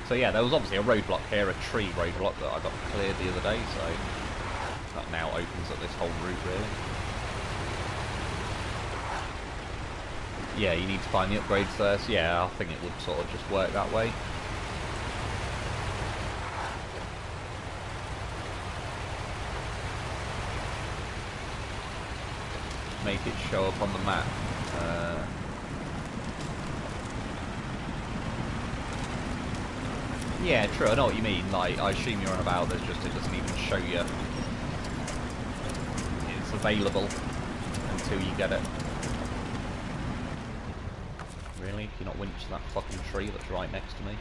So yeah, there was obviously a roadblock here, a tree roadblock that I got cleared the other day, so that now opens up this whole route really. Yeah, you need to find the upgrades first. Yeah, I think it would sort of just work that way. Make it show up on the map. Yeah, true, I know what you mean. Like, I assume you're on about there's just, it doesn't even show you it's available until you get it. Really? Can you not winch that fucking tree that's right next to me?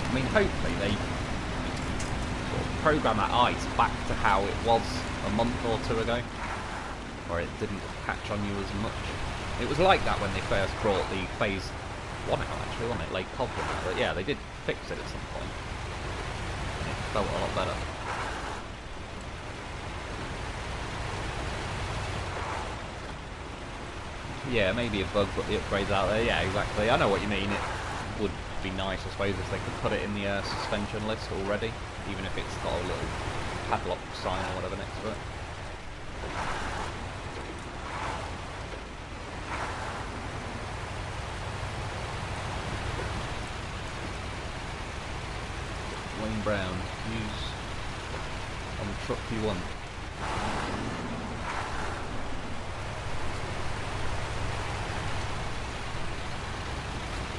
I mean, hopefully they sort of program that ice back to how it was a month or two ago, where it didn't catch on you as much. It was like that when they first brought the Phase 1 out, actually, wasn't it? Lake Cobham. But yeah, they did fix it at some point. And it felt a lot better. Yeah, maybe a bug, but the upgrades out there. Yeah, exactly. I know what you mean. It would be nice, I suppose, if they could put it in the suspension list already, even if it's got a little padlock sign or whatever next to it. Wayne Brown, use on the truck you want.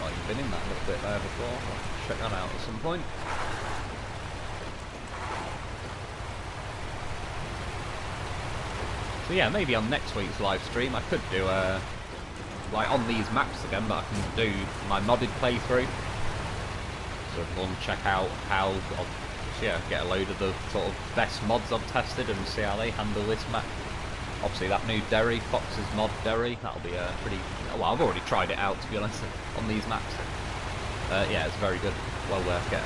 I've been in that little bit there before. I'll check that out at some point. So yeah, maybe on next week's live stream I could do like on these maps again, but I can do my modded playthrough. So everyone check out how I'll get a load of the sort of best mods I've tested and see how they handle this map. Obviously that new Derry, Fox's mod Derry, that'll be pretty... Well, I've already tried it out, to be honest, on these maps. Yeah, it's very good. Well worth getting.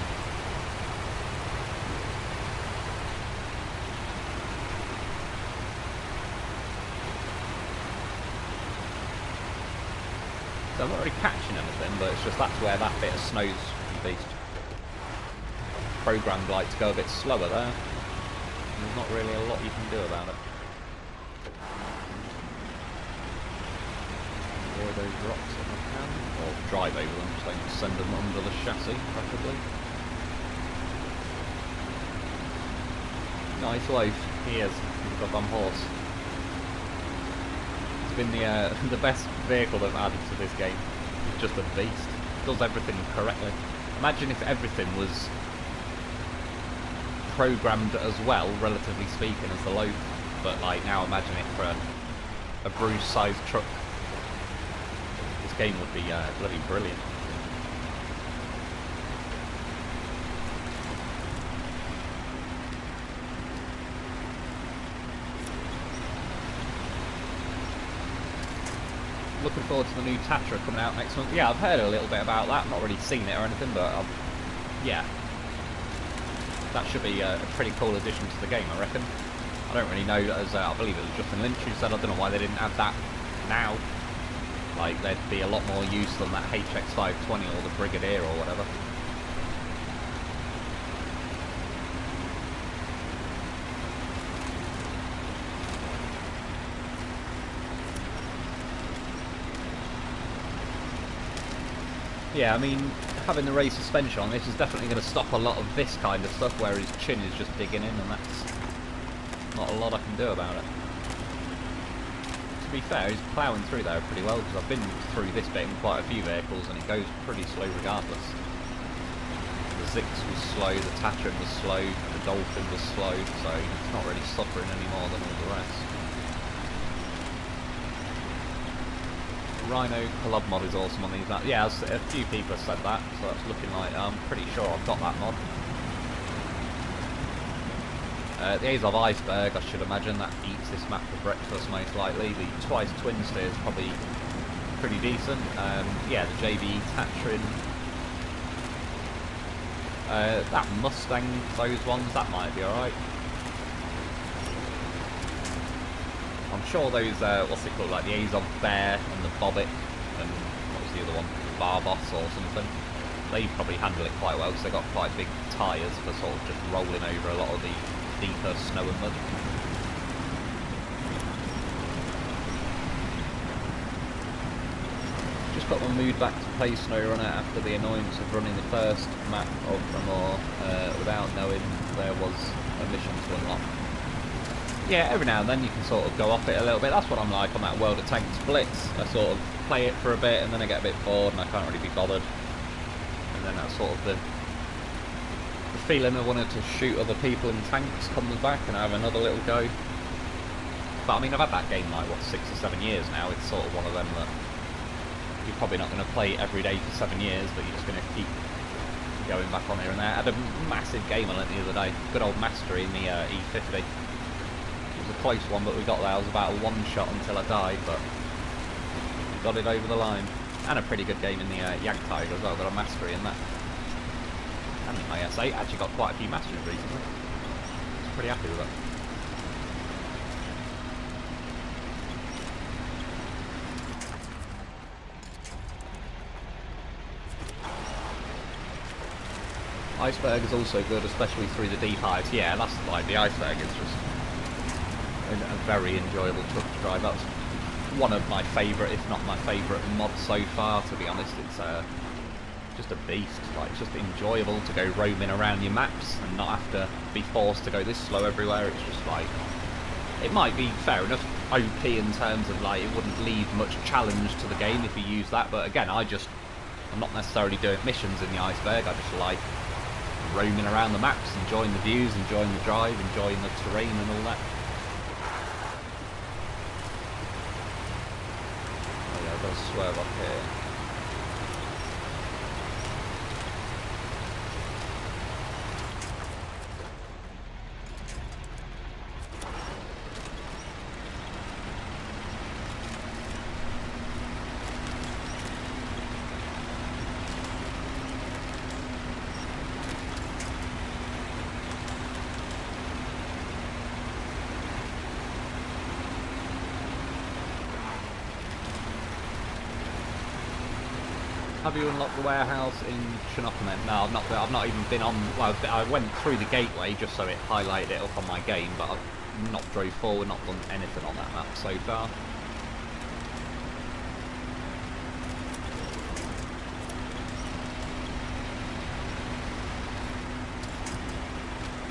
So I'm not really catching anything, but it's just that's where that bit of snow's beast. Programmed like to go a bit slower there. There's not really a lot you can do about it. Avoid those rocks if I can, or drive over them so I can send them under the chassis, preferably. Nice life, he is, the goddamn horse. It's been the best vehicle they've added to this game. It's just a beast. Does everything correctly. Imagine if everything was programmed as well, relatively speaking, as the Loaf. But like now, imagine it for a Bruce-sized truck. This game would be bloody brilliant. Looking forward to the new Tatra coming out next month. Yeah, I've heard a little bit about that. Not really seen it or anything, but yeah, that should be a pretty cool addition to the game, I reckon. I don't really know, as I believe it was Justin Lynch who said, I don't know why they didn't add that now. Like, there'd be a lot more use than that HX520 or the Brigadier or whatever. Yeah, I mean, having the raised suspension on this is definitely going to stop a lot of this kind of stuff where his chin is just digging in, and not a lot I can do about it. To be fair, he's ploughing through there pretty well, because I've been through this bit in quite a few vehicles and it goes pretty slow regardless. The Zix was slow, the Tatron was slow, the Dolphin was slow, so it's not really suffering any more than all the rest. Rhino Club mod is awesome on these maps. Yeah, a few people have said that, so that's looking like I'm pretty sure I've got that mod. The Azov Iceberg, I should imagine, that eats this map for breakfast most likely. The Twice Twin Steer is probably pretty decent. Yeah, the JB Tatron. That Mustang, those ones, that might be alright. I'm sure those, what's it called, like the Azov Bear and the Bobbit, and what was the other one, the Barbos or something, they probably handle it quite well because they've got quite big tyres for sort of just rolling over a lot of the deeper snow and mud. Just got my mood back to play SnowRunner after the annoyance of running the first map of them all without knowing there was a mission to unlock. Yeah, every now and then you can sort of go off it a little bit. That's what I'm like on that World of Tanks Blitz. I sort of play it for a bit and then I get a bit bored and I can't really be bothered. And then that's sort of the feeling of wanting to shoot other people in tanks comes back and I have another little go. But I mean, I've had that game like, what, 6 or 7 years now. It's sort of one of them that you're probably not going to play every day for 7 years, but you're just going to keep going back on here and there. I had a massive game on it the other day. Good old Mastery in the E50. It was a close one, but we got there. I was about a one-shot until I died, but we got it over the line. And a pretty good game in the Yank Tiger as well. Got a Mastery in that. And the IS-8. Actually got quite a few Masteries recently. I was pretty happy with that. Iceberg is also good, especially through the deep ice. Yeah, that's like the Iceberg is just a very enjoyable truck to drive. That's one of my favourite, if not my favourite mods so far, to be honest. It's just a beast. Like, it's just enjoyable to go roaming around your maps and not have to be forced to go this slow everywhere. It's just like, it might be fair enough OP in terms of like it wouldn't leave much challenge to the game if you use that, but again, I'm not necessarily doing missions in the Iceberg. I just like roaming around the maps, enjoying the views, enjoying the drive, enjoying the terrain and all that. Oh yeah, I've got to swerve up here. Have you unlocked the warehouse in Chinookament? No, I've not even been on. Well, I went through the gateway just so it highlighted it up on my game, but I've not drove forward, not done anything on that map so far.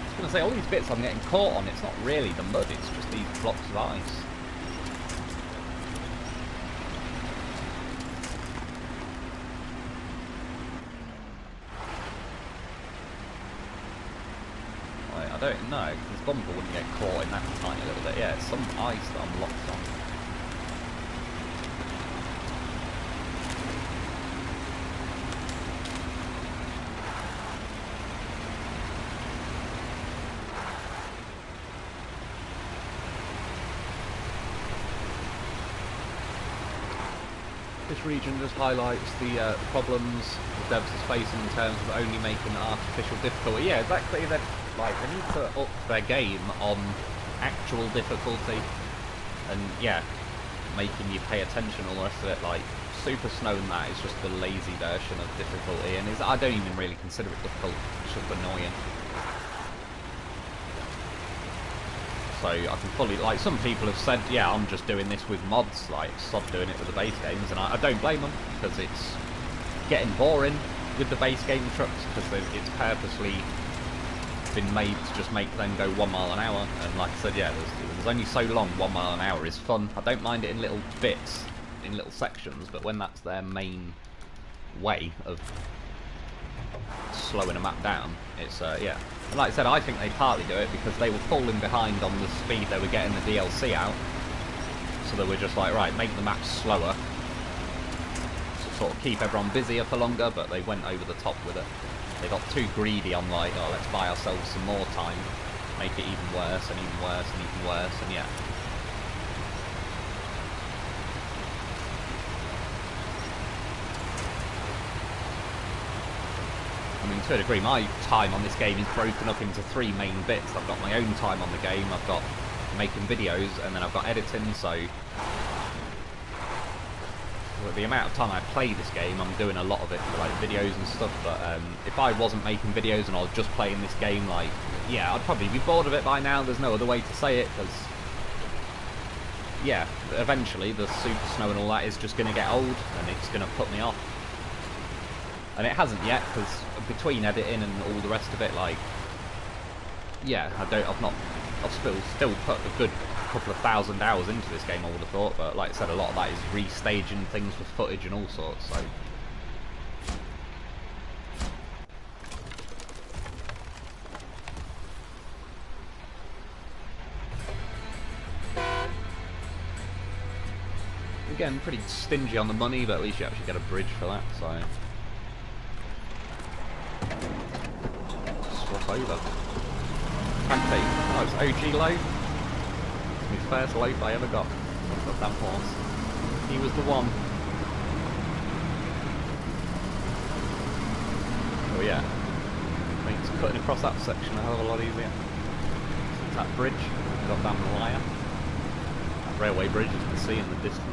I was going to say, all these bits I'm getting caught on, it's not really the mud, it's just these blocks of ice. I don't know, because this bumper wouldn't get caught in that tiny little bit. Yeah, it's some ice that I'm locked on. This region just highlights the problems the devs are facing in terms of only making artificial difficulty. Yeah, exactly. Like, they need to up their game on actual difficulty, and yeah, making you pay attention, all the rest of it. Like, Super Snow and that is just the lazy version of difficulty, and I don't even really consider it difficult, it's just annoying. So I can fully, like, some people have said, yeah, I'm just doing this with mods, like, stop doing it with the base games, and I don't blame them, because it's getting boring with the base game trucks, because it's purposely been made to just make them go 1 mile an hour. And like I said, yeah, there's only so long 1 mile an hour is fun. I don't mind it in little bits, in little sections, but when that's their main way of slowing a map down, it's yeah. And like I said, I think they partly do it because they were falling behind on the speed they were getting the DLC out, so they were just like, right, make the map slower to sort of keep everyone busier for longer, but they went over the top with it. They got too greedy on like, oh, let's buy ourselves some more time, make it even worse and even worse and even worse, and yeah. I mean, to a degree, my time on this game is broken up into 3 main bits. I've got my own time on the game, I've got making videos, and then I've got editing, so the amount of time I play this game, I'm doing a lot of it for like videos and stuff, but if I wasn't making videos and I was just playing this game, like, yeah, I'd probably be bored of it by now. There's no other way to say it, because yeah, eventually the Super Snow and all that is just going to get old, and it's going to put me off. And it hasn't yet, because between editing and all the rest of it, like, yeah, I've still put a good couple of 1,000 hours into this game, I would have thought, but like I said, a lot of that is restaging things for footage and all sorts, so. Again, pretty stingy on the money, but at least you actually get a bridge for that, so. Swap over. Fancy. Oh, it's OG loaf. It's my first loaf I ever got. That damn horse. He was the one. Oh yeah. Makes cutting across that section a hell of a lot easier. It's that bridge. Got damn liar. That railway bridge, as you can see in the distance.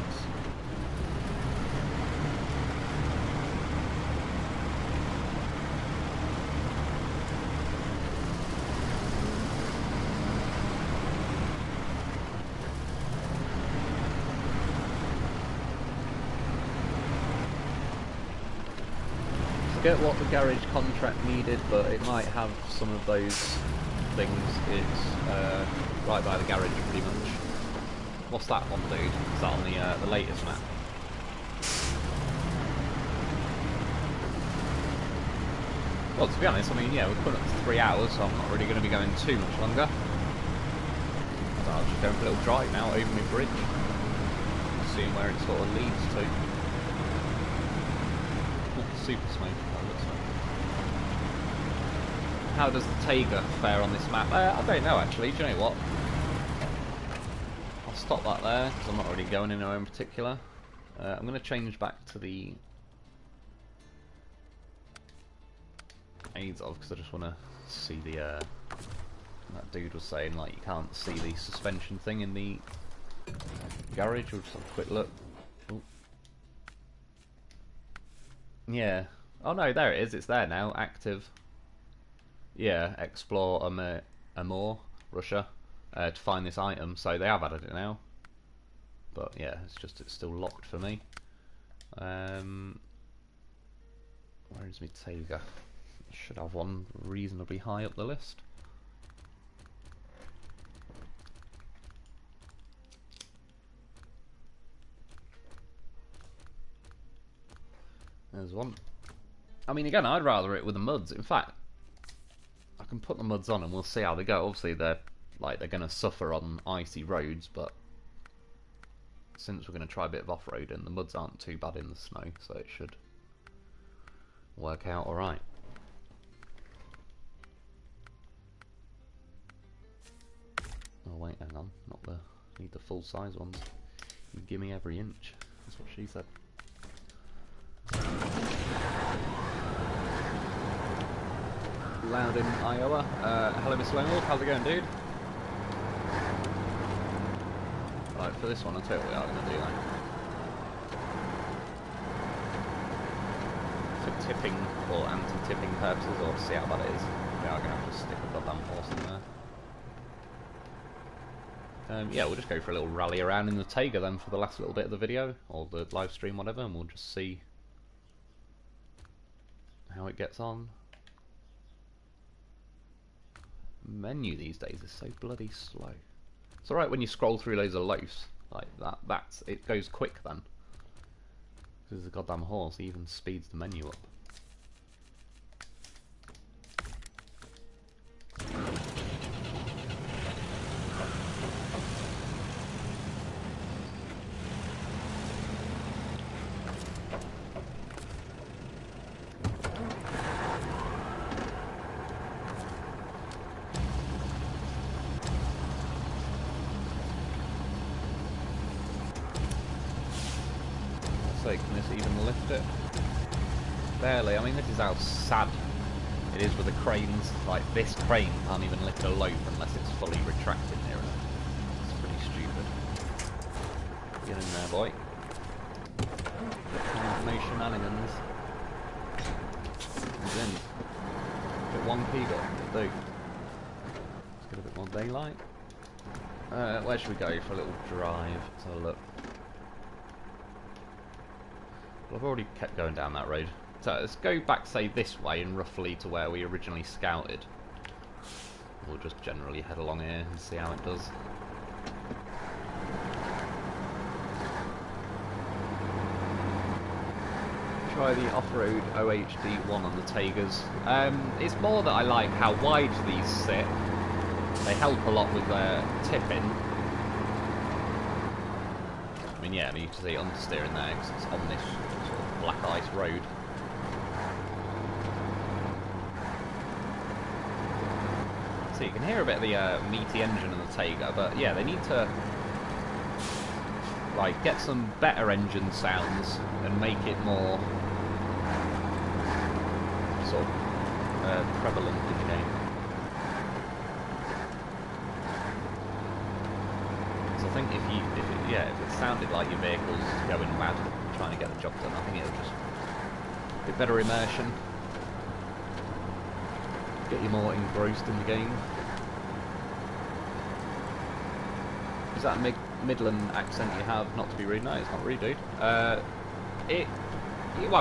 Get what the garage contract needed, but it might have some of those things. It's right by the garage, pretty much. What's that one, dude? Is that on the latest map? Well, to be honest, I mean, yeah, we're putting up to 3 hours, so I'm not really going to be going too much longer. So I'll just go for a little drive now over my bridge, seeing where it sort of leads to. Super smooth. How does the Taiga fare on this map? I don't know actually. Do you know what? I'll stop that there because I'm not really going anywhere in particular. I'm going to change back to the aids of because I just want to see the. That dude was saying like you can't see the suspension thing in the garage. We'll just have a quick look. Ooh. Yeah. Oh no, there it is. It's there now. Active. Yeah. Explore Amur, Russia, to find this item. So they have added it now. But yeah, it's still locked for me. Where is my Taiga? Should have one reasonably high up the list. There's one. I mean, again, I'd rather it with the muds. In fact, I can put the muds on and we'll see how they go. Obviously, they're going to suffer on icy roads, but since we're going to try a bit of off-roading, the muds aren't too bad in the snow, so it should work out all right. Oh wait, hang on, not the need the full-size ones. You give me every inch. That's what she said. Loudon, Iowa. Hello, Mr. Lone Wolf. How's it going, dude? Right, for this one, I'll tell you what we are going to do then. For tipping or anti-tipping purposes, or to see how bad it is, we are going to have to stick a goddamn horse in there. Yeah, we'll just go for a little rally around in the Taiga then for the last little bit of the video, or the live stream, whatever, and we'll just see how it gets on. Menu these days is so bloody slow. It's alright when you scroll through loads of loafs like that. It goes quick then. Because the goddamn horse even speeds the menu up. Can this even lift it? Barely. I mean, this is how sad it is with the cranes. Like, this crane can't even lift a loaf unless it's fully retracted near enough. It's pretty stupid. Get in there, boy. No shenanigans. He's in. Bit wonky, but it'll do. Let's get a bit more daylight. Where should we go for a little drive? Let's have a look. I've already kept going down that road. So let's go back, say, this way and roughly to where we originally scouted. We'll just generally head along here and see how it does. Try the off-road OHD1 on the Tagers. It's more that I like how wide these sit. They help a lot with their tipping. I mean, yeah, you can see understeering there because it's on this sort of black ice road. So you can hear a bit of the meaty engine of the Tager, but yeah, they need to like get some better engine sounds and make it more sort of prevalent in the game. So I think if it sounded like your vehicle's going mad trying to get the job done, I think it'll just a bit better immersion, get you more engrossed in the game. Is that a Midland accent you have? Not to be rude, no, it's not rude, dude. Well,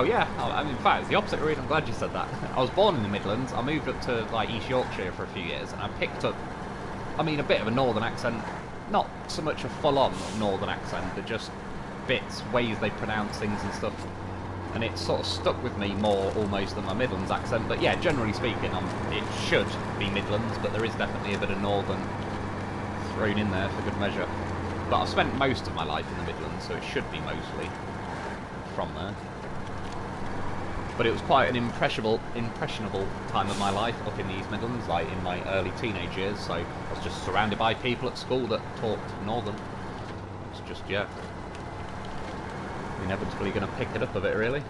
yeah. I mean, in fact, it's the opposite, Reed. I'm glad you said that. I was born in the Midlands. I moved up to like East Yorkshire for a few years, and I picked up, I mean, a bit of a northern accent. Not so much a full-on northern accent, but just bits, ways they pronounce things and stuff. And it sort of stuck with me more almost than my Midlands accent. But yeah, generally speaking, it should be Midlands, but there is definitely a bit of northern thrown in there for good measure. But I've spent most of my life in the Midlands, so it should be mostly from there. But it was quite an impressionable time of my life up in the East Midlands, like in my early teenage years, so I was just surrounded by people at school that talked northern. It's just, yeah, inevitably going to pick it up a bit, really.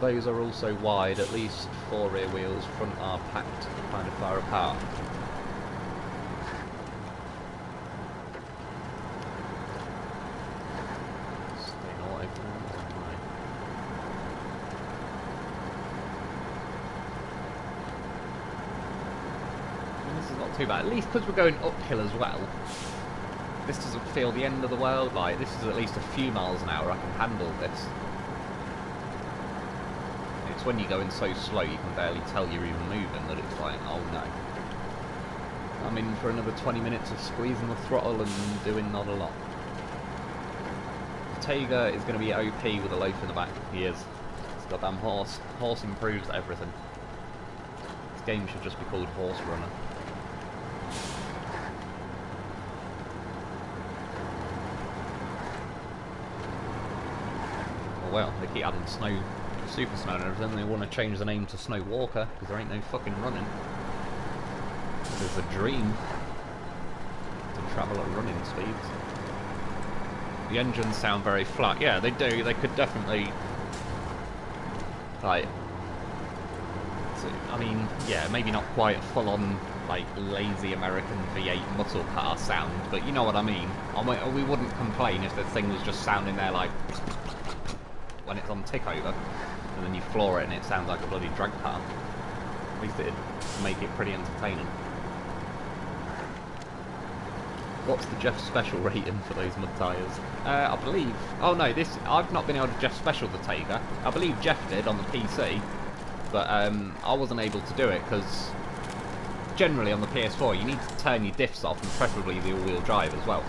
Those are also wide, at least 4 rear wheels, front are packed kind of far apart. Too bad, at least because we're going uphill as well. This doesn't feel the end of the world. Like, this is at least a few miles an hour. I can handle this. It's when you're going so slow you can barely tell you're even moving that it's like, oh no. I'm in for another 20 minutes of squeezing the throttle and doing not a lot. The Tager is going to be OP with a loaf in the back. He is. It's goddamn horse. Horse improves everything. This game should just be called Horse Runner. Well, they keep adding Super Snow and everything. They want to change the name to Snow Walker because there ain't no fucking running. It's a dream to travel at running speeds. The engines sound very flat. Yeah, they do. They could definitely, like, I mean, yeah, maybe not quite a full-on like lazy American V8 muscle car sound, but you know what I mean. We wouldn't complain if the thing was just sounding there like when it's on tick over, and then you floor it and it sounds like a bloody drag car. At least it'd make it pretty entertaining. What's the Jeff Special rating for those mud tyres? I believe... Oh no, I've not been able to Jeff Special the Tager. I believe Jeff did on the PC. but I wasn't able to do it because generally on the PS4 you need to turn your diffs off, and preferably the all-wheel drive as well.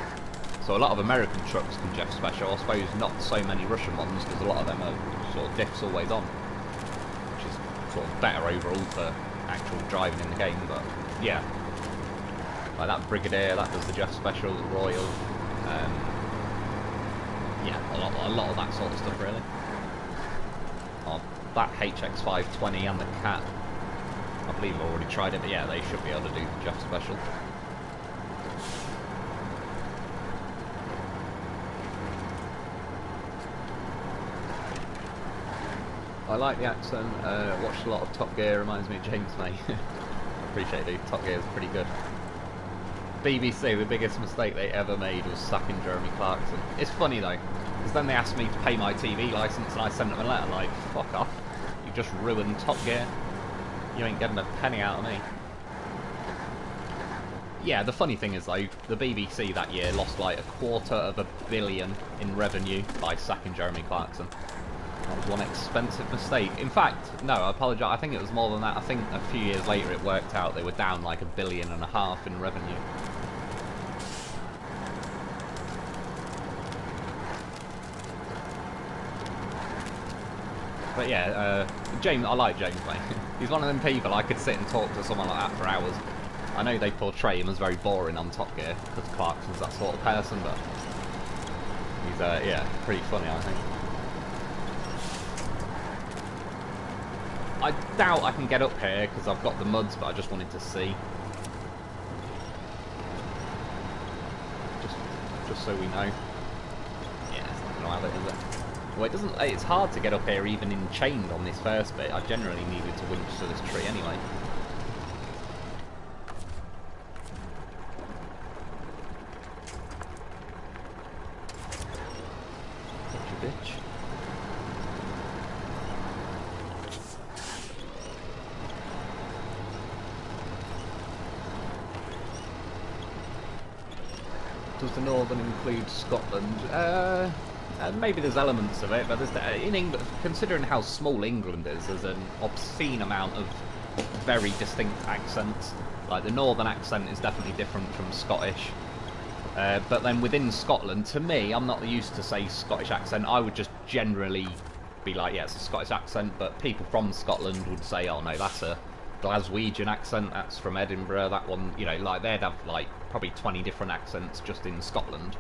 So a lot of American trucks can Jeff Special, I suppose not so many Russian ones, because a lot of them are sort of diffs always on, which is sort of better overall for actual driving in the game. But yeah, like that Brigadier, that does the Jeff Special, the Royal, yeah, a lot of that sort of stuff really. Oh, that HX520 and the Cat, I believe I've already tried it, but yeah, they should be able to do the Jeff Special. I like the accent, watched a lot of Top Gear, reminds me of James May. Appreciate it, dude. Top Gear is pretty good. BBC, the biggest mistake they ever made was sacking Jeremy Clarkson. It's funny though, because then they asked me to pay my TV licence and I sent them a letter like, fuck off, you just ruined Top Gear. You ain't getting a penny out of me. Yeah, the funny thing is though, the BBC that year lost like $250 million in revenue by sacking Jeremy Clarkson. That was one expensive mistake. In fact, no, I apologise, I think it was more than that. I think a few years later it worked out they were down like $1.5 billion in revenue. But yeah, James, I like James, mate. He's one of them people I could sit and talk to someone like that for hours. I know they portray him as very boring on Top Gear, because Clarkson's that sort of person, but he's, yeah, pretty funny, I think. I doubt I can get up here, because I've got the muds, but I just wanted to see. Just so we know. Yeah, it's not going to have it, is it? Well, it doesn't. It's hard to get up here even in chained on this first bit. I generally needed to winch to this tree anyway. Gotcha, bitch. Does the Northern include Scotland? Maybe there's elements of it, but there's, in England, considering how small England is, there's an obscene amount of very distinct accents. Like the Northern accent is definitely different from Scottish. But then within Scotland, to me, I'm not used to say Scottish accent. I would just generally be like, yeah, it's a Scottish accent, but people from Scotland would say, oh no, that's a Glaswegian accent, that's from Edinburgh, that one, you know, like they'd have like probably 20 different accents just in Scotland.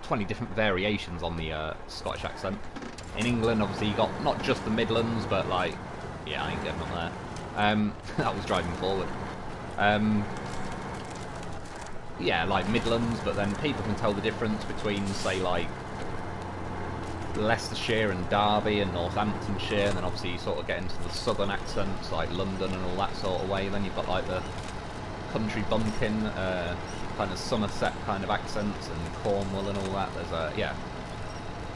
20 different variations on the Scottish accent. In England, obviously, you got not just the Midlands, but like, yeah, I ain't getting up there. That was driving forward. Yeah, like Midlands, but then people can tell the difference between, say, like Leicestershire and Derby and Northamptonshire, and then obviously you sort of get into the southern accents, like London and all that sort of way. Then you've got like the country bumpkin, kind of Somerset kind of accents, and Cornwall and all that. There's yeah,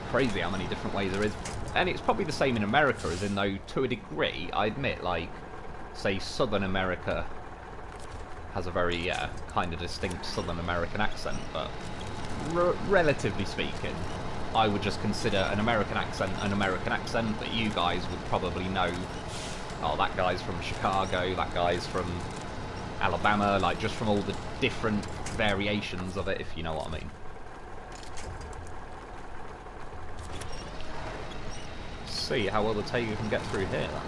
crazy how many different ways there is. And it's probably the same in America, as in though to a degree, I admit, like, say Southern America has a very, yeah, kind of distinct Southern American accent, but relatively speaking, I would just consider an American accent, but you guys would probably know, oh, that guy's from Chicago, that guy's from Alabama, like just from all the different variations of it, if you know what I mean. See how well the Taygu can get through here then.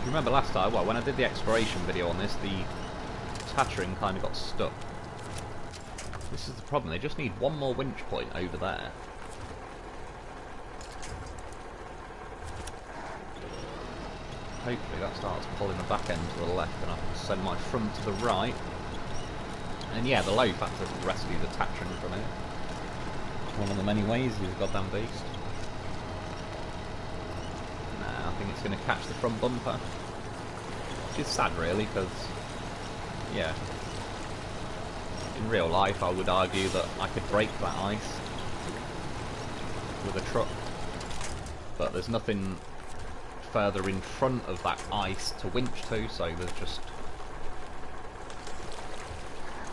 You remember last time, well, when I did the exploration video on this, the Tatrin kind of got stuck. This is the problem, they just need one more winch point over there. Hopefully that starts pulling the back end to the left and I can send my front to the right. And yeah, the Loaf had to rescue the Tatrin from it. One of the many ways, he's a goddamn beast. Nah, I think it's going to catch the front bumper. Which is sad really, because, yeah, in real life I would argue that I could break that ice with a truck. But there's nothing further in front of that ice to winch to, so there's just,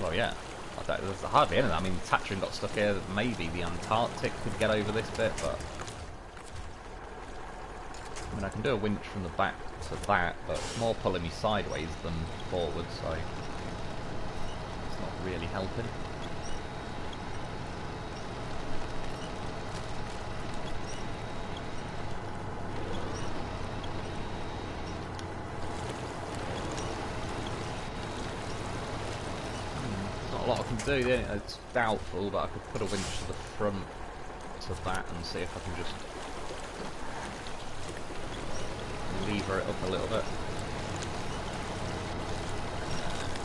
well, yeah, there's hardly anything. I mean, Tatrin got stuck here. Maybe the Antarctic could get over this bit, but mean, I can do a winch from the back to that, but it's more pulling me sideways than forward, so it's not really helping. Not a lot I can do, it's doubtful, but I could put a winch to the front to that and see if I can just lever it up a little bit.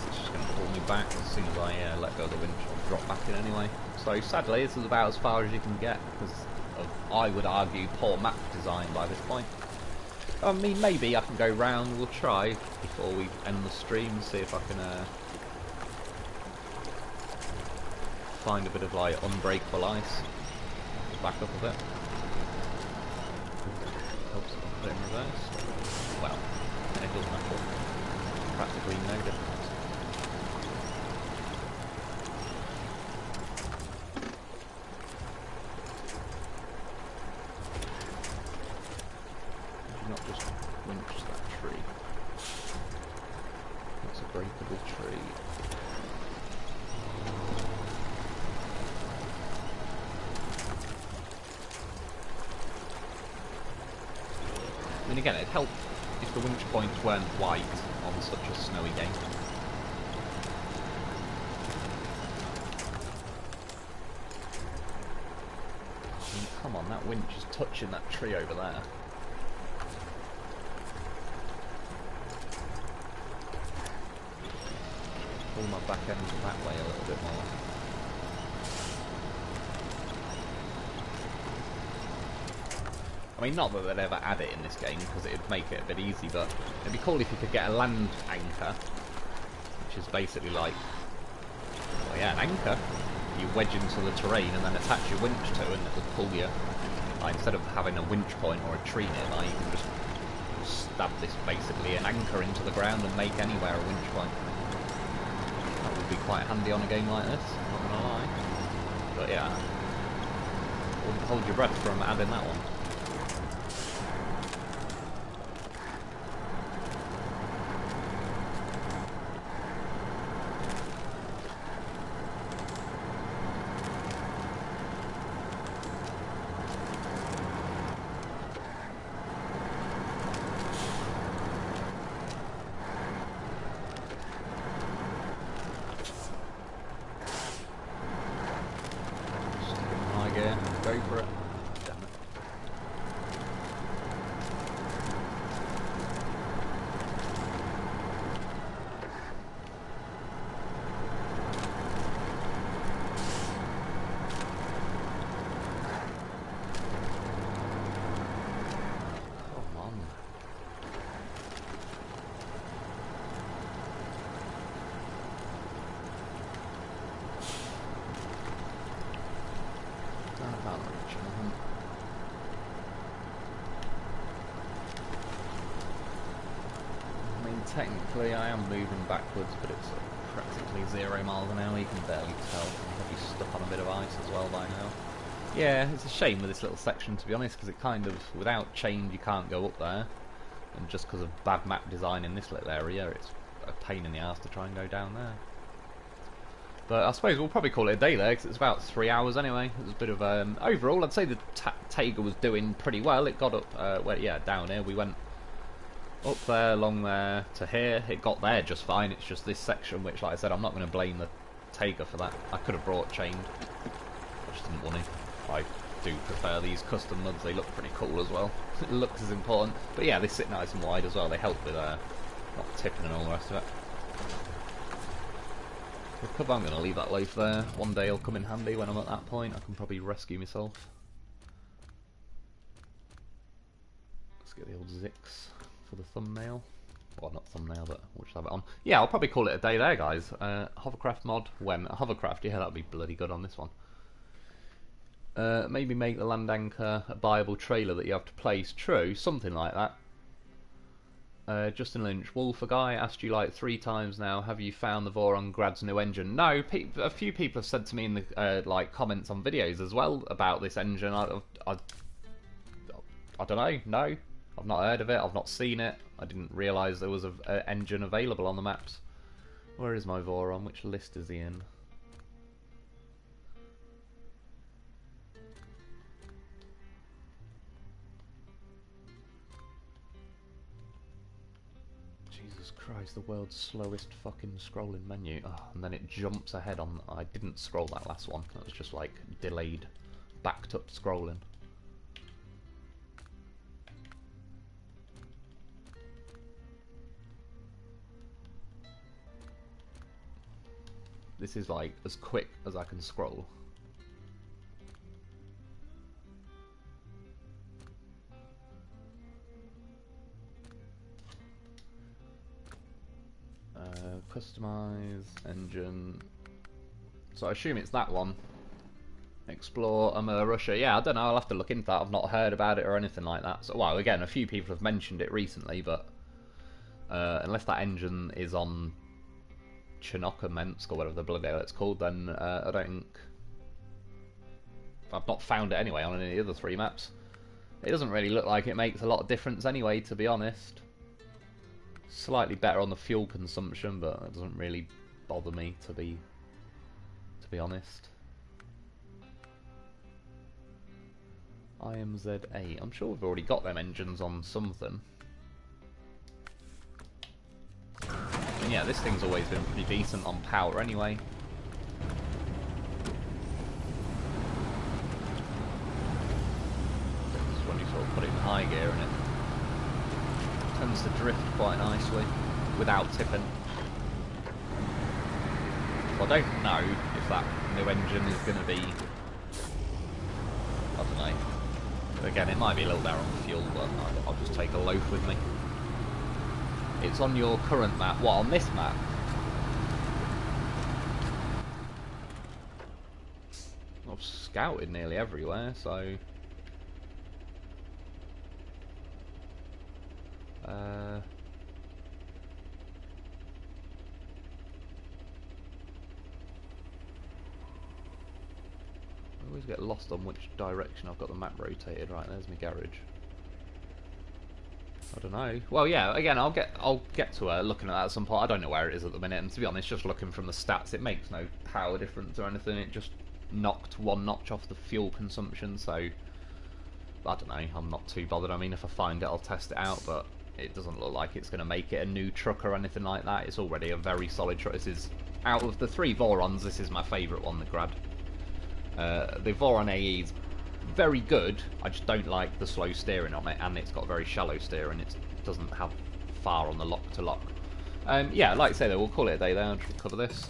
It's just going to pull me back as soon as I let go of the winch. I'll drop back in anyway. So sadly, this is about as far as you can get because of, I would argue, poor map design by this point. I mean, maybe I can go round. We'll try before we end the stream, see if I can find a bit of like unbreakable ice. Back up a bit. Oops, I'll put it in reverse. Well, it doesn't matter. Practically no difference. Did you not just winch that tree? That's a breakable tree. I mean, again, it'd help if the winch points weren't white on such a snowy game. I mean, come on, that winch is touching that tree over there. Pull my back end that way a little bit more. I mean, not that they'd ever add it in this game, because it'd make it a bit easy, but it'd be cool if you could get a land anchor, which is basically like, well, yeah, an anchor you wedge into the terrain and then attach your winch to, and it will pull you. Like, instead of having a winch point or a tree nearby, you can just stab this, basically, an anchor into the ground and make anywhere a winch point. That would be quite handy on a game like this, not gonna lie. But yeah, wouldn't hold your breath from adding that one. Go for it. Damn it. Come on. I mean, technically I am moving backwards, but it's practically 0 miles an hour. You can barely tell. I'm probably stuck on a bit of ice as well by now. Yeah, it's a shame with this little section, to be honest, because it kind of, without change, you can't go up there, and just because of bad map design in this little area, it's a pain in the ass to try and go down there. But I suppose we'll probably call it a day there, because it's about 3 hours anyway. It was a bit of overall, I'd say the Taiga was doing pretty well. It got up, well, yeah, down here. We went up there, along there to here. It got there just fine. It's just this section, which, like I said, I'm not going to blame the Taiga for that. I could have brought chained. I just didn't want to. I do prefer these custom muds. They look pretty cool as well. It looks is important. But yeah, they sit nice and wide as well. They help with not tipping and all the rest of it. I'm going to leave that life there. One day it'll come in handy when I'm at that point. I can probably rescue myself. Let's get the old Zix for the thumbnail. Well, not thumbnail, but we'll just have it on. Yeah, I'll probably call it a day there, guys. Hovercraft mod. When? Hovercraft, yeah, that'd be bloody good on this one. Maybe make the land anchor a buyable trailer that you have to place. True, something like that. Justin Lynch, Wolf, a guy asked you like 3 times now, have you found the Vorongrad's new engine? No, a few people have said to me in the like comments on videos as well about this engine. I don't know, no. I've not heard of it, I've not seen it. I didn't realise there was an engine available on the maps. Where is my Voron? Which list is he in? Jesus Christ, the world's slowest fucking scrolling menu. Oh, and then it jumps ahead on... I didn't scroll that last one. That was just like delayed, backed up scrolling. This is like as quick as I can scroll. Customize engine. So I assume it's that one. Explore Russia. Yeah, I don't know. I'll have to look into that. I've not heard about it or anything like that. So, well, again, a few people have mentioned it recently, but unless that engine is on Chernokamensk or whatever the bloody hell it's called, then I don't think... I've not found it anyway on any of the other 3 maps. It doesn't really look like it makes a lot of difference anyway, to be honest. Slightly better on the fuel consumption, but it doesn't really bother me, to be honest. IMZ8. I'm sure we've already got them engines on something. And yeah, this thing's always been pretty decent on power anyway. This is when you sort of put it in high gear and it tends to drift quite nicely without tipping. So I don't know if that new engine is going to be... I don't know. Again, it might be a little down on fuel, but I'll just take a loaf with me. It's on your current map. What, on this map? I've scouted nearly everywhere, so... I always get lost on which direction I've got the map rotated. Right, there's my garage. I don't know. Well, yeah. Again, I'll get to looking at that at some point. I don't know where it is at the minute, and to be honest, just looking from the stats, it makes no power difference or anything. It just knocked 1 notch off the fuel consumption, so I don't know. I'm not too bothered. I mean, if I find it, I'll test it out, but it doesn't look like it's going to make it a new truck or anything like that. It's already a very solid truck. This is, out of the 3 Vorons, this is my favourite one that grabbed. The Voron AE is very good. I just don't like the slow steering on it, and it's got very shallow steering. It doesn't have far on the lock to lock. Yeah, like I say though, we'll call it a day there. I'll just cover this.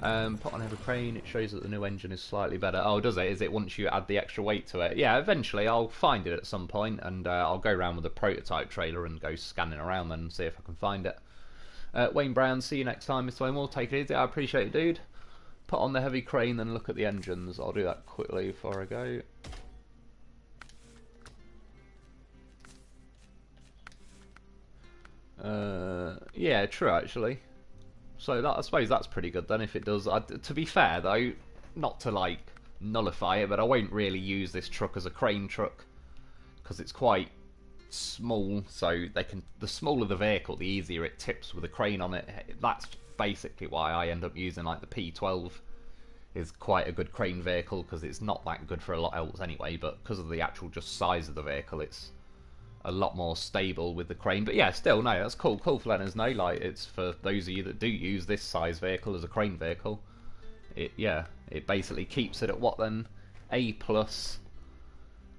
Put on every crane. It shows that the new engine is slightly better. Oh, does it? Is it once you add the extra weight to it? Yeah, eventually I'll find it at some point, and I'll go around with a prototype trailer and go scanning around then and see if I can find it. Wayne Brown, see you next time, Mr. Wayne. We'll take it easy. I appreciate it, dude. Put on the heavy crane, then look at the engines. I'll do that quickly before I go. Yeah, true actually. So that, I suppose that's pretty good then if it does. To be fair though, not to like nullify it, but I won't really use this truck as a crane truck because it's quite small. So they can, the smaller the vehicle, the easier it tips with a crane on it. That's basically why I end up using like the P12. Is quite a good crane vehicle because it's not that good for a lot else anyway, but because of the actual just size of the vehicle, it's a lot more stable with the crane. But yeah, still, no, that's cool. Cool for letting us know. Like, it's for those of you that do use this size vehicle as a crane vehicle. Yeah, it basically keeps it at what then? A plus,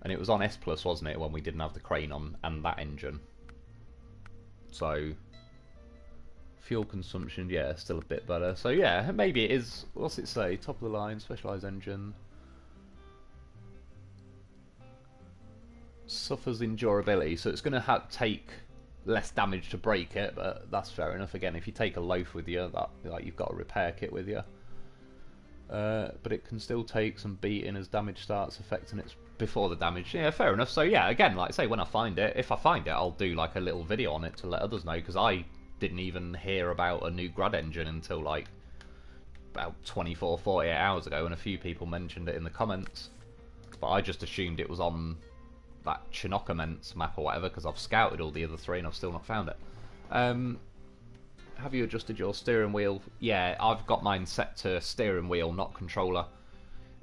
and it was on S plus, wasn't it, when we didn't have the crane on and that engine. So fuel consumption, yeah, still a bit better. So yeah, maybe it is, what's it say? Top of the line, specialised engine. Suffers endurability, so it's going to take less damage to break it, but that's fair enough. Again, if you take a loaf with you, that like you've got a repair kit with you. But it can still take some beating as damage starts affecting it before the damage. Yeah, fair enough. So yeah, again, like I say, when I find it, if I find it, I'll do like a little video on it to let others know, because I didn't even hear about a new grad engine until like about 24, 48 hours ago, and a few people mentioned it in the comments, but I just assumed it was on that Chinokaments map or whatever, because I've scouted all the other 3 and I've still not found it. Have you adjusted your steering wheel? Yeah, I've got mine set to steering wheel, not controller.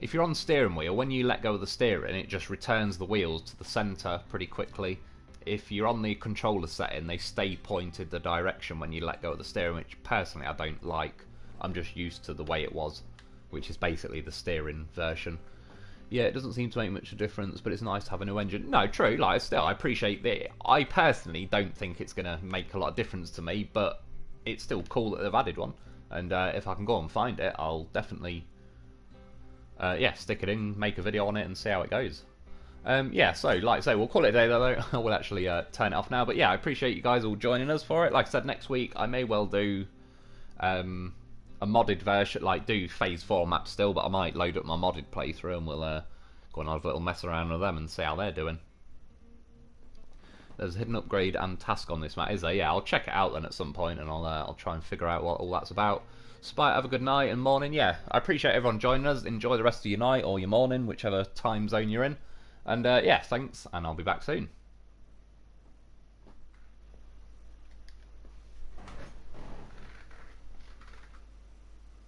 If you're on steering wheel, when you let go of the steering, it just returns the wheels to the centre pretty quickly. If you're on the controller setting, they stay pointed the direction when you let go of the steering, which personally I don't like. I'm just used to the way it was, which is basically the steering version. Yeah, it doesn't seem to make much of a difference, but it's nice to have a new engine. No, true, like, still, I appreciate that. I personally don't think it's going to make a lot of difference to me, but it's still cool that they've added one. And if I can go and find it, I'll definitely, yeah, stick it in, make a video on it, and see how it goes. Yeah, so, like I say, we'll call it a day, though. We'll actually turn it off now. But yeah, I appreciate you guys all joining us for it. Like I said, next week, I may well do a modded version, like do phase 4 maps still, but I might load up my modded playthrough and we'll go and have a little mess around with them and see how they're doing. There's a hidden upgrade and task on this map, is there? Yeah, I'll check it out then at some point and I'll try and figure out what all that's about. Spite, have a good night and morning. Yeah, I appreciate everyone joining us. Enjoy the rest of your night or your morning, whichever time zone you're in. And yeah, thanks, and I'll be back soon.